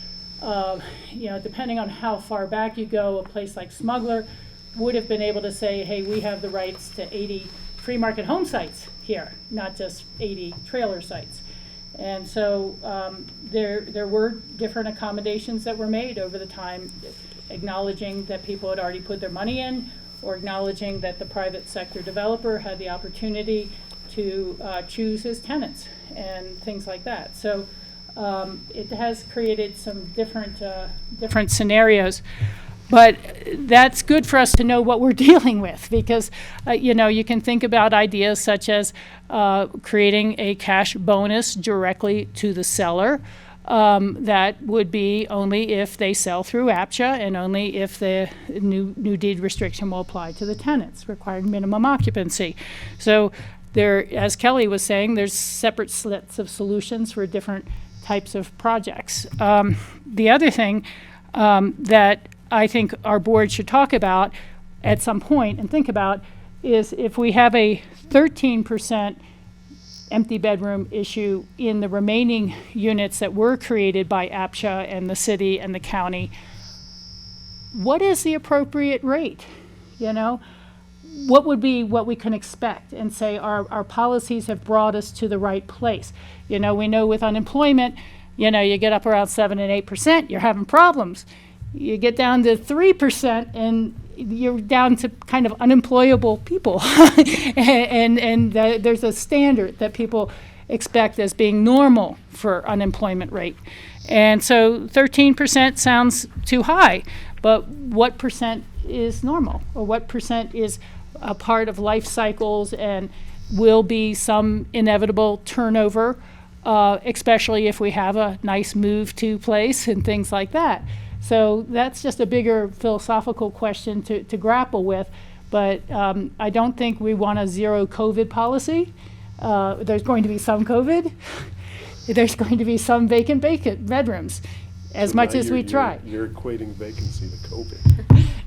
depending on how far back you go, a place like Smuggler would have been able to say, hey, we have the rights to 80 free market home sites here, not just 80 trailer sites. And so there were different accommodations that were made over the time, acknowledging that people had already put their money in, or acknowledging that the private sector developer had the opportunity to choose his tenants and things like that. So it has created some different scenarios. But that's good for us to know what we're dealing with, because you can think about ideas such as creating a cash bonus directly to the seller. That would be only if they sell through APCHA, and only if the new deed restriction will apply to the tenants, requiring minimum occupancy. So there, as Kelly was saying, there's separate sets of solutions for different types of projects. The other thing that I think our board should talk about at some point and think about is if we have a 13% empty bedroom issue in the remaining units that were created by APCHA and the city and the county, what is the appropriate rate? What would be what we can expect and say our policies have brought us to the right place? We know with unemployment, you get up around 7 and 8%, you're having problems. You get down to 3% and you're down to kind of unemployable people. and there's a standard that people expect as being normal for unemployment rate. And so 13% sounds too high, but what percent is normal? Or what percent is a part of life cycles and will be some inevitable turnover, especially if we have a nice move to place and things like that. So that's just a bigger philosophical question to grapple with. But I don't think we want a zero COVID policy. There's going to be some COVID. There's going to be some vacant bedrooms, as much as we try. You're equating vacancy to COVID.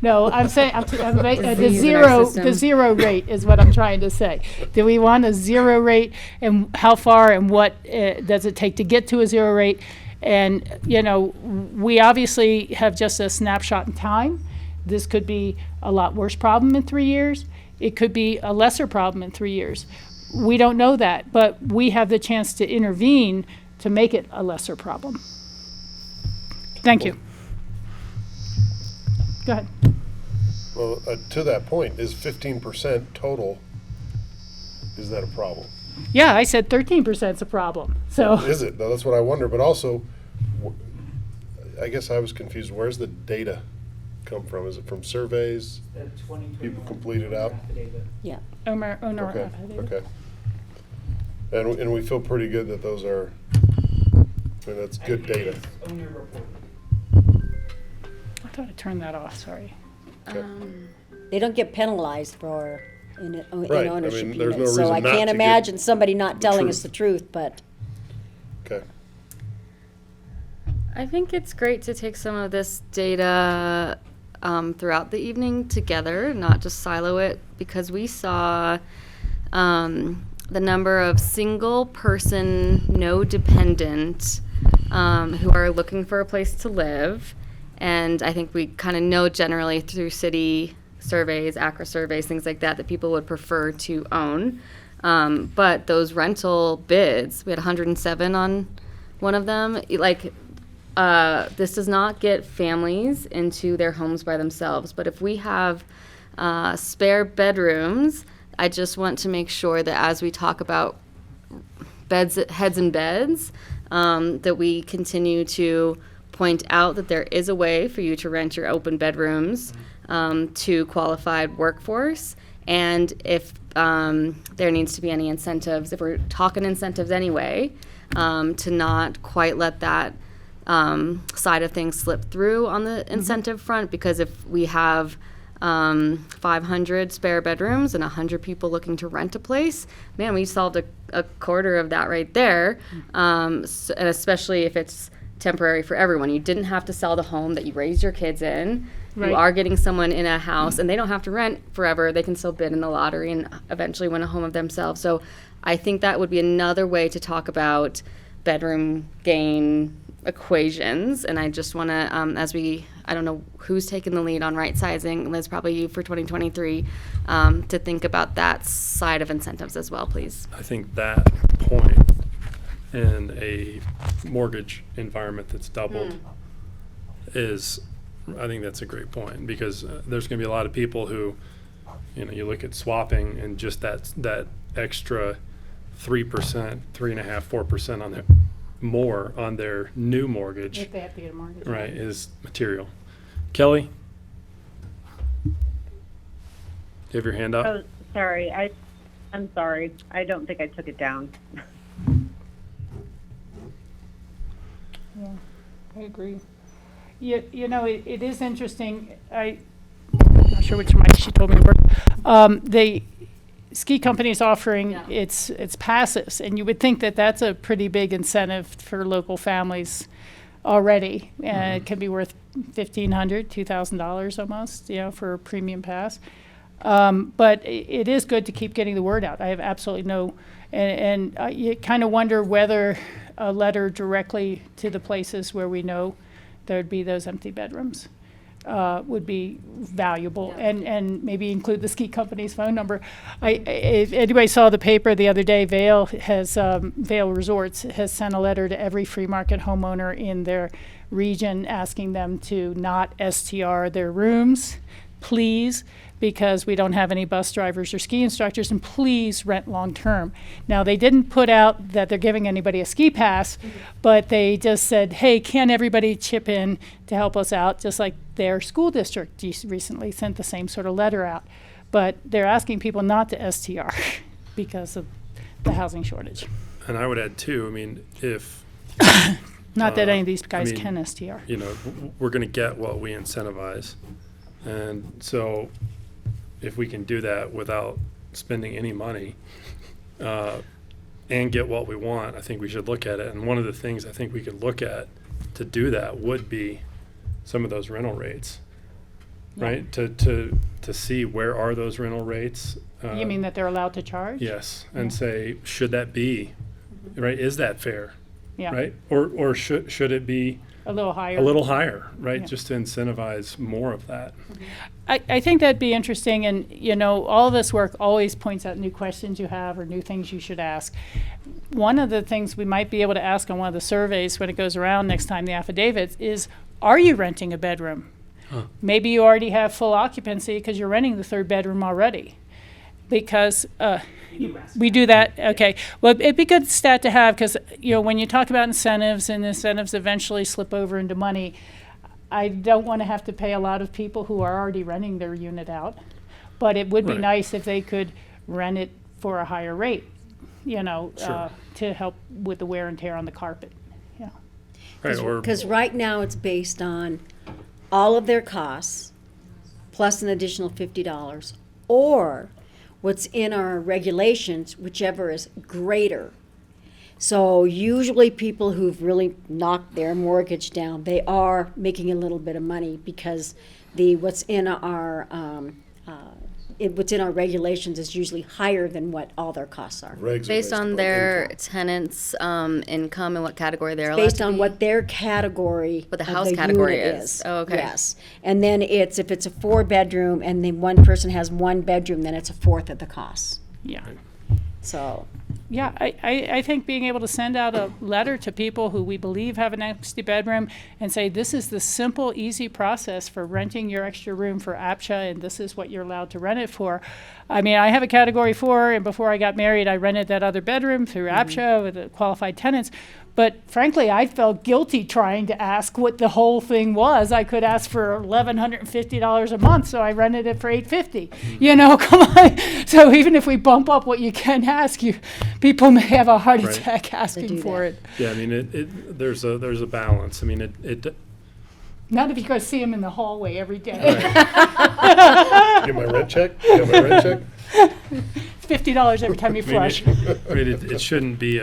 No, I'm saying the zero rate is what I'm trying to say. Do we want a zero rate, and how far and what does it take to get to a zero rate? And, you know, we obviously have just a snapshot in time. This could be a lot worse problem in 3 years. It could be a lesser problem in 3 years. We don't know that, but we have the chance to intervene to make it a lesser problem. Thank you. Go ahead. Well, to that point, is 15% total, is that a problem? Yeah, I said 13% is a problem, so. Is it? No, that's what I wonder, but also, I guess I was confused. Where's the data come from? Is it from surveys? People completed out? Yeah. Owner Okay, affidavit. okay. And we feel pretty good that those are, I mean, that's good data. I thought I turned that off, sorry. They don't get penalized for in Right, I ownership mean, there's no units, so I reason not can't to get imagine somebody not the telling truth. us the truth, but. Okay. I think it's great to take some of this data throughout the evening together, not just silo it, because we saw the number of single person, no dependent, who are looking for a place to live. And I think we kind of know generally through city surveys, ACRA surveys, things like that, that people would prefer to own. But those rental bids, we had 107 on one of them. This does not get families into their homes by themselves. But if we have spare bedrooms, I just want to make sure that as we talk about heads and beds, that we continue to point out that there is a way for you to rent your open bedrooms to qualified workforce. And if there needs to be any incentives, if we're talking incentives anyway, to not quite let that side of things slip through on the incentive front, because if we have 500 spare bedrooms and 100 people looking to rent a place, man, we solved a quarter of that right there. And especially if it's temporary for everyone. You didn't have to sell the home that you raised your kids in. Right. You are getting someone in a house, and they don't have to rent forever. They can still bid in the lottery and eventually win a home of themselves. So I think that would be another way to talk about bedroom gain equations. And I just want to, I don't know who's taking the lead on Rightsizing, Liz, probably you for 2023, to think about that side of incentives as well, please. I think that point in a mortgage environment that's doubled is, I think that's a great point, because there's going to be a lot of people who, you look at swapping and just that extra 3%, 3.5%, 4% on their more on their new mortgage, If they have to get a mortgage. right, is material. Kelly, do you have your hand up? Oh, sorry. I'm sorry. I don't think I took it down. Yeah, I agree. You know, it is interesting. I'm not sure which mic she told me to work. The ski company is offering its passives, and you would think that that's a pretty big incentive for local families already. It can be worth $1,500, $2,000 almost, for a premium pass. But it is good to keep getting the word out. I have absolutely no, and you kind of wonder whether a letter directly to the places where we know there would be those empty bedrooms would be valuable, and maybe include the ski company's phone number. If anybody saw the paper the other day, Vail Resorts has sent a letter to every free market homeowner in their region asking them to not STR their rooms, please, because we don't have any bus drivers or ski instructors, and please rent long-term. Now, they didn't put out that they're giving anybody a ski pass, but they just said, hey, can everybody chip in to help us out, just like their school district recently sent the same sort of letter out. But they're asking people not to STR because of the housing shortage. And I would add too, if Not that any of these guys can STR. We're going to get what we incentivize. And so if we can do that without spending any money and get what we want, I think we should look at it. And one of the things I think we could look at to do that would be some of those rental rates, right? To see where are those rental rates. You mean that they're allowed to charge? Yes, and say, should that be, right? Is that fair? Yeah. right? Or should it be A little higher. a little higher, right? Yeah. Just to incentivize more of that. I think that'd be interesting, and, you know, all this work always points out new questions you have or new things you should ask. One of the things we might be able to ask on one of the surveys when it goes around next time, the affidavits, is, are you renting a bedroom? Maybe you already have full occupancy because you're renting the third bedroom already. Because we do that, okay. Well, it'd be a good stat to have, because, you know, when you talk about incentives and incentives eventually slip over into money, I don't want to have to pay a lot of people who are already renting their unit out. But it would be Right. nice if they could rent it for a higher rate, you know, Sure. to help with the wear and tear on the carpet. Yeah. Right, or Because right now it's based on all of their costs plus an additional $50, or what's in our regulations, whichever is greater. So usually people who've really knocked their mortgage down, they are making a little bit of money because what's in our regulations is usually higher than what all their costs are. Based on their tenants' income and what category they're allowed Based to on be? what their category What the of house category unit is. Oh, okay. Yes. And then if it's a 4-bedroom and then one person has 1 bedroom, then it's a fourth of the cost. Yeah. So. Yeah, I think being able to send out a letter to people who we believe have an empty bedroom and say, this is the simple, easy process for renting your extra room for APCHA, and this is what you're allowed to rent it for. I mean, I have a category 4, and before I got married, I rented that other bedroom through APCHA with the qualified tenants. But frankly, I felt guilty trying to ask what the whole thing was. I could ask for $1,150 a month, so I rented it for $850. You know, come on. So even if we bump up what you can ask, people may have a heart Right. attack asking for it. Yeah, I mean, there's a balance. I mean, it Not if you go see them in the hallway every day. Get my rent check? Get my rent check? It's $50 every time you flush. it shouldn't be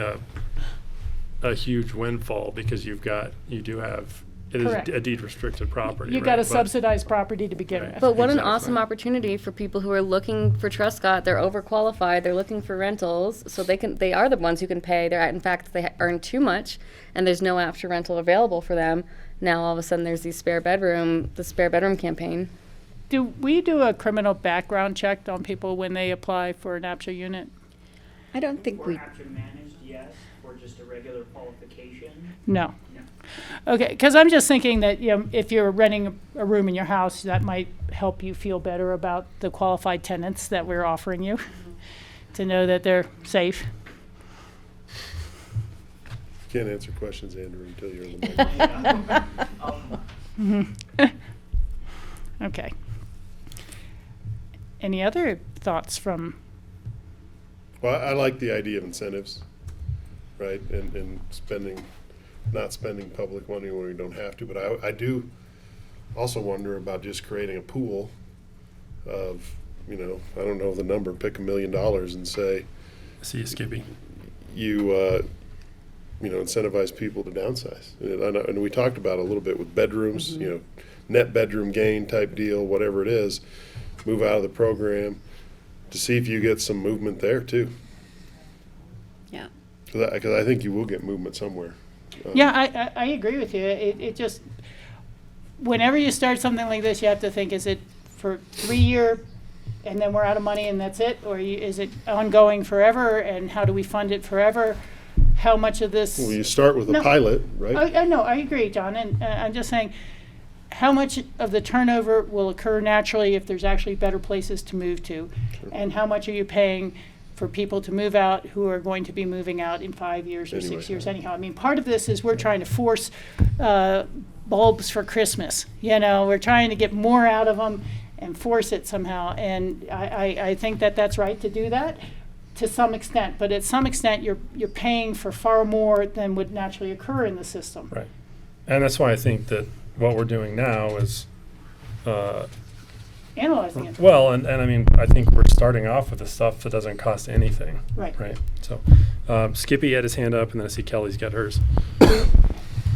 a huge windfall because you do have, it is Correct. a deed restricted property. You've right? got a But- subsidized property to begin with. But what an Exactly. awesome opportunity for people who are looking for Truscott. They're overqualified. They're looking for rentals, so they are the ones who can pay. In fact, they earn too much, and there's no APCHA rental available for them. Now all of a sudden there's the spare bedroom campaign. Do we do a criminal background check on people when they apply for an APCHA unit? I don't think we. APCHA managed, yes, or just a regular qualification? No. Okay, because I'm just thinking that, you know, if you're renting a room in your house, that might help you feel better about the qualified tenants that we're offering you, to know that they're safe. Can't answer questions, Andrew, until you're in the mic. Okay. Any other thoughts from? Well, I like the idea of incentives, right, and not spending public money when we don't have to, but I do also wonder about just creating a pool of, you know, I don't know the number, pick $1 million and say. See you, Skippy. You know, incentivize people to downsize. And we talked about a little bit with bedrooms, you know, net bedroom gain type deal, whatever it is, move out of the program to see if you get some movement there too. Yeah. Because I think you will get movement somewhere. Yeah, I agree with you. It just, whenever you start something like this, you have to think, is it for 3 year and then we're out of money and that's it? Or is it ongoing forever, and how do we fund it forever? How much of this? Well, you start with a No. pilot, right? I know, I agree, John, and I'm just saying, how much of the turnover will occur naturally if there's actually better places to move to? And how much are you paying for people to move out who are going to be moving out in 5 years or 6 years anyhow? I mean, part of this is we're trying to force bulbs for Christmas. You know, we're trying to get more out of them and force it somehow. And I think that that's right to do that to some extent. But at some extent, you're paying for far more than would naturally occur in the system. Right. And that's why I think that what we're doing now is Analyzing it. well, and I mean, I think we're starting off with the stuff that doesn't cost anything. Right. Right. So Skippy had his hand up, and then I see Kelly's got hers.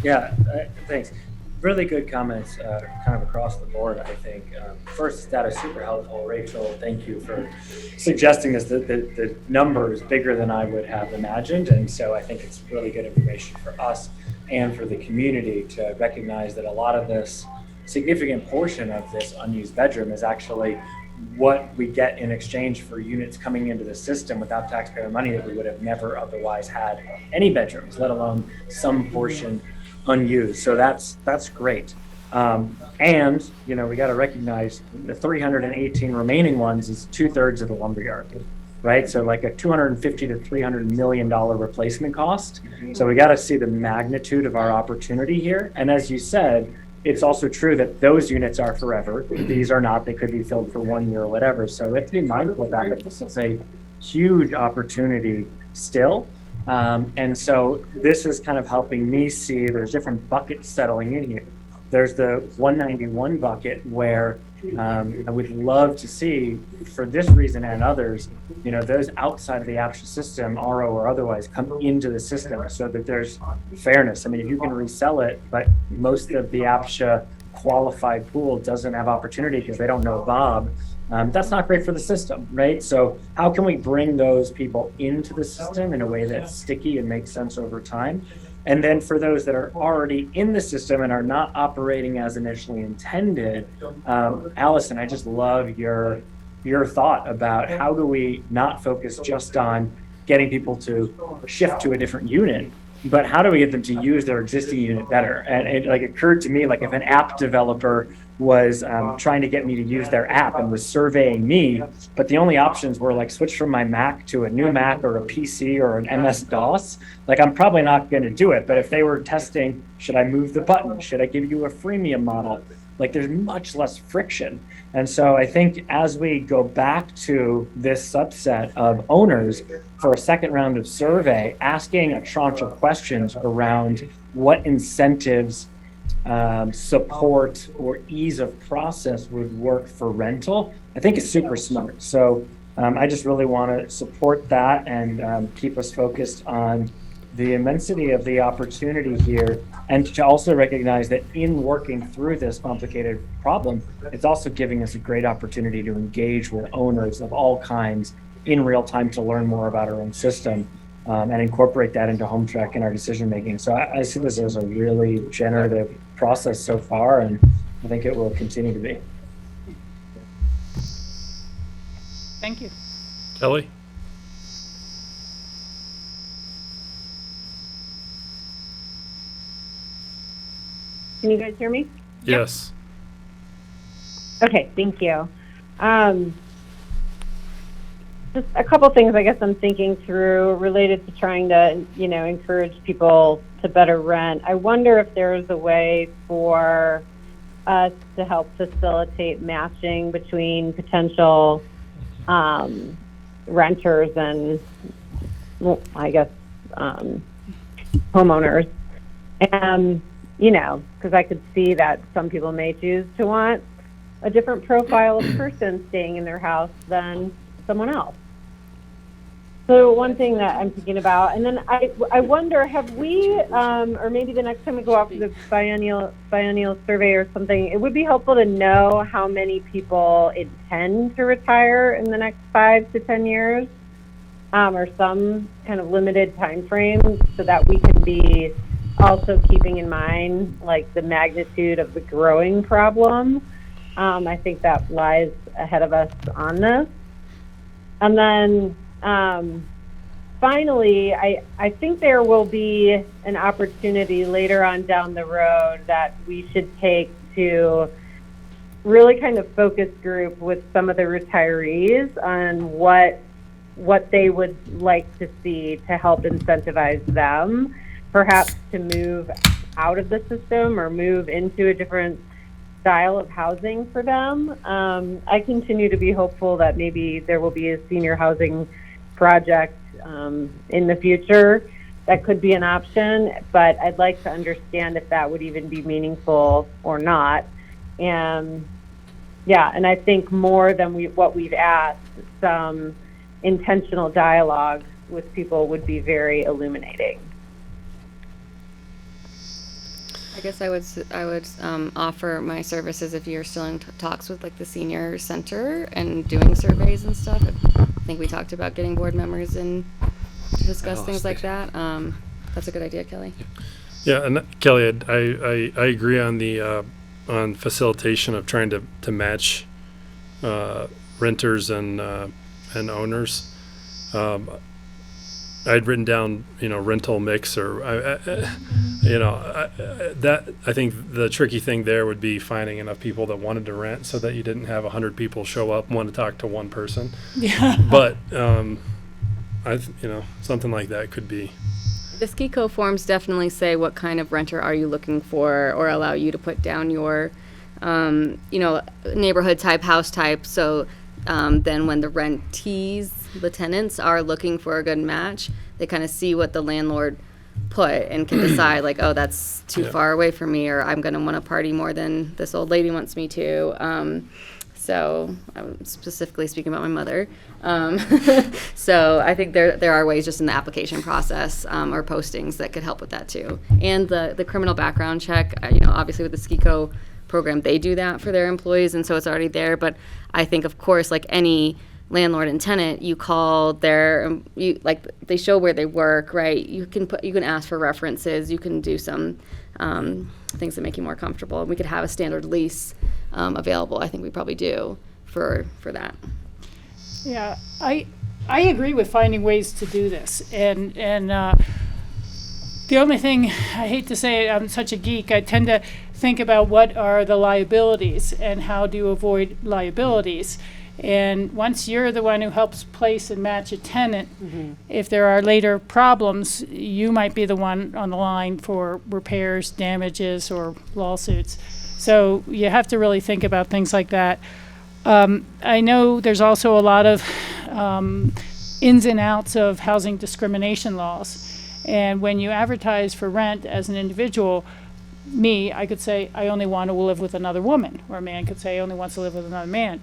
Yeah, thanks. really good comments kind of across the board, I think. First, that is super helpful. Rachel, thank you for suggesting this. The number is bigger than I would have imagined, and so I think it's really good information for us and for the community to recognize that a lot of this significant portion of this unused bedroom is actually what we get in exchange for units coming into the system without taxpayer money that we would have never otherwise had any bedrooms, let alone some portion unused. So that's great. And, you know, we got to recognize the 318 remaining ones is 2/3 of the lumberyard, right? So like a $250 to $300 million replacement cost. So we got to see the magnitude of our opportunity here. And as you said, it's also true that those units are forever. These are not. They could be filled for 1 year or whatever. So we have to be mindful of that. But this is a huge opportunity still. And so this is kind of helping me see there's different buckets settling in here. There's the 191 bucket where I would love to see, for this reason and others, you know, those outside of the APCHA system, RO or otherwise, come into the system so that there's fairness. I mean, if you can resell it, but most of the APCHA qualified pool doesn't have opportunity because they don't know Bob, that's not great for the system, right? So how can we bring those people into the system in a way that's sticky and makes sense over time? And then for those that are already in the system and are not operating as initially intended, Allison, I just love your thought about how do we not focus just on getting people to shift to a different unit, but how do we get them to use their existing unit better? And it like occurred to me, like if an app developer was trying to get me to use their app and was surveying me, but the only options were like switch from my Mac to a new Mac or a PC or an MS-DOS, like I'm probably not going to do it. But if they were testing, should I move the button? Should I give you a freemium model? Like there's much less friction. And so I think as we go back to this subset of owners for a second round of survey, asking a tranche of questions around what incentives, support, or ease of process would work for rental, I think is super smart. So I just really want to support that and keep us focused on the immensity of the opportunity here, and to also recognize that in working through this complicated problem, it's also giving us a great opportunity to engage with owners of all kinds in real time to learn more about our own system and incorporate that into HomeTrek in our decision making. So I see this as a really generative process so far, and I think it will continue to be. Thank you. Kelly? Can you guys hear me? Yes. Okay, thank you. Just a couple things I guess I'm thinking through related to trying to, you know, encourage people to better rent. I wonder if there's a way for us to help facilitate matching between potential renters and, well, I guess, homeowners. And, you know, because I could see that some people may choose to want a different profile of person staying in their house than someone else. So one thing that I'm thinking about, and then I wonder, have we, or maybe the next time we go out for the biennial survey or something, it would be helpful to know how many people intend to retire in the next 5 to 10 years, or some kind of limited time frame, so that we can be also keeping in mind like the magnitude of the growing problem. I think that lies ahead of us on this. And then finally, I think there will be an opportunity later on down the road that we should take to really kind of focus group with some of the retirees on what they would like to see to help incentivize them, perhaps to move out of the system or move into a different style of housing for them. I continue to be hopeful that maybe there will be a senior housing project in the future that could be an option, but I'd like to understand if that would even be meaningful or not. And yeah, and I think more than what we've asked, some intentional dialogue with people would be very illuminating. I guess I would offer my services if you're still in talks with like the senior center and doing surveys and stuff. I think we talked about getting board members in to discuss things like that. That's a good idea, Kelly. Yeah, and Kelly, I agree on the on facilitation of trying to match renters and owners. I'd written down, rental mix, or that I think the tricky thing there would be finding enough people that wanted to rent so that you didn't have 100 people show up want to talk to one person. Yeah. But something like that could be. The SKICO forms definitely say what kind of renter are you looking for, or allow you to put down your, neighborhood type, house type. So then when the rentees, the tenants, are looking for a good match, they kind of see what the landlord put and can decide like, oh, that's too far away from me, or I'm going to want to party more than this old lady wants me to. So I'm specifically speaking about my mother. So I think there are ways just in the application process or postings that could help with that too. And the criminal background check, obviously with the SKICO program, they do that for their employees, and so it's already there. But I think, of course, like any landlord and tenant, you call they show where they work, right? You can ask for references. You can do some things that make you more comfortable. And we could have a standard lease available. I think we probably do for that. Yeah, I agree with finding ways to do this, and the only thing, I hate to say it, I'm such a geek, I tend to think about what are the liabilities and how do you avoid liabilities. And once you're the one who helps place and match a tenant, if there are later problems, you might be the one on the line for repairs, damages, or lawsuits. So you have to really think about things like that. I know there's also a lot of ins and outs of housing discrimination laws. And when you advertise for rent as an individual, I could say I only want to live with another woman, or a man could say he only wants to live with another man.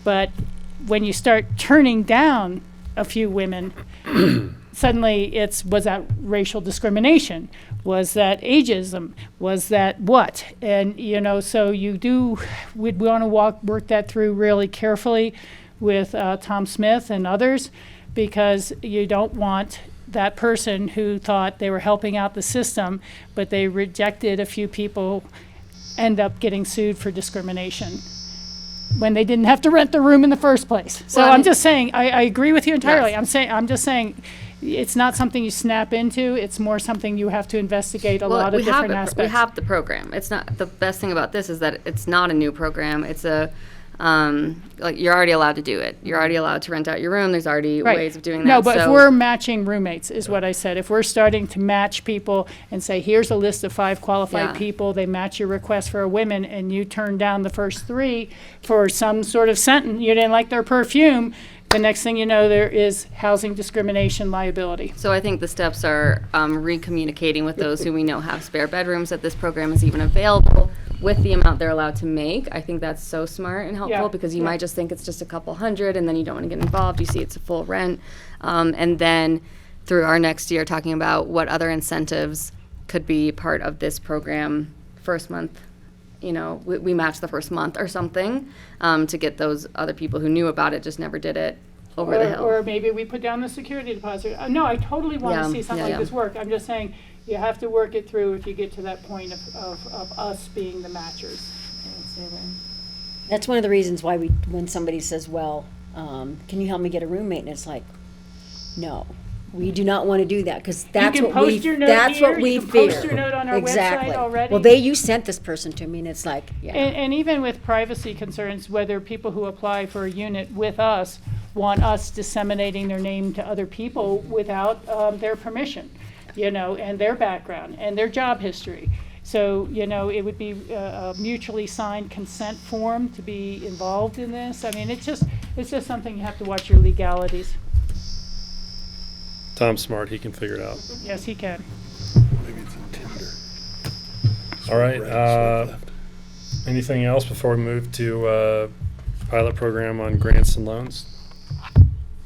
But when you start turning down a few women, suddenly was that racial discrimination? Was that ageism? Was that what? And, so we'd want to work that through really carefully with Tom Smith and others, because you don't want that person who thought they were helping out the system, but they rejected a few people, end up getting sued for discrimination when they didn't have to rent the room in the first place. So I'm just saying, I agree with you entirely. Yes. I'm just saying, it's not something you snap into. It's more something you have to investigate a lot of different aspects. We have the program. It's not, the best thing about this is that it's not a new program. It's a, you're already allowed to do it. You're already allowed to rent out your room. There's already ways of doing that. No, but if we're matching roommates, is what I said. If we're starting to match people and say, here's a list of 5 qualified people, they match your request for a women, and you turn down the first 3 for some sort of sentence, you didn't like their perfume, the next thing you know, there is housing discrimination liability. So I think the steps are recommunicating with those who we know have spare bedrooms that this program is even available with the amount they're allowed to make. I think that's so smart and helpful, because you might just think it's just a couple hundred and then you don't want to get involved. You see it's a full rent. And then through our next year, talking about what other incentives could be part of this program. First month, we match the first month or something to get those other people who knew about it, just never did it, over the hill. Or maybe we put down the security deposit. No, I totally want to see something like this work. I'm just saying, you have to work it through if you get to that point of us being the matchers. That's one of the reasons why when somebody says, well, can you help me get a roommate? And it's like, no, we do not want to do that, because that's what we fear. Post your note on our website already. Well, you sent this person to me, and it's like, And even with privacy concerns, whether people who apply for a unit with us want us disseminating their name to other people without their permission, and their background and their job history. So, it would be a mutually signed consent form to be involved in this. I mean, it's just something you have to watch your legalities. Tom's smart, he can figure it out. Yes, he can. Maybe it's in Tinder. All right, anything else before we move to pilot program on grants and loans?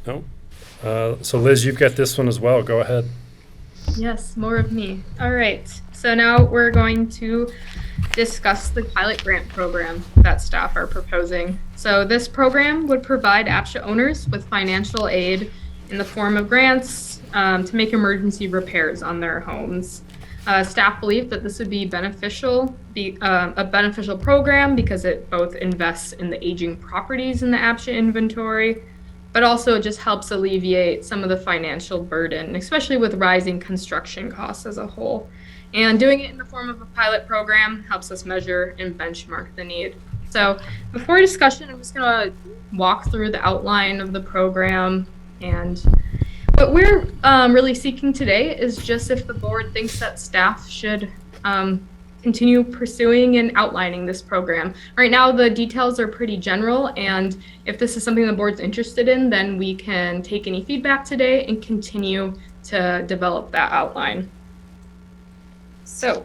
No? So Liz, you've got this one as well, go ahead. Yes, more of me. All right. So now we're going to discuss the pilot grant program that staff are proposing. So this program would provide APCHA owners with financial aid in the form of grants to make emergency repairs on their homes. Staff believe that this would be a beneficial program because it both invests in the aging properties in the APCHA inventory, but also it just helps alleviate some of the financial burden, especially with rising construction costs as a whole. And doing it in the form of a pilot program helps us measure and benchmark the need. So before discussion, I'm just going to walk through the outline of the program. And what we're really seeking today is just if the board thinks that staff should continue pursuing and outlining this program. Right now, the details are pretty general, and if this is something the board's interested in, then we can take any feedback today and continue to develop that outline. So,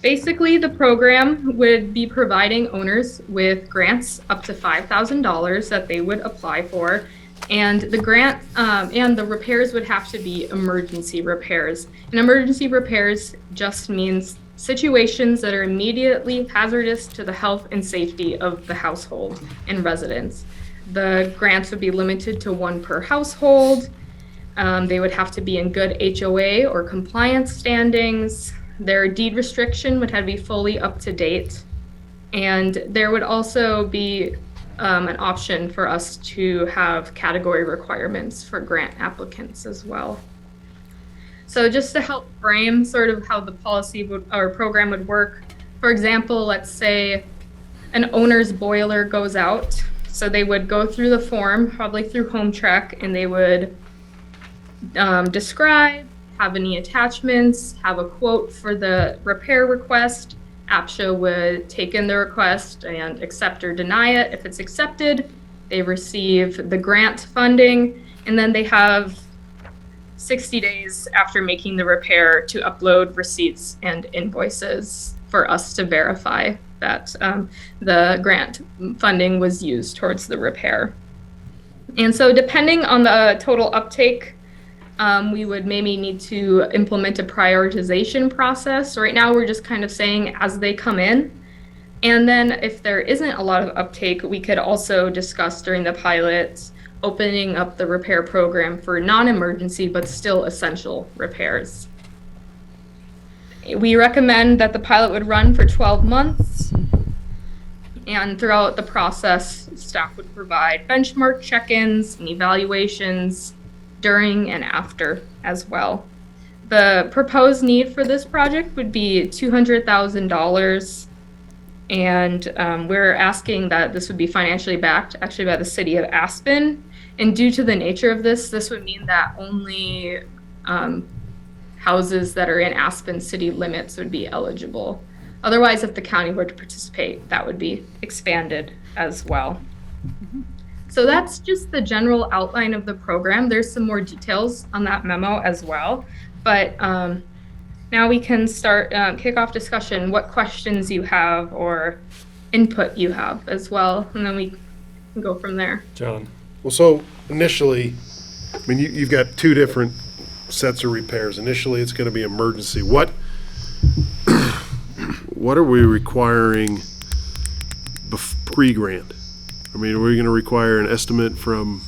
basically, the program would be providing owners with grants up to $5,000 that they would apply for, and the grant and the repairs would have to be emergency repairs. And emergency repairs just means situations that are immediately hazardous to the health and safety of the household and residents. The grants would be limited to one per household. They would have to be in good HOA or compliance standings. Their deed restriction would have to be fully up to date. And there would also be an option for us to have category requirements for grant applicants as well. So just to help frame sort of how the policy would, or program would work, for example, let's say an owner's boiler goes out. So they would go through the form, probably through HomeTrek, and they would describe, have any attachments, have a quote for the repair request. APCHA would take in the request and accept or deny it. If it's accepted, they receive the grant funding, and then they have 60 days after making the repair to upload receipts and invoices for us to verify that the grant funding was used towards the repair. And so depending on the total uptake, we would maybe need to implement a prioritization process. Right now, we're just kind of saying as they come in. And then if there isn't a lot of uptake, we could also discuss during the pilot opening up the repair program for non-emergency but still essential repairs. We recommend that the pilot would run for 12 months. And throughout the process, staff would provide benchmark check-ins and evaluations during and after as well. The proposed need for this project would be $200,000, and we're asking that this would be financially backed actually by the city of Aspen. And due to the nature of this would mean that only houses that are in Aspen city limits would be eligible. Otherwise, if the county were to participate, that would be expanded as well. So that's just the general outline of the program. There's some more details on that memo as well. But now we can start, kick off discussion, what questions you have or input you have as well. And then we can go from there. John. Well, so initially, I mean, you've got two different sets of repairs. Initially, it's going to be emergency. What are we requiring pre-grant? I mean, are we going to require an estimate from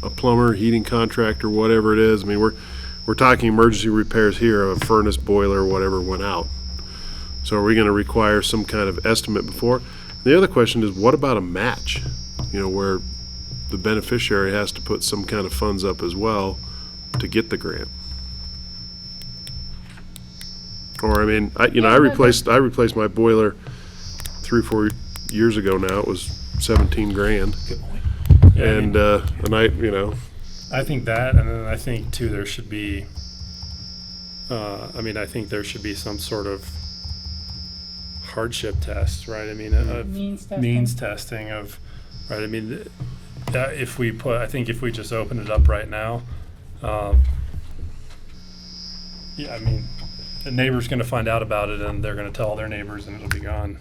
a plumber, heating contractor, whatever it is? I mean, we're talking emergency repairs here of a furnace, boiler, whatever went out. So are we going to require some kind of estimate before? The other question is, what about a match? You know, where the beneficiary has to put some kind of funds up as well to get the grant. Or I mean, I replaced my boiler 3 or 4 years ago now. It was 17 grand. Good point. Yeah, and I think that, and then I think too there should be. I think there should be some sort of hardship test, right? I mean, means testing of, right? I mean, if we just open it up right now, yeah, I mean, the neighbor's going to find out about it, and they're going to tell their neighbors, and it'll be gone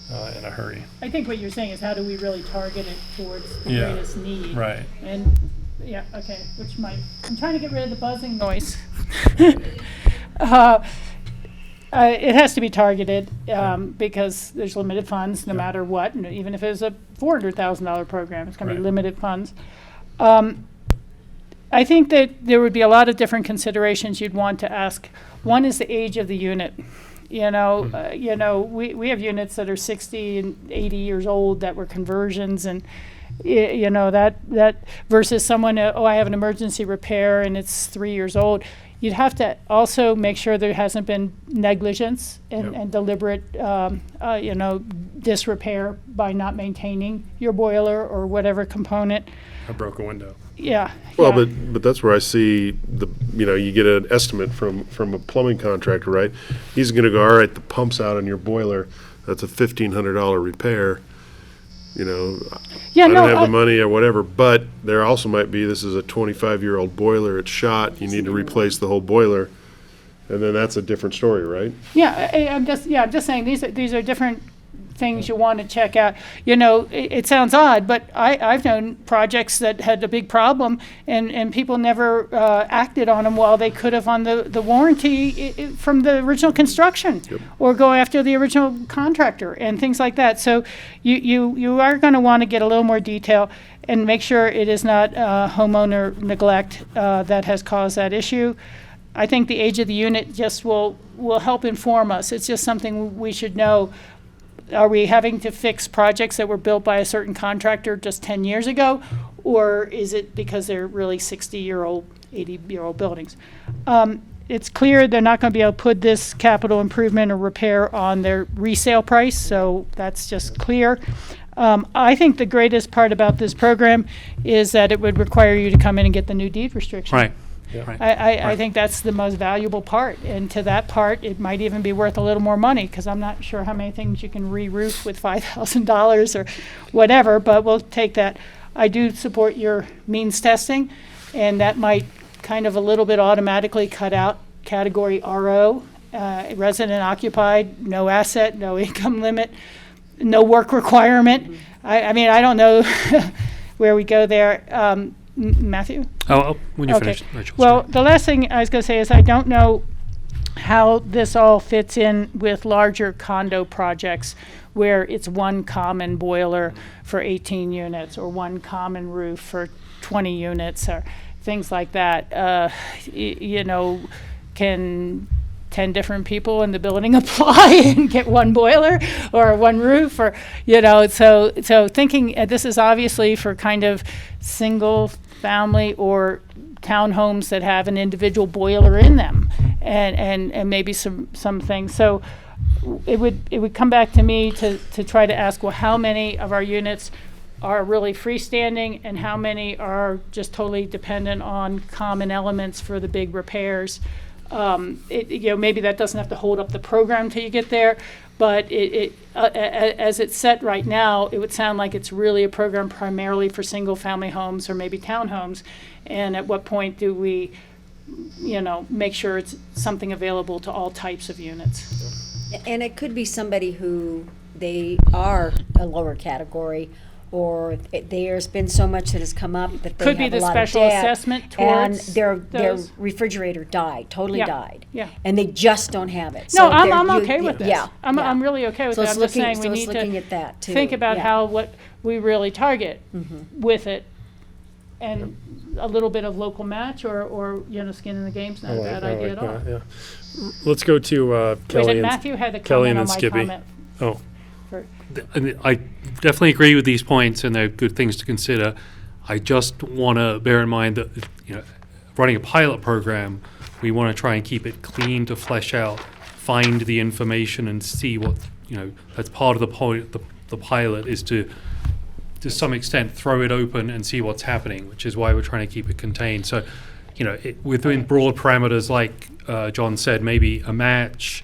in a hurry. I think what you're saying is how do we really target it towards the Yeah, greatest need? right. And Yeah, okay, I'm trying to get rid of the buzzing noise. It has to be targeted, because there's limited funds no matter what, and even if it's a $400,000 program, it's gonna be limited funds. I think that there would be a lot of different considerations you'd want to ask. One is the age of the unit. We have units that are 60 and 80 years old that were conversions, and that versus someone, I have an emergency repair and it's 3 years old. You'd have to also make sure there hasn't been negligence and deliberate, disrepair by not maintaining your boiler or whatever component. A broken window. Yeah. Well, but that's where I see you get an estimate from a plumbing contractor, right? He's going to go, all right, the pump's out on your boiler. That's a $1,500 repair. I don't have the money or whatever, but there also might be, this is a 25-year-old boiler, it's shot, you need to replace the whole boiler, and then that's a different story, right? Yeah, I'm just saying these are different things you want to check out. It sounds odd, but I've known projects that had a big problem and people never acted on them while they could have on the warranty from the original construction, or go after the original contractor and things like that. So you are going to want to get a little more detail and make sure it is not homeowner neglect that has caused that issue. I think the age of the unit just will help inform us. It's just something we should know. Are we having to fix projects that were built by a certain contractor just 10 years ago? Or is it because they're really 60-year-old, 80-year-old buildings? It's clear they're not going to be able to put this capital improvement or repair on their resale price, so that's just clear. I think the greatest part about this program is that it would require you to come in and get the new deed restriction. Right. I think that's the most valuable part, and to that part, it might even be worth a little more money, because I'm not sure how many things you can re-roof with $5,000 or whatever, but we'll take that. I do support your means testing, and that might kind of a little bit automatically cut out category RO, resident occupied, no asset, no income limit, no work requirement. I mean, I don't know where we go there. Matthew? When you finish, Rachel. Well, the last thing I was going to say is I don't know how this all fits in with larger condo projects where it's one common boiler for 18 units or one common roof for 20 units or things like that. Can 10 different people in the building apply and get one boiler or one roof, or so thinking this is obviously for kind of single family or townhomes that have an individual boiler in them, and maybe some things. So it would come back to me to try to ask, well, how many of our units are really freestanding and how many are just totally dependent on common elements for the big repairs. Maybe that doesn't have to hold up the program till you get there, but as it's set right now, it would sound like it's really a program primarily for single-family homes or maybe townhomes. And at what point do we, make sure it's something available to all types of units? And it could be somebody who they are a lower category, or there's been so much that has come up that they could have be a the lot special of debt, assessment and towards their those. refrigerator totally died. Yeah. And they just don't have it. No, So I'm they're- okay with this. Yeah. I'm really okay with So it. it's I'm just saying looking- we so it's need looking to at that, too. think about Yeah. what we really target with it, and a little bit of local match or skin in the game's not a bad idea at all. Yeah. Let's go to Kelly. Matthew had a Kelly comment and on my Skippy. comment. Oh. I definitely agree with these points, and they're good things to consider. I just want to bear in mind that running a pilot program, we want to try and keep it clean to flesh out, find the information, and see what that's part of the point. The pilot is to some extent throw it open and see what's happening, which is why we're trying to keep it contained. So, within broad parameters, like John said, maybe a match,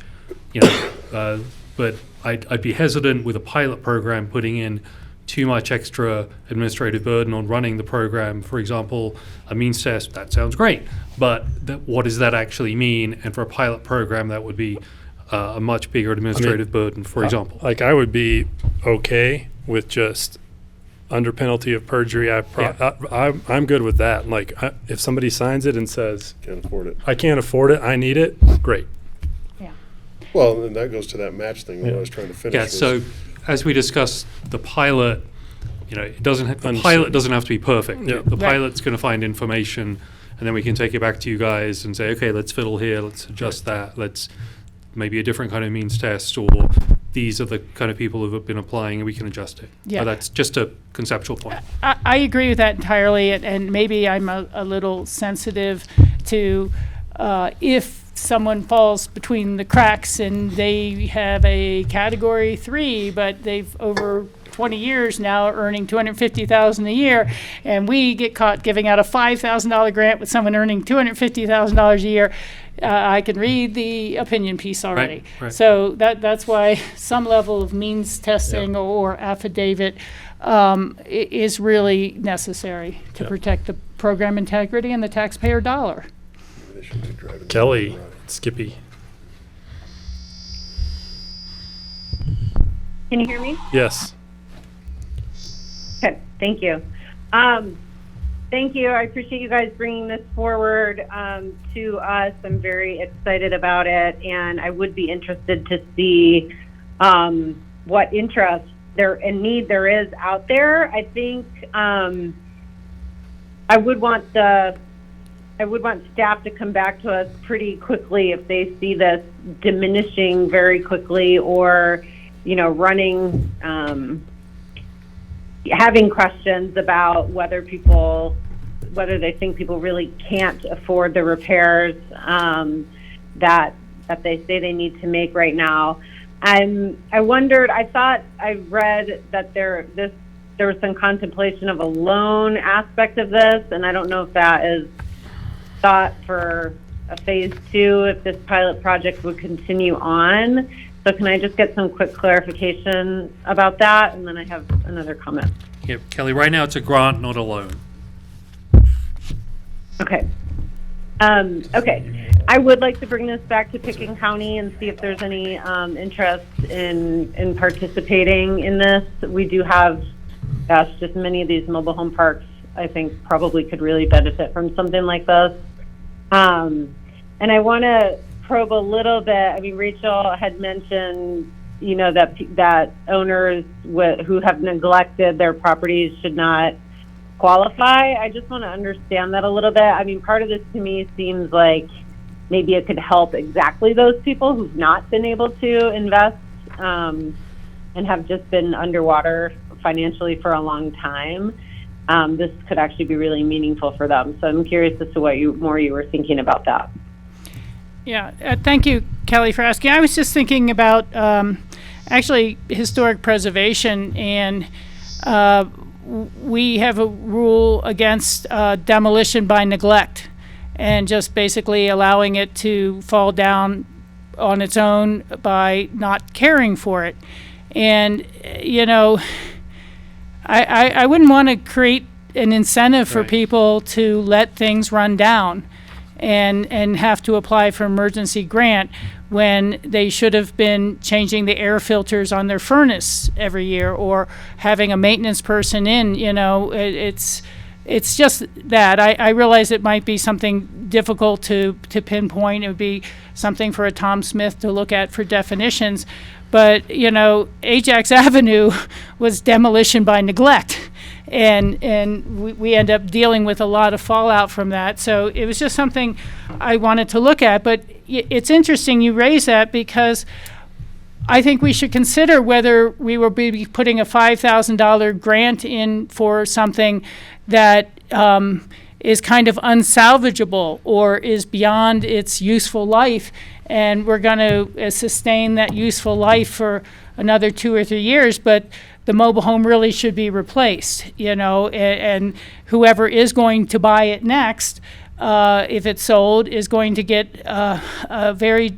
but I'd be hesitant with a pilot program putting in too much extra administrative burden on running the program. For example, a means test, that sounds great, but what does that actually mean? And for a pilot program, that would be a much bigger administrative burden, for example. Like, I would be okay with just under penalty of perjury. I'm good with that. Like, if somebody signs it and says, Can't afford it. I can't afford it, I need it, great. Well, and that goes to that match thing that I was trying to finish. Yeah, was- so as we discussed, the pilot, it doesn't the pilot doesn't have to be perfect. Yeah. The Right. pilot's going to find information, and then we can take it back to you guys and say, okay, let's fiddle here, let's adjust that, let's maybe a different kind of means test, or these are the kind of people who have been applying, and we can adjust it. Yeah. But that's just a conceptual point. I agree with that entirely, and maybe I'm a little sensitive to if someone falls between the cracks and they have a category 3, but they've over 20 years now earning $250,000 a year, and we get caught giving out a $5,000 grant with someone earning $250,000 a year. I can read the opinion piece already. Right. So that's why some level of means testing or affidavit is really necessary to protect the program integrity and the taxpayer dollar. They should be driving Kelly, Skippy. Can you hear me? Yes. Okay, thank you. Thank you. I appreciate you guys bringing this forward to us. I'm very excited about it, and I would be interested to see what interest there and need there is out there. I think I would want staff to come back to us pretty quickly if they see this diminishing very quickly, or running. Having questions about whether they think people really can't afford the repairs that they say they need to make right now. I thought I read that there was some contemplation of a loan aspect of this, and I don't know if that is thought for a phase 2, if this pilot project would continue on. So can I just get some quick clarification about that? And then I have another comment. Yeah, Kelly, right now it's a grant, not a loan. Okay. Okay. I would like to bring this back to Pitkin County and see if there's any interest in participating in this. We do have, just many of these mobile home parks, I think, probably could really benefit from something like this. And I want to probe a little bit. I mean, Rachel had mentioned, that owners who have neglected their properties should not qualify. I just want to understand that a little bit. I mean, part of this to me seems like maybe it could help exactly those people who've not been able to invest and have just been underwater financially for a long time. This could actually be really meaningful for them. So I'm curious as to what you were thinking about that. Yeah, thank you, Kelly, for asking. I was just thinking about actually historic preservation, and we have a rule against demolition by neglect, and just basically allowing it to fall down on its own by not caring for it. And, I wouldn't want to create an incentive for people to let things run down and have to apply for emergency grant when they should have been changing the air filters on their furnace every year, or having a maintenance person in. It's just that. I realize it might be something difficult to pinpoint. It would be something for a Tom Smith to look at for definitions. But, Ajax Avenue was demolition by neglect. And we end up dealing with a lot of fallout from that. So it was just something I wanted to look at. But it's interesting you raise that, because I think we should consider whether we will be putting a $5,000 grant in for something that is kind of unsalvageable or is beyond its useful life, and we're going to sustain that useful life for another 2 or 3 years, but the mobile home really should be replaced, and whoever is going to buy it next, if it's sold, is going to get a very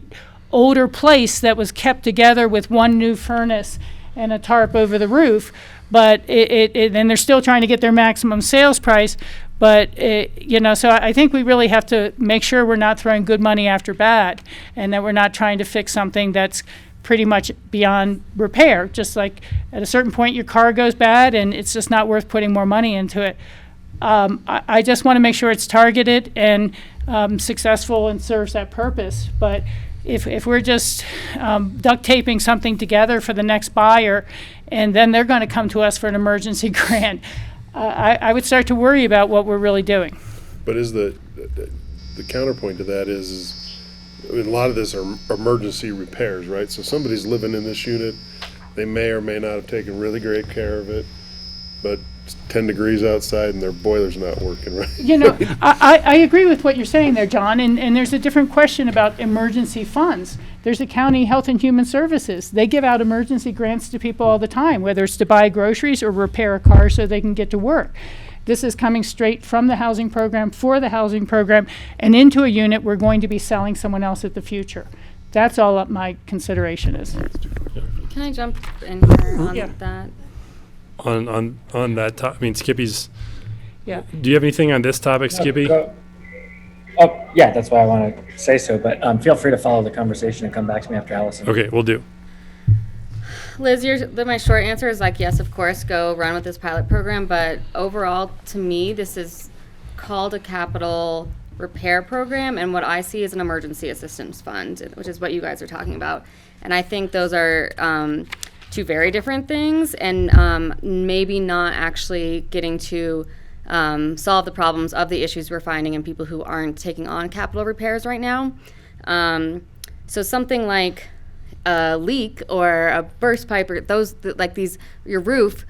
older place that was kept together with one new furnace and a tarp over the roof. But and they're still trying to get their maximum sales price. But, so I think we really have to make sure we're not throwing good money after bad, and that we're not trying to fix something that's pretty much beyond repair. Just like at a certain point, your car goes bad and it's just not worth putting more money into it. I just want to make sure it's targeted and successful and serves that purpose. But if we're just duct taping something together for the next buyer, and then they're going to come to us for an emergency grant, I would start to worry about what we're really doing. But is the counterpoint to that is I mean, a lot of this are emergency repairs, right? So somebody's living in this unit, they may or may not have taken really great care of it, but it's 10 degrees outside and their boiler's not working, right? You know, I agree with what you're saying there, John, and there's a different question about emergency funds. There's a county Health and Human Services. They give out emergency grants to people all the time, whether it's to buy groceries or repair a car so they can get to work. This is coming straight from the housing program for the housing program and into a unit we're going to be selling someone else at the future. That's all that my consideration is. Can I jump in here on that? On that topic, I mean, Skippy's. Yeah. Do you have anything on this topic, Skippy? Oh, yeah, that's why I want to say so, but feel free to follow the conversation and come back to me after Allison. Okay, we'll do. Liz, my short answer is like, yes, of course, go run with this pilot program. But overall, to me, this is called a capital repair program. And what I see is an emergency assistance fund, which is what you guys are talking about. And I think those are two very different things and maybe not actually getting to solve the problems of the issues we're finding in people who aren't taking on capital repairs right now. So something like a leak or a burst pipe or your roof,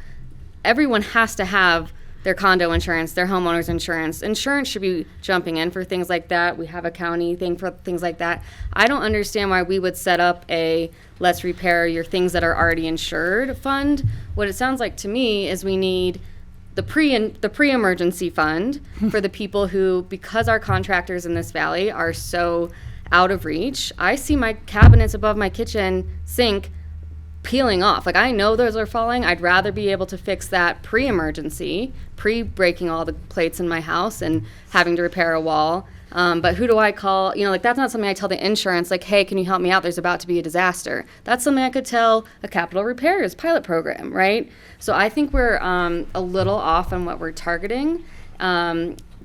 everyone has to have their condo insurance, their homeowner's insurance. Insurance should be jumping in for things like that. We have a county thing for things like that. I don't understand why we would set up a let's repair your things that are already insured fund. What it sounds like to me is we need the pre-emergency fund for the people who, because our contractors in this valley are so out of reach. I see my cabinets above my kitchen sink peeling off. Like, I know those are falling. I'd rather be able to fix that pre-emergency, pre-breaking all the plates in my house and having to repair a wall. But who do I call? You know, like, that's not something I tell the insurance, like, hey, can you help me out? There's about to be a disaster. That's something I could tell a capital repairs pilot program, right? So I think we're a little off on what we're targeting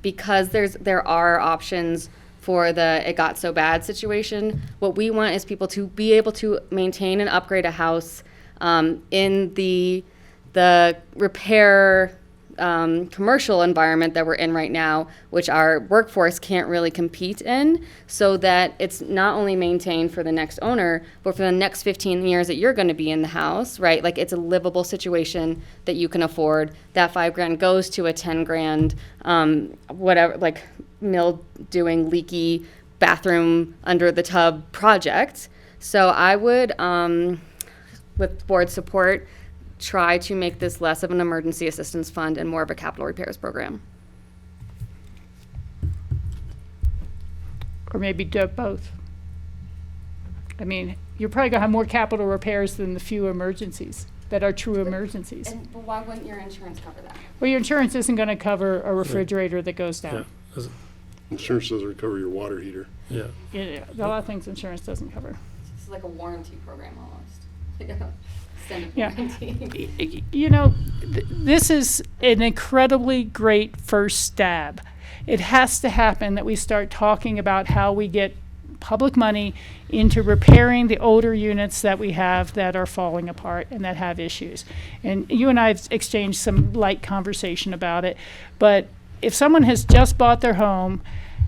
because there are options for the it got so bad situation. What we want is people to be able to maintain and upgrade a house in the repair commercial environment that we're in right now, which our workforce can't really compete in, so that it's not only maintained for the next owner, but for the next 15 years that you're going to be in the house, right? Like, it's a livable situation that you can afford. That $5,000 goes to a $10,000, whatever, like, doing leaky bathroom under the tub project. So I would, with board support, try to make this less of an emergency assistance fund and more of a capital repairs program. Or maybe do both. I mean, you're probably going to have more capital repairs than the few emergencies that are true emergencies. But why wouldn't your insurance cover that? Well, your insurance isn't going to cover a refrigerator that goes down. Yeah. Insurance doesn't recover your water heater. Yeah. Yeah, a lot of things insurance doesn't cover. It's like a warranty program almost. Extended Yeah. warranty. You know, this is an incredibly great first stab. It has to happen that we start talking about how we get public money into repairing the older units that we have that are falling apart and that have issues. And you and I have exchanged some light conversation about it. But if someone has just bought their home,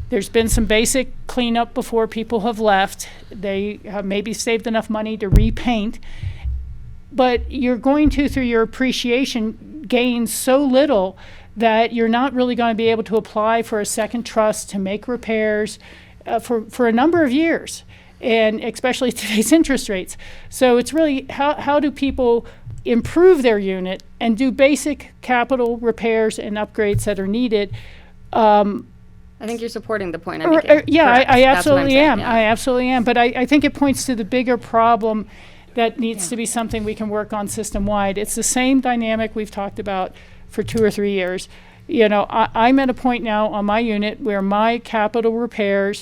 there's been some basic cleanup before people have left. They have maybe saved enough money to repaint. But you're going to, through your appreciation, gain so little that you're not really going to be able to apply for a second trust to make repairs for a number of years, and especially today's interest rates. So it's really how do people improve their unit and do basic capital repairs and upgrades that are needed. I think you're supporting the point I'm making. Yeah, I absolutely am. Yeah. I absolutely am. But I think it points to the bigger problem that needs to be something we can work on system-wide. It's the same dynamic we've talked about for 2 or 3 years. You know, I'm at a point now on my unit where my capital reserve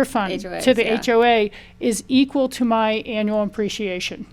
fund to the HOA is equal to my annual appreciation.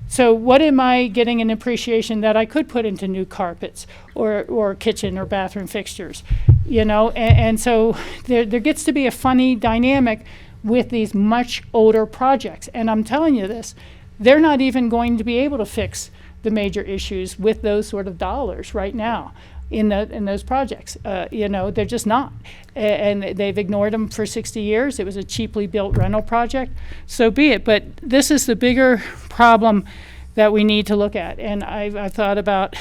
So what am I getting in appreciation that I could put into new carpets or kitchen or bathroom fixtures? You know, and so there gets to be a funny dynamic with these much older projects. And I'm telling you this, they're not even going to be able to fix the major issues with those sort of dollars right now in those projects. You know, they're just not. And they've ignored them for 60 years. It was a cheaply built rental project. So be it. But this is the bigger problem that we need to look at. And I've thought about,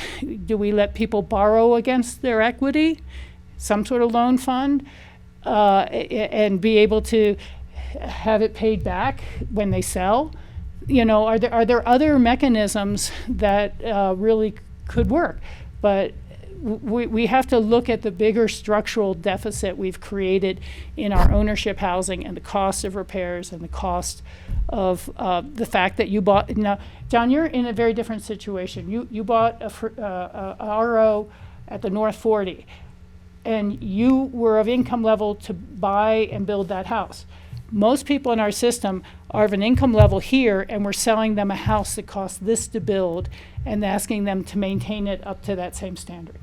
do we let people borrow against their equity, some sort of loan fund, and be able to have it paid back when they sell? You know, are there other mechanisms that really could work? But we have to look at the bigger structural deficit we've created in our ownership housing and the cost of repairs and the cost of the fact that you bought. Now, John, you're in a very different situation. You bought a RO at the North 40, and you were of income level to buy and build that house. Most people in our system are of an income level here, and we're selling them a house that costs this to build and asking them to maintain it up to that same standard.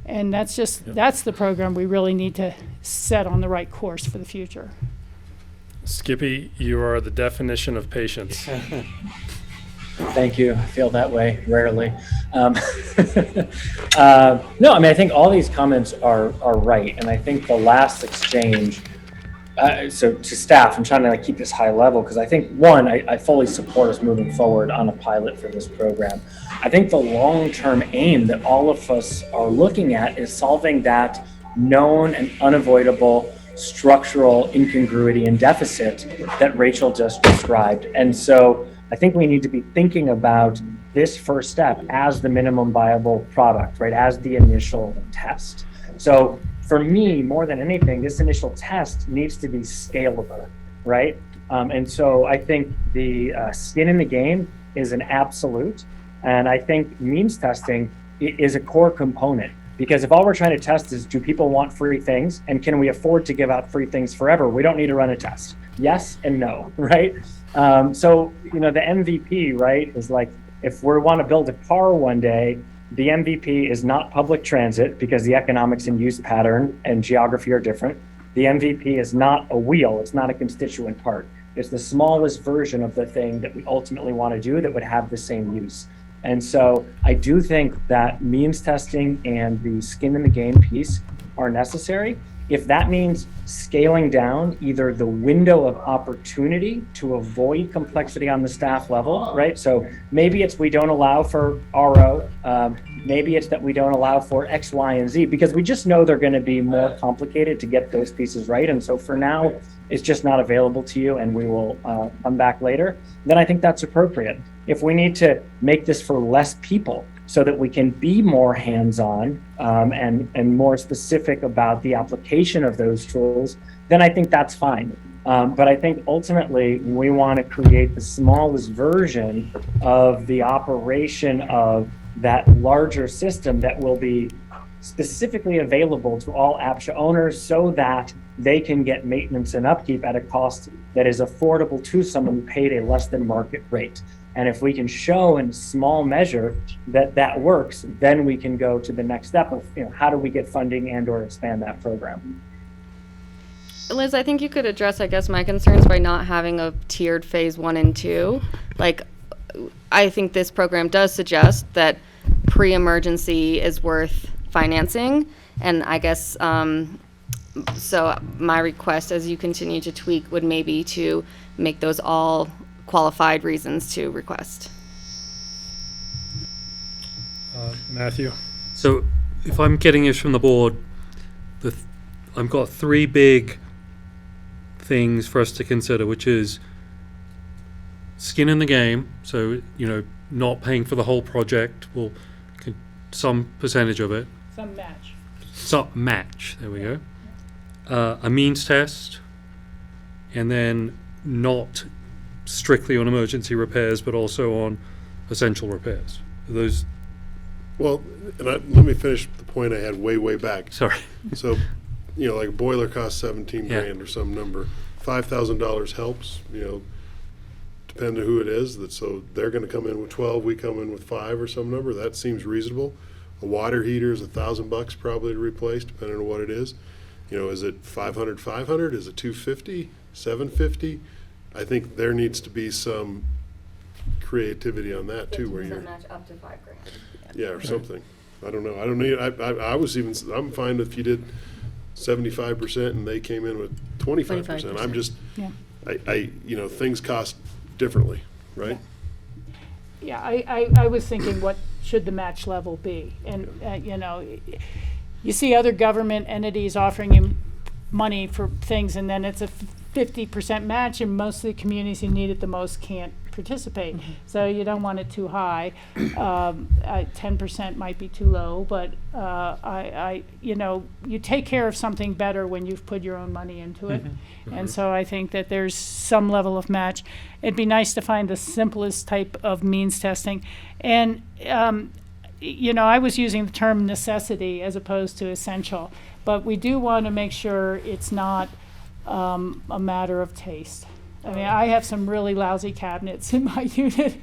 And that's the program we really need to set on the right course for the future. Skippy, you are the definition of patience. Thank you. I feel that way rarely. No, I mean, I think all these comments are right. And I think the last exchange, so to staff, I'm trying to keep this high level because I think, one, I fully support us moving forward on a pilot for this program. I think the long-term aim that all of us are looking at is solving that known and unavoidable structural incongruity and deficit that Rachel just described. And so I think we need to be thinking about this first step as the minimum viable product, right, as the initial test. So for me, more than anything, this initial test needs to be scalable, right? And so I think the skin in the game is an absolute. And I think means testing is a core component. Because if all we're trying to test is, do people want free things, and can we afford to give out free things forever? We don't need to run a test. Yes and no, right? So, you know, the MVP, right, is like, if we want to build a car one day, the MVP is not public transit because the economics and use pattern and geography are different. The MVP is not a wheel. It's not a constituent part. It's the smallest version of the thing that we ultimately want to do that would have the same use. And so I do think that means testing and the skin in the game piece are necessary. If that means scaling down either the window of opportunity to avoid complexity on the staff level, right? So maybe it's we don't allow for RO, maybe it's that we don't allow for X, Y, and Z, because we just know they're going to be more complicated to get those pieces right. And so for now, it's just not available to you and we will come back later. Then I think that's appropriate. If we need to make this for less people, so that we can be more hands-on and more specific about the application of those tools, then I think that's fine. But I think ultimately we want to create the smallest version of the operation of that larger system that will be specifically available to all APCHA owners so that they can get maintenance and upkeep at a cost that is affordable to someone who paid a less than market rate. And if we can show in small measure that that works, then we can go to the next step of, you know, how do we get funding and or expand that program? Liz, I think you could address, I guess, my concerns by not having a tiered phase 1 and 2. Like, I think this program does suggest that pre-emergency is worth financing. And I guess, so my request as you continue to tweak would maybe to make those all qualified reasons to request. Matthew? So if I'm getting this from the board, I've got 3 big things for us to consider, which is skin in the game. So, you know, not paying for the whole project, some percentage of it. Some match, there we go. A means test, and then not strictly on emergency repairs, but also on essential repairs. Those Well, let me finish the point I had way back. Sorry. So, like a boiler costs 17 Yeah. grand or some number. $5,000 helps, depending on who it is. So they're going to come in with 12, we come in with 5 or some number. That seems reasonable. A water heater is $1,000 probably to replace, depending on what it is. Is it 500? Is it 250? 750? I think there needs to be some creativity on that too, where you're match up to $5,000. yeah, or something. I don't know. I don't need. I'm fine if you did 75% and they came in with 25%. I'm just. Yeah. Things cost differently, right? Yeah, I was thinking, what should the match level be? And, you see other government entities offering you money for things, and then it's a 50% match, and most of the communities who need it the most can't participate. So you don't want it too high. 10% might be too low, but you take care of something better when you've put your own money into it. And so I think that there's some level of match. It'd be nice to find the simplest type of means testing. And, I was using the term necessity as opposed to essential, but we do want to make sure it's not a matter of taste. I mean, I have some really lousy cabinets in my unit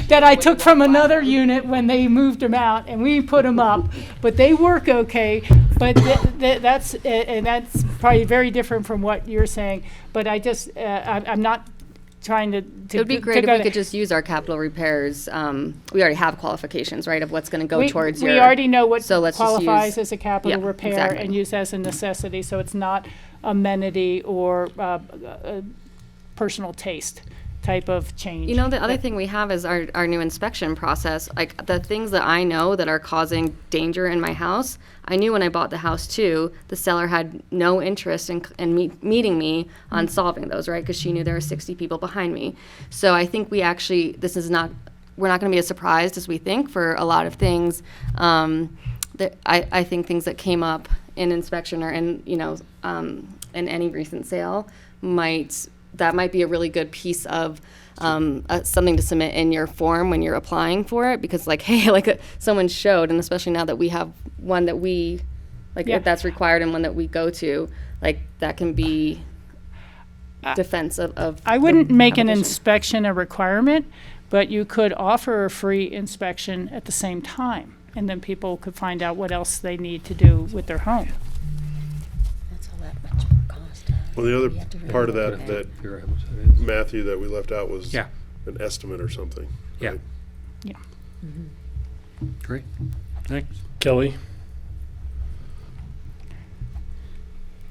that I took from another unit when they moved them out, and we put them up, but they work okay. But that's probably very different from what you're saying. But I'm not trying to. It would be great if we could just use our capital repairs. We already have qualifications, right, of what's going to go towards your. We already know what so let's qualifies just use, as a capital repair exactly. and used as a necessity, so it's not amenity or personal taste type of change. The other thing we have is our new inspection process. Like the things that I know that are causing danger in my house, I knew when I bought the house too, the seller had no interest in meeting me on solving those, right? Because she knew there were 60 people behind me. So I think we're not going to be as surprised as we think for a lot of things. That I think things that came up in inspection or in any recent sale might be a really good piece of something to submit in your form when you're applying for it, because someone showed, and especially now that we have one that we if that's required and one that we go to, that can be defense of I wouldn't make an inspection a requirement, but you could offer a free inspection at the same time, and then people could find out what else they need to do with their home. Well, the other part of that Matthew, that we left out was an estimate or something. Yeah. Right? Yeah. Great. Thanks. Kelly?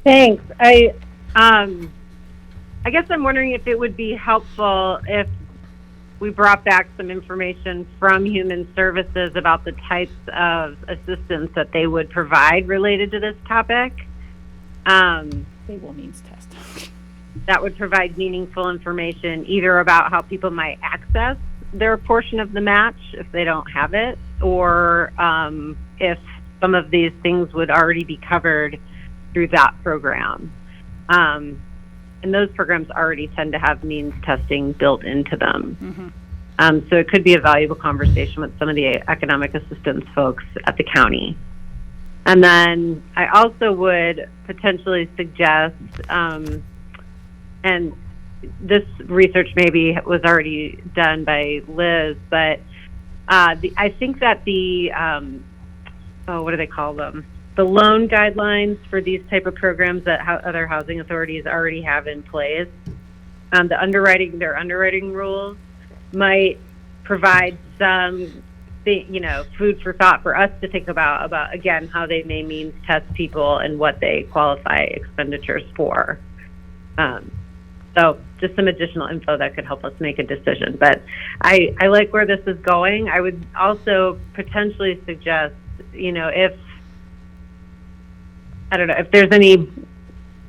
Thanks. I guess I'm wondering if it would be helpful if we brought back some information from Human Services about the types of assistance that they would provide related to this topic. They will means test. That would provide meaningful information either about how people might access their portion of the match if they don't have it, or if some of these things would already be covered through that program. And those programs already tend to have means testing built into them. So it could be a valuable conversation with some of the economic assistance folks at the county. And then I also would potentially suggest, and this research maybe was already done by Liz, but I think that what do they call them? The loan guidelines for these type of programs that other housing authorities already have in place, their underwriting rules might provide some food for thought for us to think about again, how they may means test people and what they qualify expenditures for. So just some additional info that could help us make a decision. But I like where this is going. I would also potentially suggest, if there's any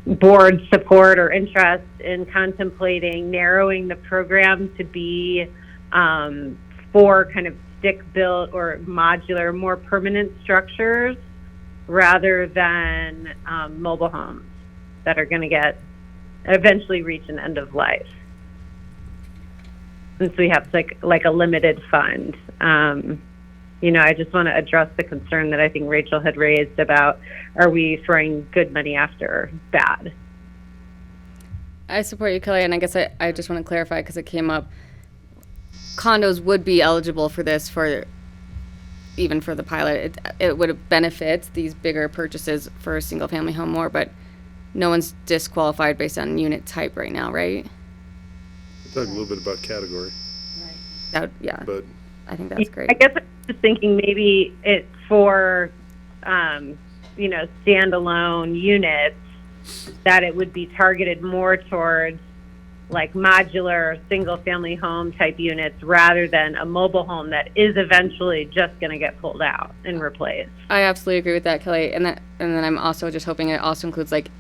board support or interest in contemplating narrowing the program to be for kind of stick-built or modular, more permanent structures rather than mobile homes that are going to eventually reach an end of life. Since we have like a limited fund. I just want to address the concern that I think Rachel had raised about, are we throwing good money after bad? I support you, Kelly, and I guess I just want to clarify because it came up. Condos would be eligible for this even for the pilot. It would have benefits these bigger purchases for a single family home more, but no one's disqualified based on unit type right now, right? Talk a little bit about category. Yeah, but I think that's great. I guess I'm just thinking maybe it's for, standalone units, that it would be targeted more towards like modular single family home type units rather than a mobile home that is eventually just going to get pulled out and replaced. I absolutely agree with that, Kelly. And then I'm also just hoping it also includes like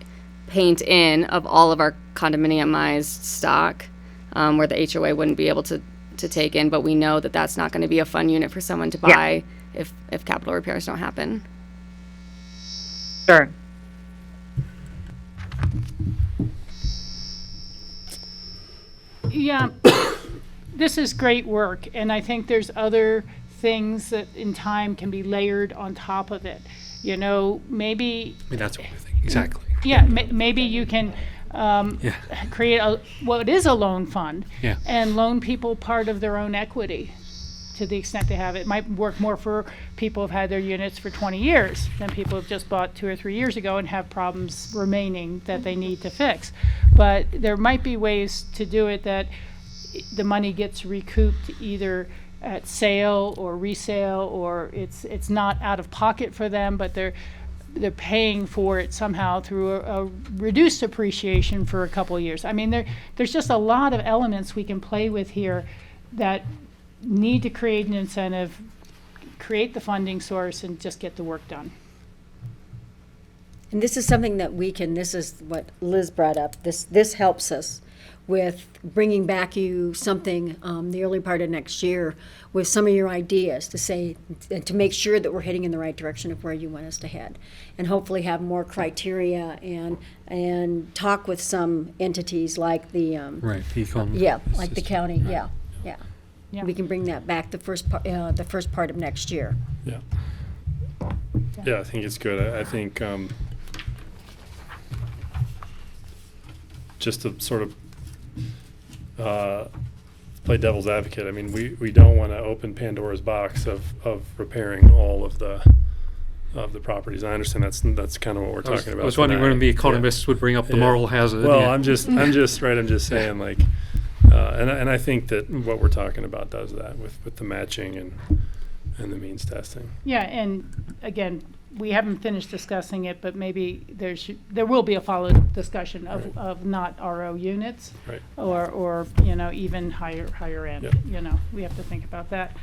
paint in of all of our condominiumized stock, where the HOA wouldn't be able to take in, but we know that that's not going to be a fun unit for someone to buy if capital repairs don't happen. Sure. Yeah, this is great work, and I think there's other things that in time can be layered on top of it. Maybe. I mean, that's what I think. Exactly. Yeah, maybe you can create what is a loan fund and loan people part of their own equity to the extent they have it. It might work more for people who've had their units for 20 years than people who've just bought 2 or 3 years ago and have problems remaining that they need to fix. But there might be ways to do it that the money gets recouped either at sale or resale, or it's not out of pocket for them, but they're paying for it somehow through a reduced appreciation for a couple of years. I mean, there's just a lot of elements we can play with here that need to create an incentive, create the funding source, and just get the work done. And this is something that this is what Liz brought up. This helps us with bringing back you something the early part of next year with some of your ideas to make sure that we're heading in the right direction of where you want us to head, and hopefully have more criteria and talk with some entities like the like the county. Yeah. We can bring that back the first part of next year. Yeah, I think it's good. I think just to sort of play devil's advocate, I mean, we don't want to open Pandora's box of repairing all of the properties. I understand that's kind of what we're talking about. I was wondering when the economists would bring up the moral hazard. Well, I'm just saying, like, and I think that what we're talking about does that with the matching and the means testing. Yeah, and again, we haven't finished discussing it, but maybe there will be a follow-up discussion of not RO units, or even higher end. Yep. We have to think about that,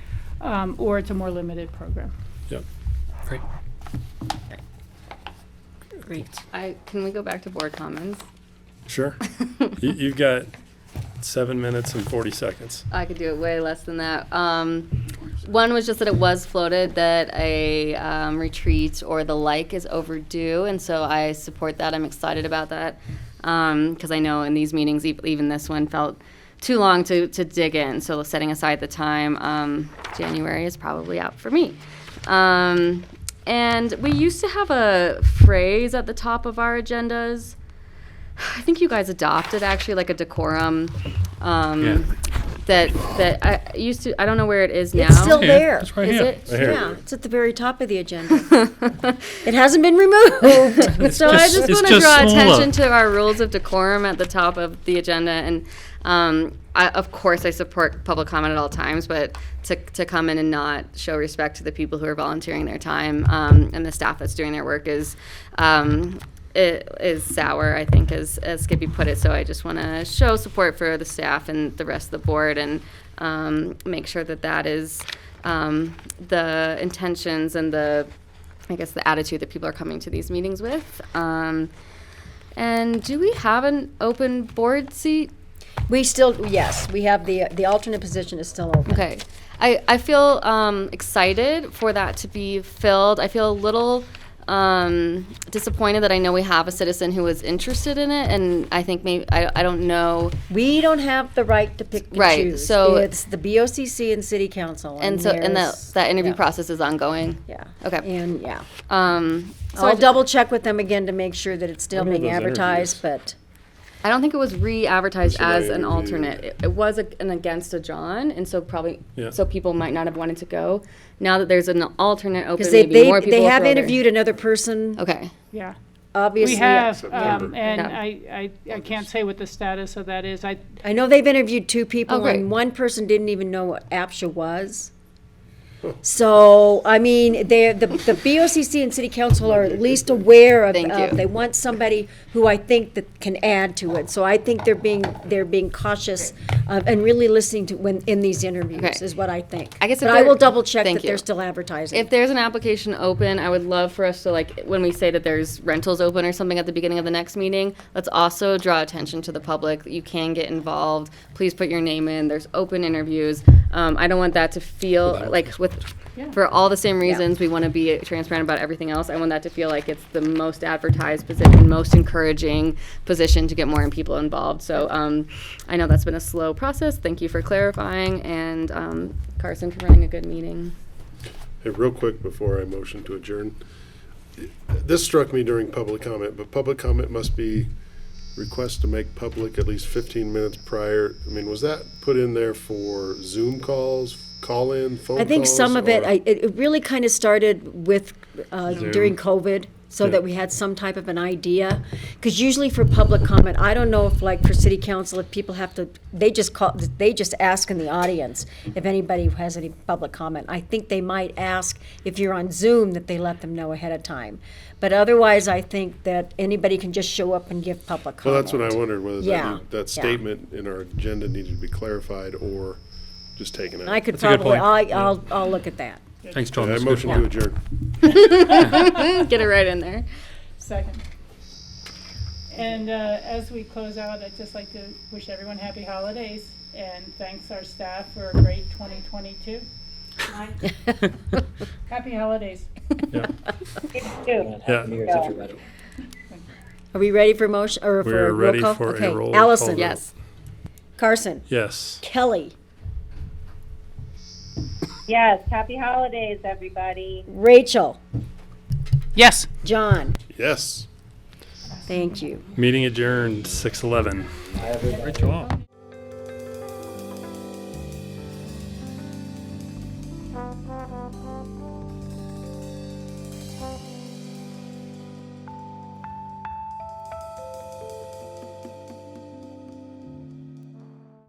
or it's a more limited program. Yep. Great. Great. Can we go back to board comments? Sure. You've got 7 minutes and 40 seconds. I could do it way less than that. One was just that it was floated that a retreat or the like is overdue, and so I support that. I'm excited about that because I know in these meetings, even this one felt too long to dig in. So setting aside the time, January is probably out for me. And we used to have a phrase at the top of our agendas. I think you guys adopted actually like a decorum. That I used to. I don't know where it is now. It's still there. It's right is here. it? Right here. Yeah, it's at the very top of the agenda. It hasn't been removed. So I just want to just draw smaller. attention to our rules of decorum at the top of the agenda, and of course I support public comment at all times, but to come in and not show respect to the people who are volunteering their time and the staff that's doing their work is sour, I think, as Skippy put it. So I just want to show support for the staff and the rest of the board, and make sure that is the intentions and the attitude that people are coming to these meetings with. And do we have an open board seat? Yes, we have the alternate position is still open. Okay. I feel excited for that to be filled. I feel a little disappointed that I know we have a citizen who was interested in it, and I think maybe, I don't know. We don't have the right to pick and Right, choose. so- It's the BOCC and city council. And so, and there's- that interview yeah. process is ongoing? Yeah. Okay. And, yeah. So I'll double check with them again to make sure that it's still What are being those advertised, but I don't think it was re-advertised Somebody as an interviewed. alternate. It was an against a John, and so probably, Yeah. so people might not have wanted to go. Now that there's an alternate open, because maybe more people they will have throw their- interviewed another person, Okay. Yeah. obviously. We have, September. and Yeah. I can't say what the status of that is. I I know they've interviewed two people, Oh, great. and one person didn't even know what APCHA was. So, I mean, the BOCC and city council are at least aware of, Thank you. they want somebody who I think that can add to it. So I think they're being cautious and really listening to when, in these interviews, Okay. is what I think. I guess if But I they're- will double check thank that they're you. still advertising. If there's an application open, I would love for us to, like, when we say that there's rentals open or something at the beginning of the next meeting, let's also draw attention to the public. You can get involved. Please put your name in. There's open interviews. I don't want that to feel like for all the same reasons we want to be transparent about everything else. I want that to feel like it's the most advertised position, most encouraging position to get more people involved. So I know that's been a slow process. Thank you for clarifying, and Carson for running a good meeting. Hey, real quick before I motion to adjourn, this struck me during public comment, but public comment must be request to make public at least 15 minutes prior. I mean, was that put in there for Zoom calls, call-in, phone calls? I think some of it, or- it really kind of started with, during COVID, so Yeah. that we had some type of an idea. Because usually for public comment, I don't know if, like, for city council, if people have to, they just ask in the audience if anybody has any public comment. I think they might ask if you're on Zoom that they let them know ahead of time. But otherwise, I think that anybody can just show up and give public comment. Well, that's what I wondered, whether Yeah, that yeah. statement in our agenda needed to be clarified or just taken out. I could That's a good probably, point. I'll look at that. Thanks, Tom. I That's a good motion point. to adjourn. Get it right in there. Second. And as we close out, I'd just like to wish everyone happy holidays and thanks our staff for a great 2022. Happy holidays. Yeah. And Happy New Year's, everybody. Are we ready for motion, or for We're a roll ready call? for a Okay. roll Allison. call. Yes. Carson. Yes. Kelly. Yes, happy holidays, everybody. Rachel. Yes. John. Yes. Thank you. Meeting adjourned 6:11. Bye, everybody. Great job.